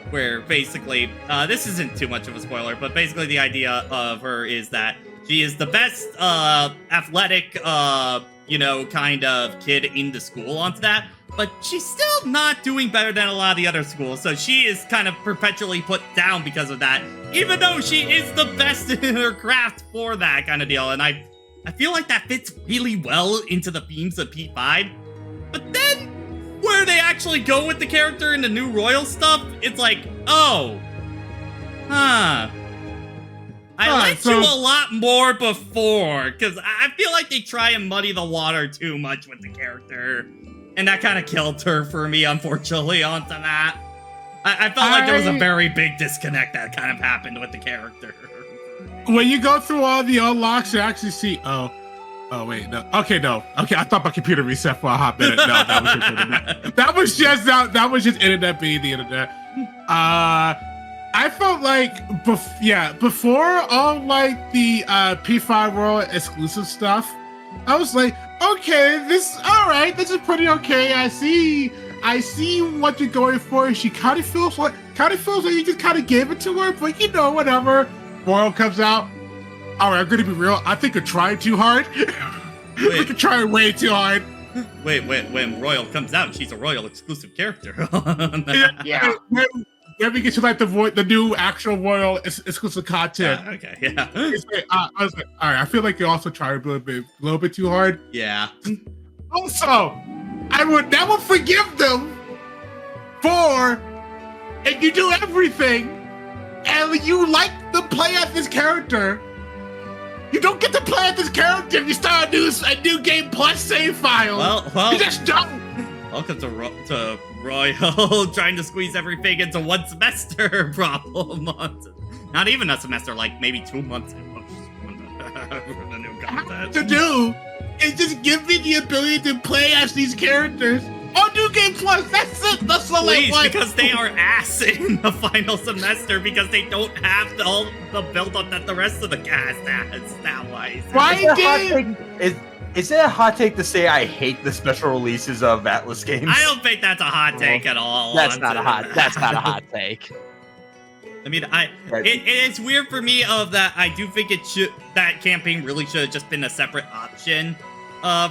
where basically, this isn't too much of a spoiler, but basically the idea of her is that she is the best athletic, kind of kid in the school onto that. But she's still not doing better than a lot of the other schools, so she is kind of perpetually put down because of that, even though she is the best in her craft for that kind of deal. And I feel like that fits really well into the themes of P5. But then, where they actually go with the character in the new Royal stuff, it's like, I liked you a lot more before, because I feel like they try and muddy the water too much with the character. And that kind of killed her for me, unfortunately, onto that. I felt like there was a very big disconnect that kind of happened with the character. When you go through all the unlocks, you actually see, wait, no. Okay, no. Okay, I thought my computer reset for a hot minute. No, that was just internet. That was just internet being the internet. I felt like, before all like the P5 World exclusive stuff, I was like, okay, this is pretty okay. I see what you're going for. She kind of feels like you just kind of gave it to her, but whatever. Royal comes out. All right, I'm gonna be real. I think you're trying too hard. You're trying way too hard. Wait, when Royal comes out, she's a Royal exclusive character. Yeah. Let me get to like the new actual Royal exclusive content. Okay, yeah. I was like, all right. I feel like they also tried a little bit too hard. Yeah. Also, I would never forgive them for if you do everything and you like to play as this character. You don't get to play as this character if you start a new game plus save file. Well, you just don't. welcome to Royal trying to squeeze everything into one semester problem. Not even a semester, like maybe 2 months for the new content. To do is just give me the ability to play as these characters on New Game Plus. That's it. That's all I Please, want. because they are ass in the final semester because they don't have all the build-up that the rest of the cast has stat-wise. Is it a hot take to say I hate the special releases of Atlas games? I don't think that's a hot take at all. That's not a hot take. I mean, it's weird for me of that. I do think that campaign really should have just been a separate option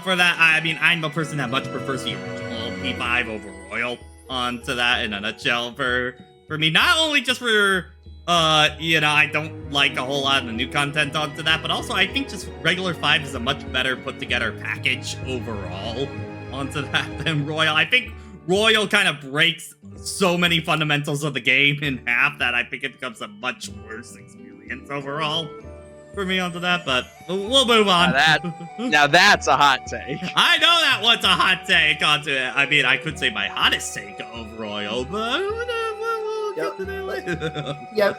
for that. I mean, I'm a person that much prefers the original P5 over Royal onto that in a nutshell for me. Not only just for I don't like a whole lot of the new content onto that, but also I think just regular 5 is a much better put together package overall onto that than Royal. I think Royal kind of breaks so many fundamentals of the game in half that I think it becomes a much worse experience overall for me onto that, but we'll move on. Now that's a hot take. I know that one's a hot take onto it. I mean, I could say my hottest take of Royal, but we'll get to that later. Yeah,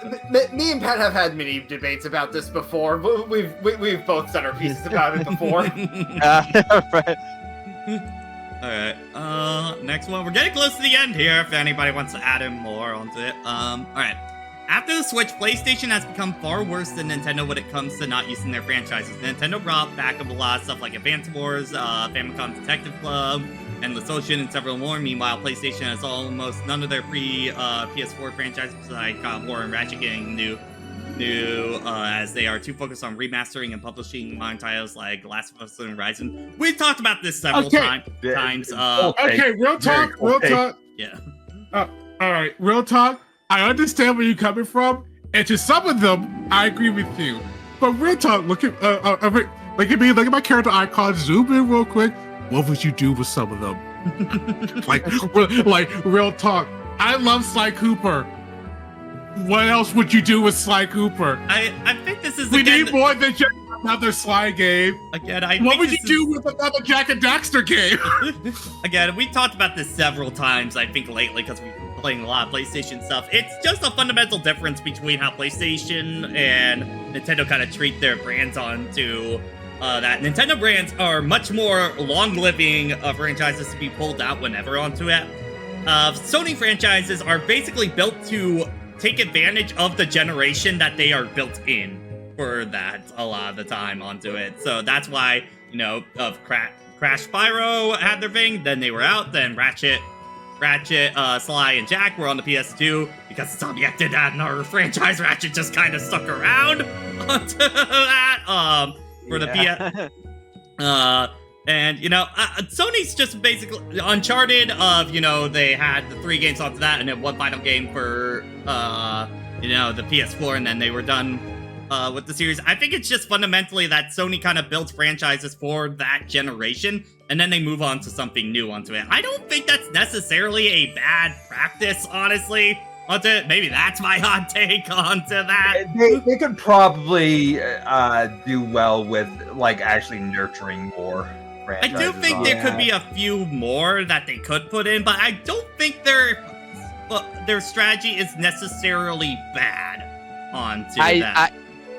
me and Pat have had many debates about this before. We've both said our pieces about it before. Right. Alright, next one. We're getting close to the end here if anybody wants to add in more onto it. Alright. After the Switch, PlayStation has become far worse than Nintendo when it comes to not using their franchises. Nintendo brought back up a lot of stuff like Advance Wars, Famicom Detective Club, Endless Ocean, and several more. Meanwhile, PlayStation has almost none of their pre-PS4 franchises like Horror and Ratchet getting new as they are too focused on remastering and publishing modern titles like Last of Us and Horizon. We've talked about this several times. Okay, real talk. Yeah. All right, real talk. I understand where you're coming from, and to some of them, I agree with you. But real talk, look at me, look at my character icon, zoom in real quick. What would you do with some of them? like real talk. I love Sly Cooper. What else would you do with Sly Cooper? I think this is we need more than just another Sly game. Again, what would you do with another Jack and Daxter game? Again, we talked about this several times, I think, lately, because we've been playing a lot of PlayStation stuff. It's just a fundamental difference between how PlayStation and Nintendo kind of treat their brands onto that. Nintendo brands are much more long-living franchises to be pulled out whenever onto it. Sony franchises are basically built to take advantage of the generation that they are built in for that a lot of the time onto it. So that's why, Crash Spyro had their thing, then they were out, then Ratchet, Sly, and Jack were on the PS2. Because Insomniac did that in our franchise, Ratchet just kind of stuck around onto that, for the PS. And, Sony's just basically Uncharted they had the 3 games onto that and then one final game for, the PS4, and then they were done with the series. I think it's just fundamentally that Sony kind of builds franchises for that generation, and then they move on to something new onto it. I don't think that's necessarily a bad practice, honestly, onto it. Maybe that's my hot take onto that. They could probably do well with, actually nurturing more. I do think there could be a few more that they could put in, but I don't think their strategy is necessarily bad onto that.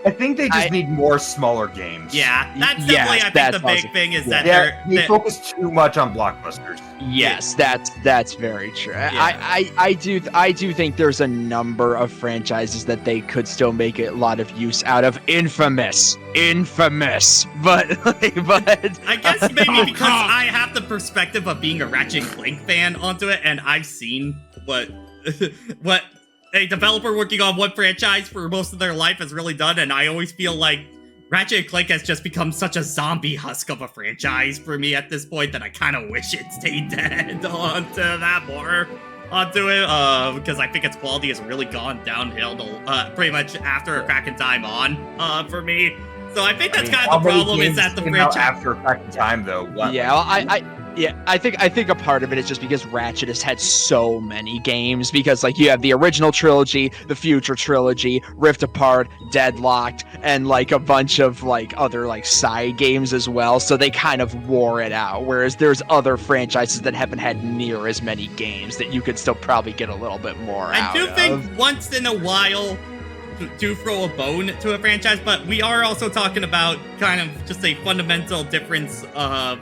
I think they just need more smaller games. Yeah, that's definitely, I think, the big thing is that they focus too much on blockbusters. Yes, that's very true. Yeah. I do think there's a number of franchises that they could still make a lot of use out of. Infamous, but I guess maybe because I have the perspective of being a Ratchet and Clank fan onto it, and I've seen what a developer working on one franchise for most of their life has really done, and I always feel like Ratchet and Clank has just become such a zombie husk of a franchise for me at this point that I kind of wish it stayed dead onto that more onto it, because I think its quality has really gone downhill pretty much after a Crack in Time on for me. So I think that's kind of the problem is that the franchise after a Crack in Time though. Yeah, well, Yeah, I think a part of it is just because Ratchet has had so many games, because like you have the original trilogy, the future trilogy, Rift Apart, Deadlocked, and like a bunch of like other like side games as well, so they kind of wore it out, whereas there's other franchises that haven't had near as many games that you could still probably get a little bit more I do think once in a while to throw a bone to a franchise, but we are also talking about kind of just a fundamental difference of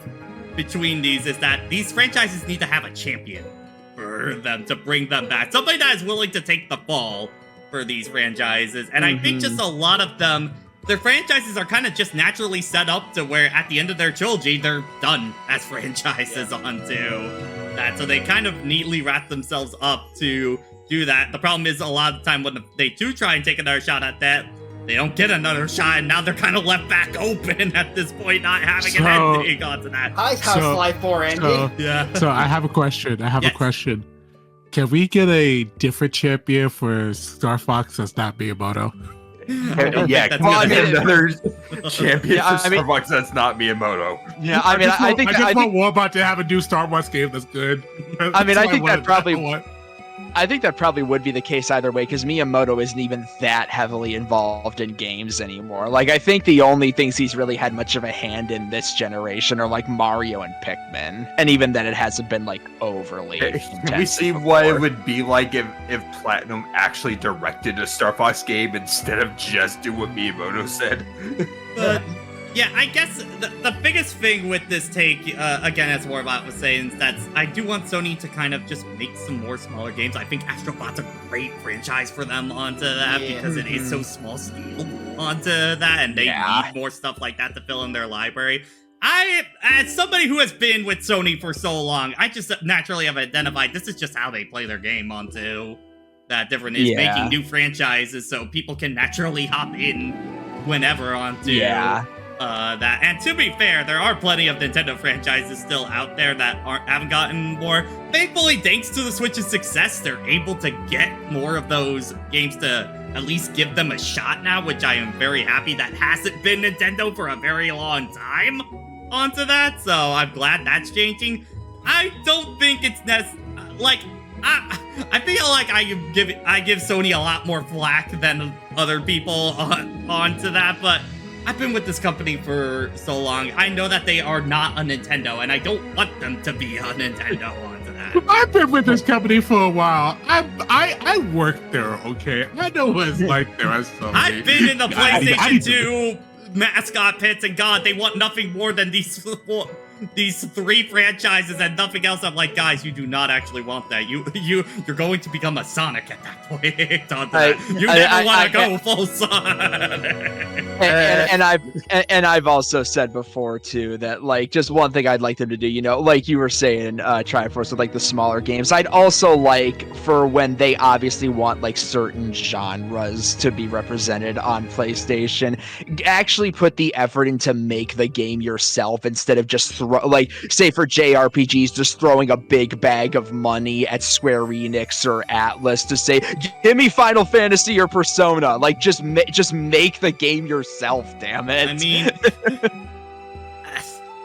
between these is that these franchises need to have a champion for them to bring them back. Somebody that is willing to take the fall for these franchises. And I think just a lot of them, their franchises are kind of just naturally set up to where at the end of their trilogy, they're done as franchises onto that. So they kind of neatly wrap themselves up to do that. The problem is a lot of the time when they do try and take another shot at that, they don't get another shot, and now they're kind of left back open at this point, not having an ending onto that. Hi, House Life 4 ending. Yeah. So I have a question. A question. Can we get a different champion for Star Fox that's not Miyamoto? Yeah, come on, another champion for Star Fox that's not Miyamoto. Yeah, I mean, I think want Warbot to have a new Star Wars game that's good. I mean, I think that probably would be the case either way, because Miyamoto isn't even that heavily involved in games anymore. Like, I think the only things he's really had much of a hand in this generation are like Mario and Pikmin, and even then it hasn't been like overly. Can we see what it would be like if Platinum actually directed a Star Fox game instead of just do what Miyamoto said? But yeah, I guess the biggest thing with this take, again, as Warbot was saying, is that I do want Sony to kind of just make some more smaller games. I think Astrobot's a great franchise for them onto that because it is so small scale onto that, and they need more stuff like that to fill in their library. As somebody who has been with Sony for so long, I just naturally have identified this is just how they play their game onto that. Different is making new franchises so people can naturally hop in whenever onto that. And to be fair, there are plenty of Nintendo franchises still out there that haven't gotten more. Thankfully, thanks to the Switch's success, they're able to get more of those games to at least give them a shot now, which I am very happy that hasn't been Nintendo for a very long time onto that. So I'm glad that's changing. I don't think it's like I feel like I give Sony a lot more flack than other people onto that, but I've been with this company for so long. I know that they are not a Nintendo, and I don't want them to be a Nintendo onto that. I've been with this company for a while. I worked there, okay? I know what it's like there as Sony. I've been in the PlayStation 2 mascot pits, and God, they want nothing more than these three franchises and nothing else. I'm like, guys, you do not actually want that. You're going to become a Sonic at that point. You never want to go full Sonic. And I've also said before too that like just one thing I'd like them to do, you know, like you were saying, Triforce with like the smaller games. I'd also like for when they obviously want like certain genres to be represented on PlayStation, actually put the effort into make the game yourself instead of just like say for JRPGs just throwing a big bag of money at Square Enix or Atlas to say give me Final Fantasy or Persona. Like just make the game yourself, damn it. I mean,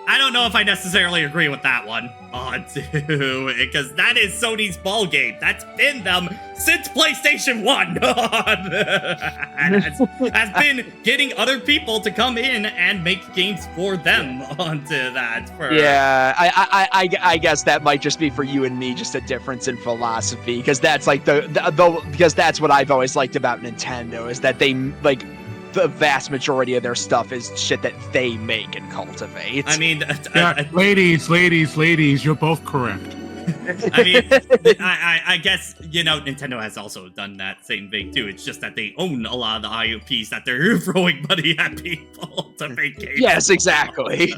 I don't know if I necessarily agree with that one because that is Sony's ball game. That's been them since PlayStation 1 and has been getting other people to come in and make games for them onto that. I guess that might just be for you and me, just a difference in philosophy, because that's like because that's what I've always liked about Nintendo is that they like the vast majority of their stuff is shit that they make and cultivate. I mean, ladies, you're both correct. I mean, I guess, you know, Nintendo has also done that same thing too. It's just that they own a lot of the IOPs that they're throwing money at people to make games. Yes, exactly.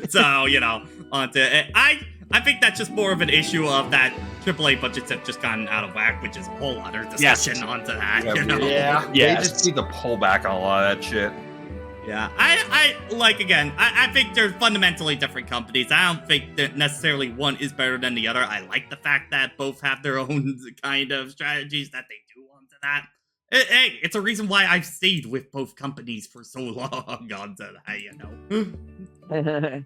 So, you know, onto it. I think that's just more of an issue of that AAA budgets have just gotten out of whack, which is a whole other discussion onto that. Yeah, you know? They just need to pull back on a lot of that shit. Yeah, I like, again, I think they're fundamentally different companies. I don't think that necessarily one is better than the other. I like the fact that both have their own kind of strategies that they do onto that. Hey, it's a reason why I've stayed with both companies for so long onto that, you know.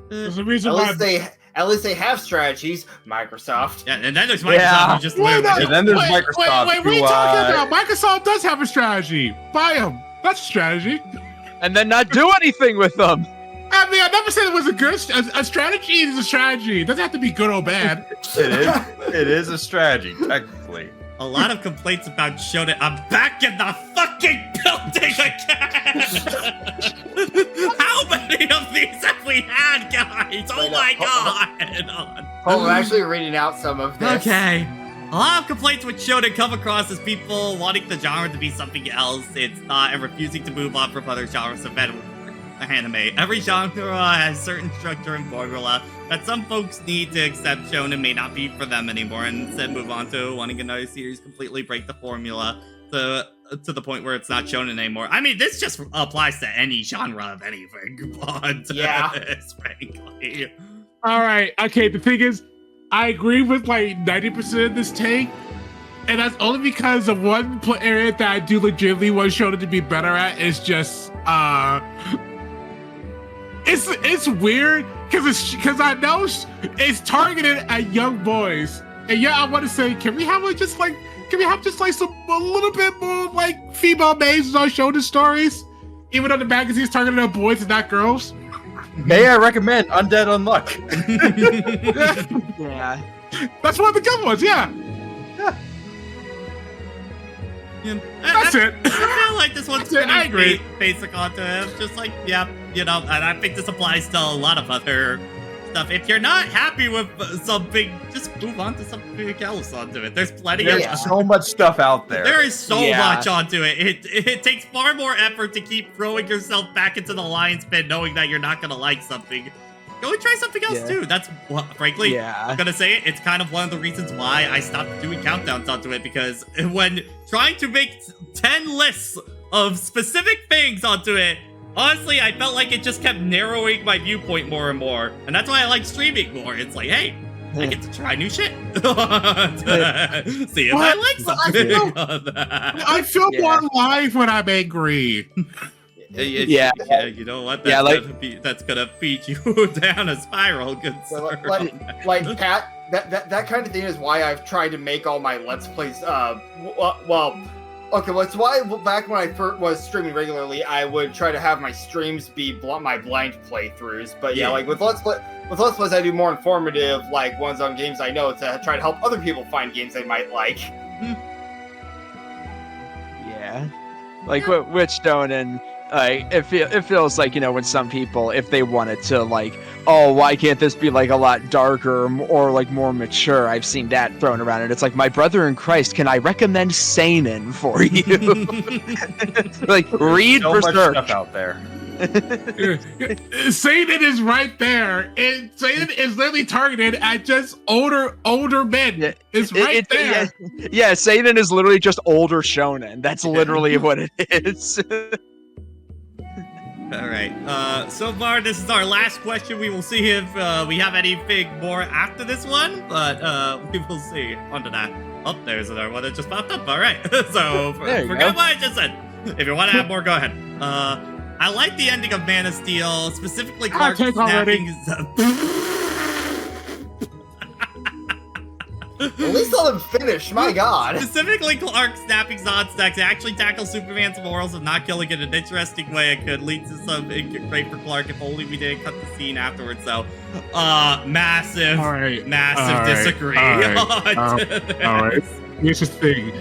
There's a reason why At least they have strategies. Microsoft. Yeah, and then there's Microsoft who just literally. And then there's Microsoft. Wait, what are you talking about? Microsoft does have a strategy. Buy them. That's a strategy. And then not do anything with them. I mean, I never said it was a good. A strategy is a strategy. It doesn't have to be good or bad. It is. It is a strategy, technically. A lot of complaints about Shonen. I'm back in the fucking building again! How many of these have we had, guys? Oh my god! Oh, I'm actually reading out some of this. Okay. A lot of complaints with Shonen come across as people wanting the genre to be something else it's not and refusing to move on from other genres of anime. Every genre has certain structure and formula that some folks need to accept. Shonen may not be for them anymore and instead move on to wanting another series, completely break the formula to the point where it's not shonen anymore. I mean, this just applies to any genre of anything, but yeah, frankly. All right, okay. The thing is, I agree with like 90% of this take, and that's only because of one area that I do legitimately want Shonen to be better at. Is just it's weird because I know it's targeted at young boys, and yeah, I want to say, can we have just like a little bit more like female bases on Shonen stories, even though the magazine's targeted at boys and not girls. May I recommend Undead Unluck? Yeah. That's one of the good ones, yeah. Yeah. That's it. I feel like this one's That's it, I agree. basic onto it. It's just like, yeah, and I think this applies to a lot of other stuff. If you're not happy with something, just move on to something else onto it. There's plenty There's so much stuff out there. There is so much onto it. It takes far more effort to keep throwing yourself back into the lion's pit knowing that you're not going to like something. Go and try something else too. That's, frankly, I'm going to say it, it's kind of one of the reasons why I stopped doing countdowns onto it, because when trying to make 10 lists of specific things onto it, honestly, I felt like it just kept narrowing my viewpoint more and more. And that's why I like streaming more. It's like, hey, I get to try new shit. See if I like something. I feel more alive when I'm angry. Yeah, you know what? That's gonna feed you down a spiral, good sir. Like Pat, that kind of thing is why I've tried to make all my Let's Plays. Okay, well, it's why back when I first was streaming regularly, I would try to have my streams be my blind playthroughs. But yeah, like with Let's Plays, I do more informative, like ones on games I know to try to help other people find games they might like. Yeah, like Witchstone and. It feels like, you know, when some people, if they wanted to, like, oh, why can't this be, like, a lot darker or, like, more mature? I've seen that thrown around, and it's like, my brother in Christ, can I recommend Seinen for you? Like, read so Berserk. much stuff out there. Seinen is right there. Seinen is literally targeted at just older men. It's right there. Yeah, Seinen is literally just older shonen. That's literally what it is. All right. So far, this is our last question. We will see if we have anything more after this one, but we will see. On to that. Oh, there's another one that just popped up. All right. So forget what I just said. If you want to have more, go ahead. I like the ending of Man of Steel, specifically Clark snapping. At least let him finish, my god. Specifically, Clark snapping Zod's stacks actually tackles Superman's morals of not killing in an interesting way. It could lead to something great for Clark if only we didn't cut the scene afterwards. So, massive disagree. All right. Here's the thing.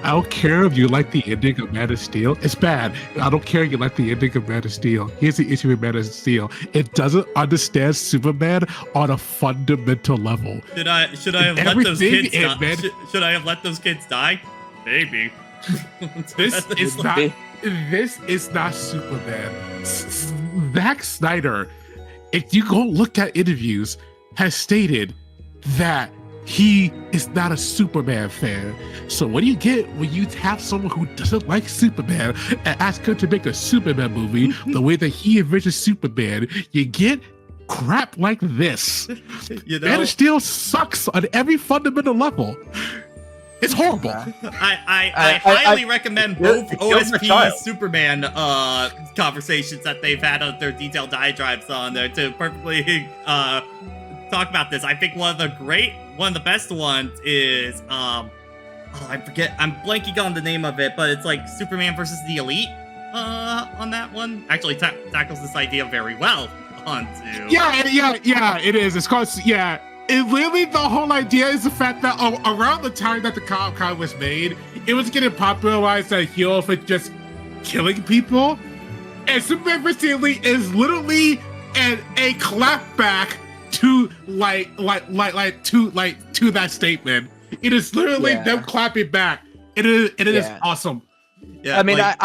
I don't care if you like the ending of Man of Steel. It's bad. I don't care if you like the ending of Man of Steel. Here's the issue with Man of Steel. It doesn't understand Superman on a fundamental level. Should I have let those kids die? Should I have let those kids die? Maybe. This is not Superman. Zack Snyder, if you go look at interviews, has stated that he is not a Superman fan. So what do you get when you have someone who doesn't like Superman and ask him to make a Superman movie the way that he envisions Superman? You get crap like this. You know? Man of Steel sucks on every fundamental level. It's horrible. I highly recommend both kills the child. OSP Superman conversations that they've had on their detailed diatribes on there to perfectly talk about this. I think one of the best ones is I forget, I'm blanking on the name of it, but it's like Superman versus the Elite on that one. Actually tackles this idea very well onto. Yeah, it is. It's called, it really, the whole idea is the fact that around the time that the comic was made, it was getting popularized that hero for just killing people. And Superman vs. the Elite is literally a clapback to to that statement. It is literally them clapping back. It is awesome. Yeah, I mean, like,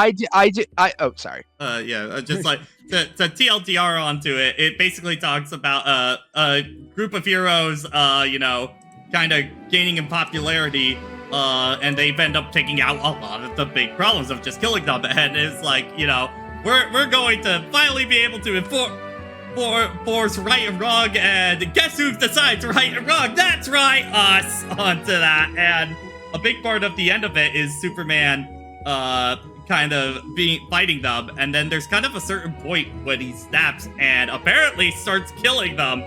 oh, sorry. Just like to TLDR onto it, it basically talks about a group of heroes, kind of gaining in popularity, and they end up taking out a lot of the big problems of just killing them. And it's like, we're going to finally be able to enforce right and wrong, and guess who decides right and wrong? That's right, us, onto that. And a big part of the end of it is Superman kind of fighting them, and then there's kind of a certain point when he snaps and apparently starts killing them,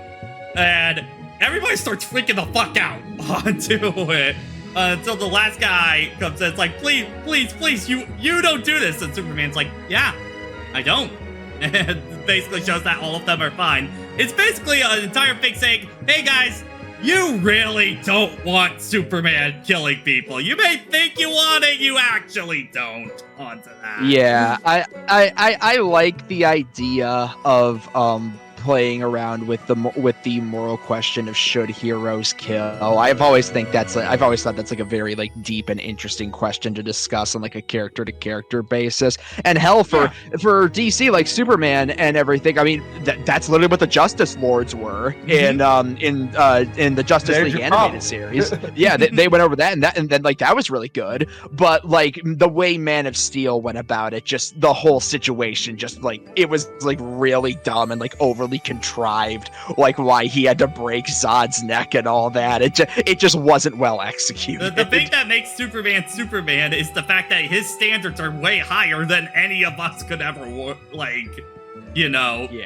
and everybody starts freaking the fuck out onto it until the last guy comes in. It's like, please, you don't do this. And Superman's like, yeah, I don't. And basically shows that all of them are fine. It's basically an entire thing saying, hey guys, you really don't want Superman killing people. You may think you want it, you actually don't. Onto that. Yeah, I like the idea of playing around with the moral question of should heroes kill. I've always thought that's like a very like deep and interesting question to discuss on like a character to character basis. And hell, for DC, like Superman and everything, I mean that's literally what the Justice Lords were in the Justice League animated series. Yeah, they went over that and then like that was really good. But like the way Man of Steel went about it, just the whole situation, just like it was like really dumb and like overly contrived, like why he had to break Zod's neck and all that. It just wasn't well executed. The thing that makes Superman is the fact that his standards are way higher than any of us could ever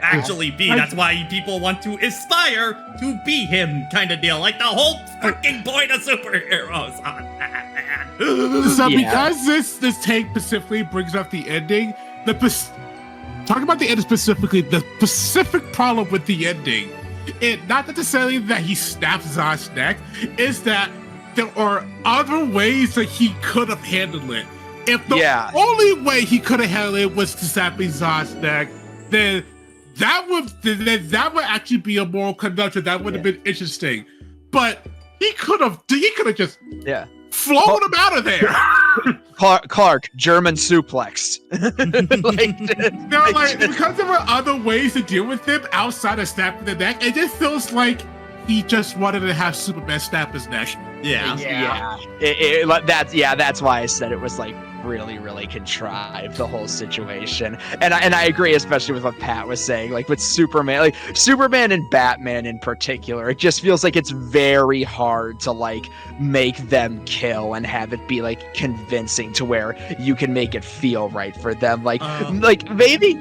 actually be. That's why people want to aspire to be him, kind of deal. Like the whole fucking point of superheroes on that, man. So because this take specifically brings up the ending, talking about the ending specifically, the specific problem with the ending, not necessarily that he snaps Zod's neck, is that there are other ways that he could have handled it. If the only way he could have handled it was to snap Zod's neck, then that would actually be a moral conundrum. That would have been interesting. But he could have just flown him out of there. Clark, German suplex. Because there were other ways to deal with him outside of snapping the neck, it just feels like he just wanted to have Superman snap his neck. That's why I said it was like really, really contrived, the whole situation. And I agree, especially with what Pat was saying, like with Superman and Batman in particular, it just feels like it's very hard to like make them kill and have it be like convincing to where you can make it feel right for them. Like maybe.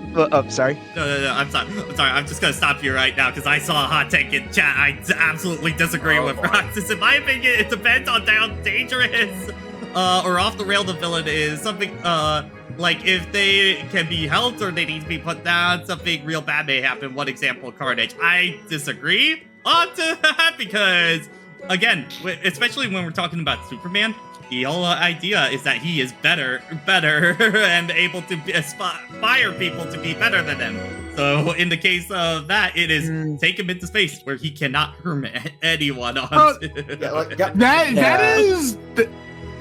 Sorry. No. I'm sorry. I'm just gonna stop you right now because I saw a hot take in chat. I absolutely disagree with Roxas. In my opinion, it depends on how dangerous or off the rail the villain is. Something like if they can be helped or they need to be put down, something real bad may happen. One example, Carnage. I disagree on to that because, again, especially when we're talking about Superman, the whole idea is that he is better, and able to inspire people to be better than him. So in the case of that, it is take him into space where he cannot harm anyone.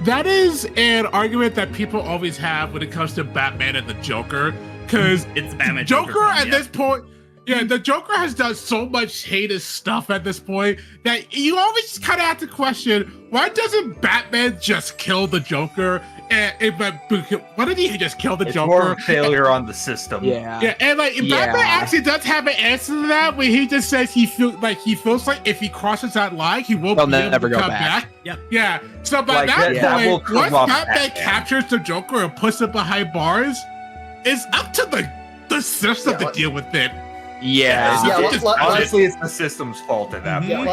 That is an argument that people always have when it comes to Batman and the Joker, because it's Batman Joker at this point, Yeah, the Joker has done so much heinous stuff at this point that you always just kind of have to question, why doesn't Batman just kill the Joker? Why did he just kill the It's Joker? more of a failure on the system. Yeah, and like Batman actually does have an answer to that, where he just says he feels like if he crosses that line, he won't be able to come back. Yep. Yeah. So by Like, that will point, come once off Batman Batman. captures the Joker and puts him behind bars, it's up to the system to deal with it. Yeah. Honestly, it's the system's fault at that point.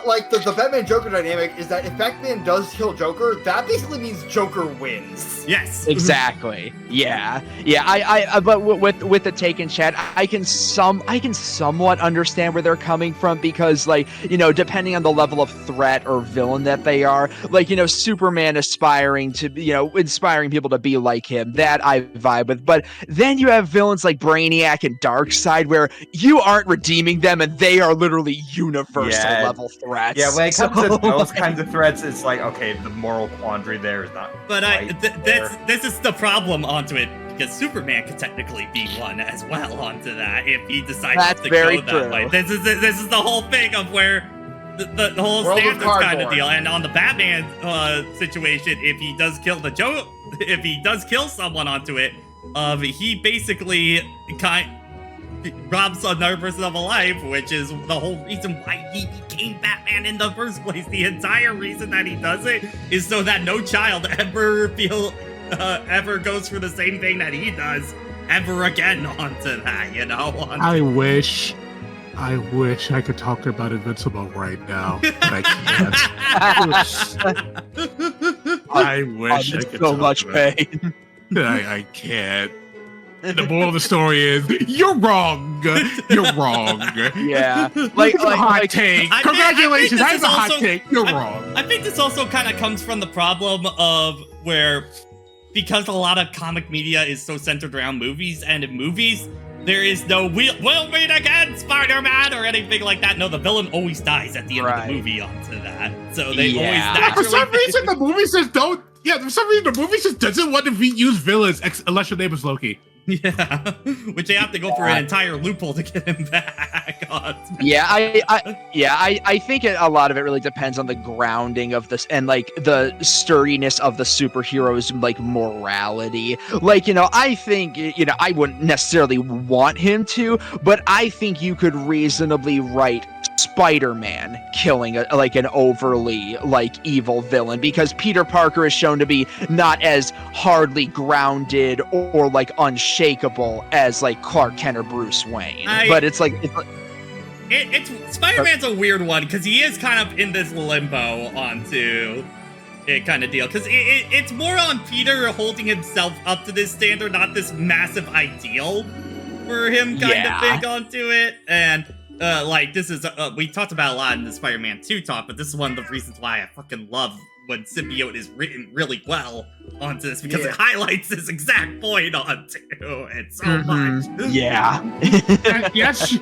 Like the Batman Joker dynamic is that if Batman does kill Joker, that basically means Joker wins. Yes. Exactly. Yeah. I but with the Taken chat, I can somewhat understand where they're coming from, because, like, depending on the level of threat or villain that they are, like, Superman inspiring people to be like him, that I vibe with. But then you have villains like Brainiac and Darkseid, where you aren't redeeming them and they are literally universal level threats. Yeah, when it comes to those kinds of threats, it's like, okay, the moral quandary there is not. But right this is the problem onto it, because Superman could technically be one as well onto that if he decides to go that way. This is the whole thing of where the whole standards kind of deal. And on the Batman situation, if he does kill if he does kill someone onto it, he basically robs another person of a life, which is the whole reason why he became Batman in the first place. The entire reason that he does it is so that no child ever goes through the same thing that he does ever again onto that, I wish I could talk about Invincible right now, but I can't. I wish I could. So much pain. I can't. The moral of the story is, you're wrong. You're wrong. Yeah. Like a hot take. Congratulations, I have a hot take. You're wrong. I think this also kind of comes from the problem of where, because a lot of comic media is so centered around movies, and in movies, there is no we'll meet again, Spider-Man, or anything like that. No, the villain always dies at the end of the movie onto that. So they always naturally... For some reason, the movie just don't... Yeah, for some reason, the movie just doesn't want to reuse villains unless your name is Loki. Yeah, which they have to go for an entire loophole to get him back on. I think a lot of it really depends on the grounding of this and like the sturdiness of the superhero's like morality. Like, I think, I wouldn't necessarily want him to, but I think you could reasonably write Spider-Man killing an overly evil villain, because Peter Parker is shown to be not as hardly grounded or unshakable as Clark Kent or Bruce Wayne. But it's Spider-Man's a weird one, because he is kind of in this limbo onto it kind of deal, because it's more on Peter holding himself up to this standard, not this massive ideal for him kind of thing onto it. And this is, we talked about a lot in the Spider-Man 2 talk, but this is one of the reasons why I fucking love when symbiote is written really well onto this, because it highlights this exact point onto it so much. Yeah. yes,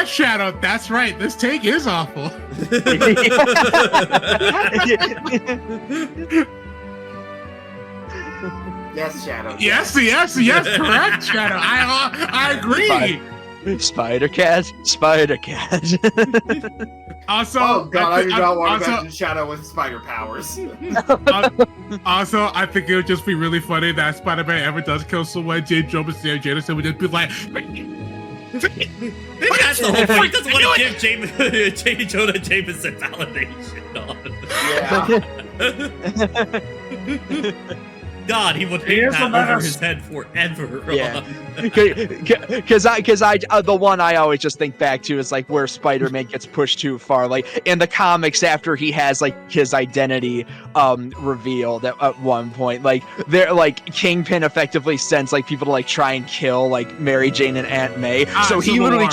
Shadow, that's right. This take is awful. Yes, Shadow. Yes, correct, Shadow. I agree. Spider-Cat. Also, oh god, I do not want to imagine Shadow with spider powers. Also, I think it would just be really funny that Spider-Man ever does kill someone, J. Joe and Sam Jameson would just be like, maybe that's the whole point. He doesn't want to give J. Jonah Jameson validation on. God, he would hate that over his head forever. Yeah, because the one I always just think back to is where Spider-Man gets pushed too far. In the comics, after he has his identity revealed at one point, they're Kingpin effectively sends people to try and kill Mary Jane and Aunt May. So he literally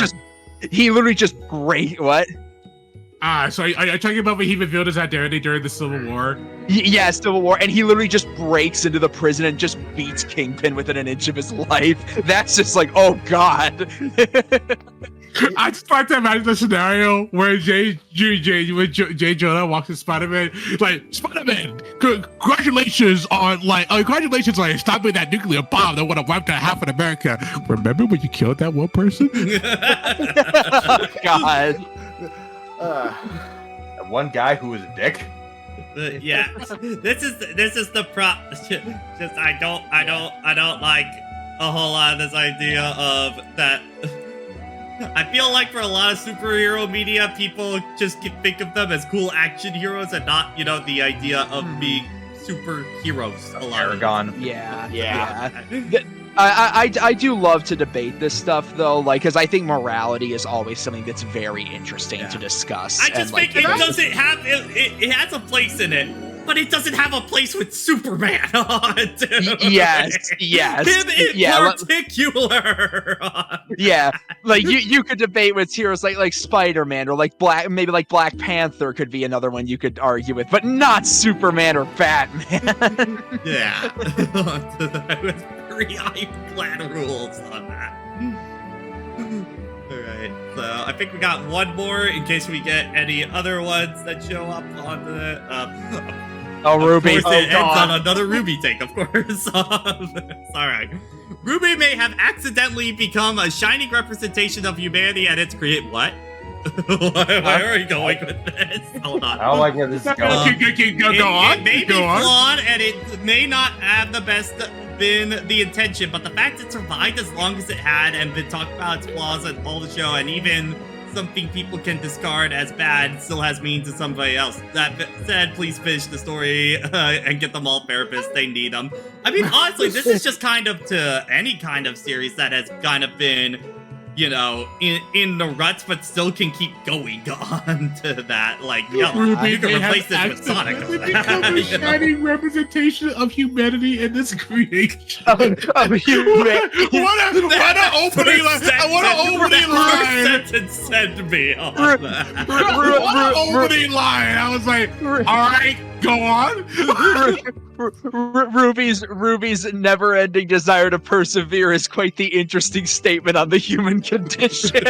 just great what. So are you talking about when he revealed his identity during the Civil War? Yeah, Civil War, and he literally just breaks into the prison and just beats Kingpin within an inch of his life. That's just oh god. I just like to imagine the scenario where J. Jonah walks in Spider-Man, like, Spider-Man, congratulations on stopping that nuclear bomb that would have wiped out half of America. Remember when you killed that one person? God. That one guy who was a dick. Yeah, this is the prop. Just I don't like a whole lot of this idea of that. I feel like for a lot of superhero media, people just think of them as cool action heroes and not, the idea of being superheroes. A lot Aragon. Yeah. I do love to debate this stuff though, because I think morality is always something that's very interesting to discuss. I just think it doesn't have it has a place in it. But it doesn't have a place with Superman on it. Yes. Him in particular. Yeah, like you could debate with heroes like Spider-Man or maybe Black Panther could be another one you could argue with, but not Superman or Batman. Yeah. That was very ironclad rules on that. Alright, so I think we got one more in case we get any other ones that show up on the Ruby. Of course, it ends on another Ruby take, of course. Sorry. Ruby may have accidentally become a shining representation of humanity and its create what? Where are you going with this? Hold on. I don't like where this is going. It may be flawed and it may not have the best been the intention, but the fact it survived as long as it had and been talked about its flaws and all the show, and even something people can discard as bad still has meaning to somebody else. That said, please finish the story and get them all therapists. They need them. I mean, honestly, this is just kind of to any kind of series that has kind of been, in the ruts, but still can keep going on to that. Like, you can replace this with Sonic. Become a shining representation of humanity in this creation. Of humanity. What an opening line! What an opening line! Sentence send me on that. What an opening line! I was like, all right, go on. Ruby's never-ending desire to persevere is quite the interesting statement on the human condition.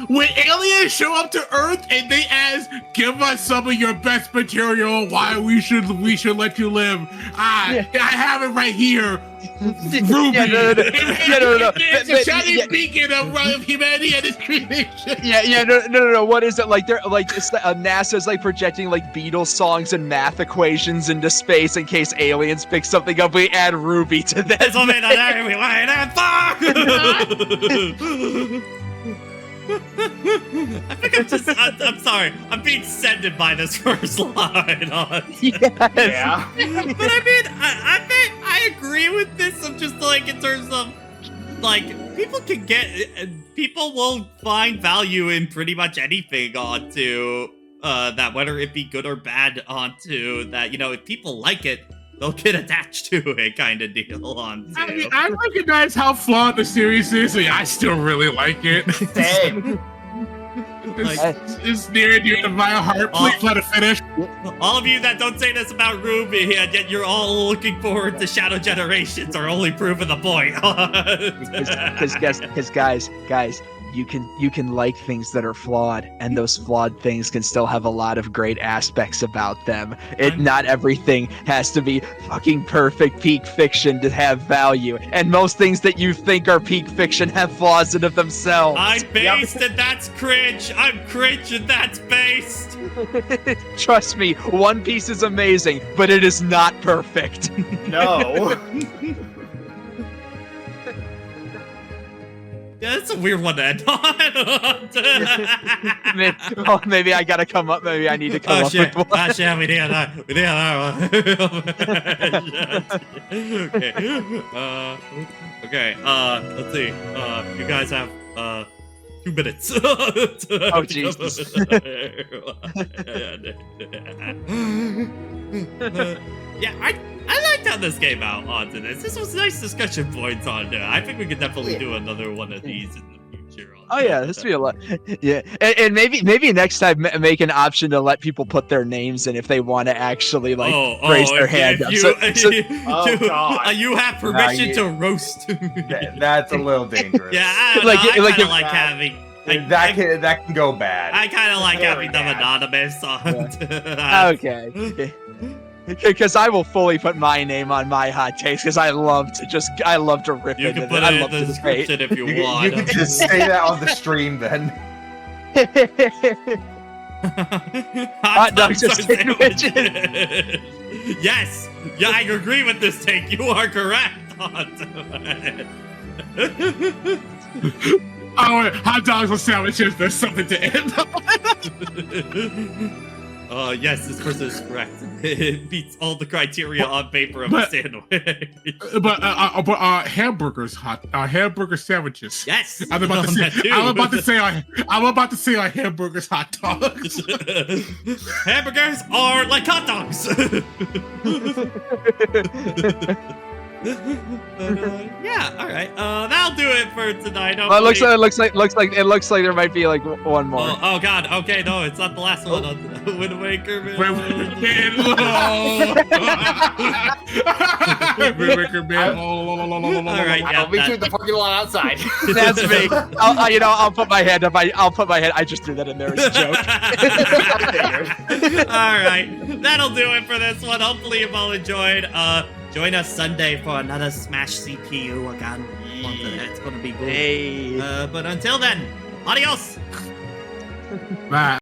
when aliens show up to Earth and they ask, "Give us some of your best material. Why we should let you live?" I have it right here. Ruby. No. It's a shining beacon of humanity and its creation. No. What is it like? They're NASA's projecting Beatles songs and math equations into space in case aliens pick something up. We add Ruby to that. That's what made I think I'm sorry. I'm being sended by this first line. Yes. Yeah. But I mean, I think I agree with this. I'm just in terms of people will find value in pretty much anything onto that, whether it be good or bad onto that. If people like it, they'll get attached to it, kind of deal on. I mean, I recognize how flawed the series is, and I still really like it. Same. It's near and dear to my heart. Please let it finish. All of you that don't say this about Ruby, and yet you're all looking forward to Shadow Generations, are only proving the point. Because guys, you can like things that are flawed, and those flawed things can still have a lot of great aspects about them. Not everything has to be fucking perfect peak fiction to have value, and most things that you think are peak fiction have flaws in of themselves. I'm based and that's cringe. I'm cringe and that's based. Trust me, One Piece is amazing, but it is not perfect. No. Yeah, that's a weird one to end on. Maybe I gotta come up. Maybe I need to come up with one. Oh shit, we did that one. Okay, let's see. You guys have 2 minutes. Oh Jesus. Yeah, I liked how this came out onto this. This was nice discussion points on it. I think we could definitely do another one of these in the future. Oh yeah, this would be a lot. Yeah, and maybe next time make an option to let people put their names in if they want to actually like raise their hand up. You have permission to roast. That's a little dangerous. Yeah, I kind of like having. That can go bad. I kind of like having them anonymous on. Okay. Because I will fully put my name on my hot takes because I love to rip you into can put it. it in the description if you want. You can just say that on the stream then. Hot dogs are sandwiches. Yes, yeah, I agree with this take. You are correct. Oh, hot dogs or sandwiches. There's something to end on. Yes, this person is correct. It meets all the criteria on paper of a sandwich. But hamburgers, hamburger sandwiches. Yes, I'm about to say hamburgers, hot dogs. Hamburgers are like hot dogs. Yeah, all right. That'll do it for tonight. Well, it looks like there might be like one more. Oh God. Okay, no, it's not the last one. Wind Waker. Wind Waker Man. All right, yeah, I'll meet you in the parking lot outside. That's me. I'll put my hand up. I'll put my head. I just threw that in there as a joke. All right, that'll do it for this one. Hopefully you've all enjoyed. Join us Sunday for another Smash CPU again. It's gonna be good. Hey. But until then, adios. Bye.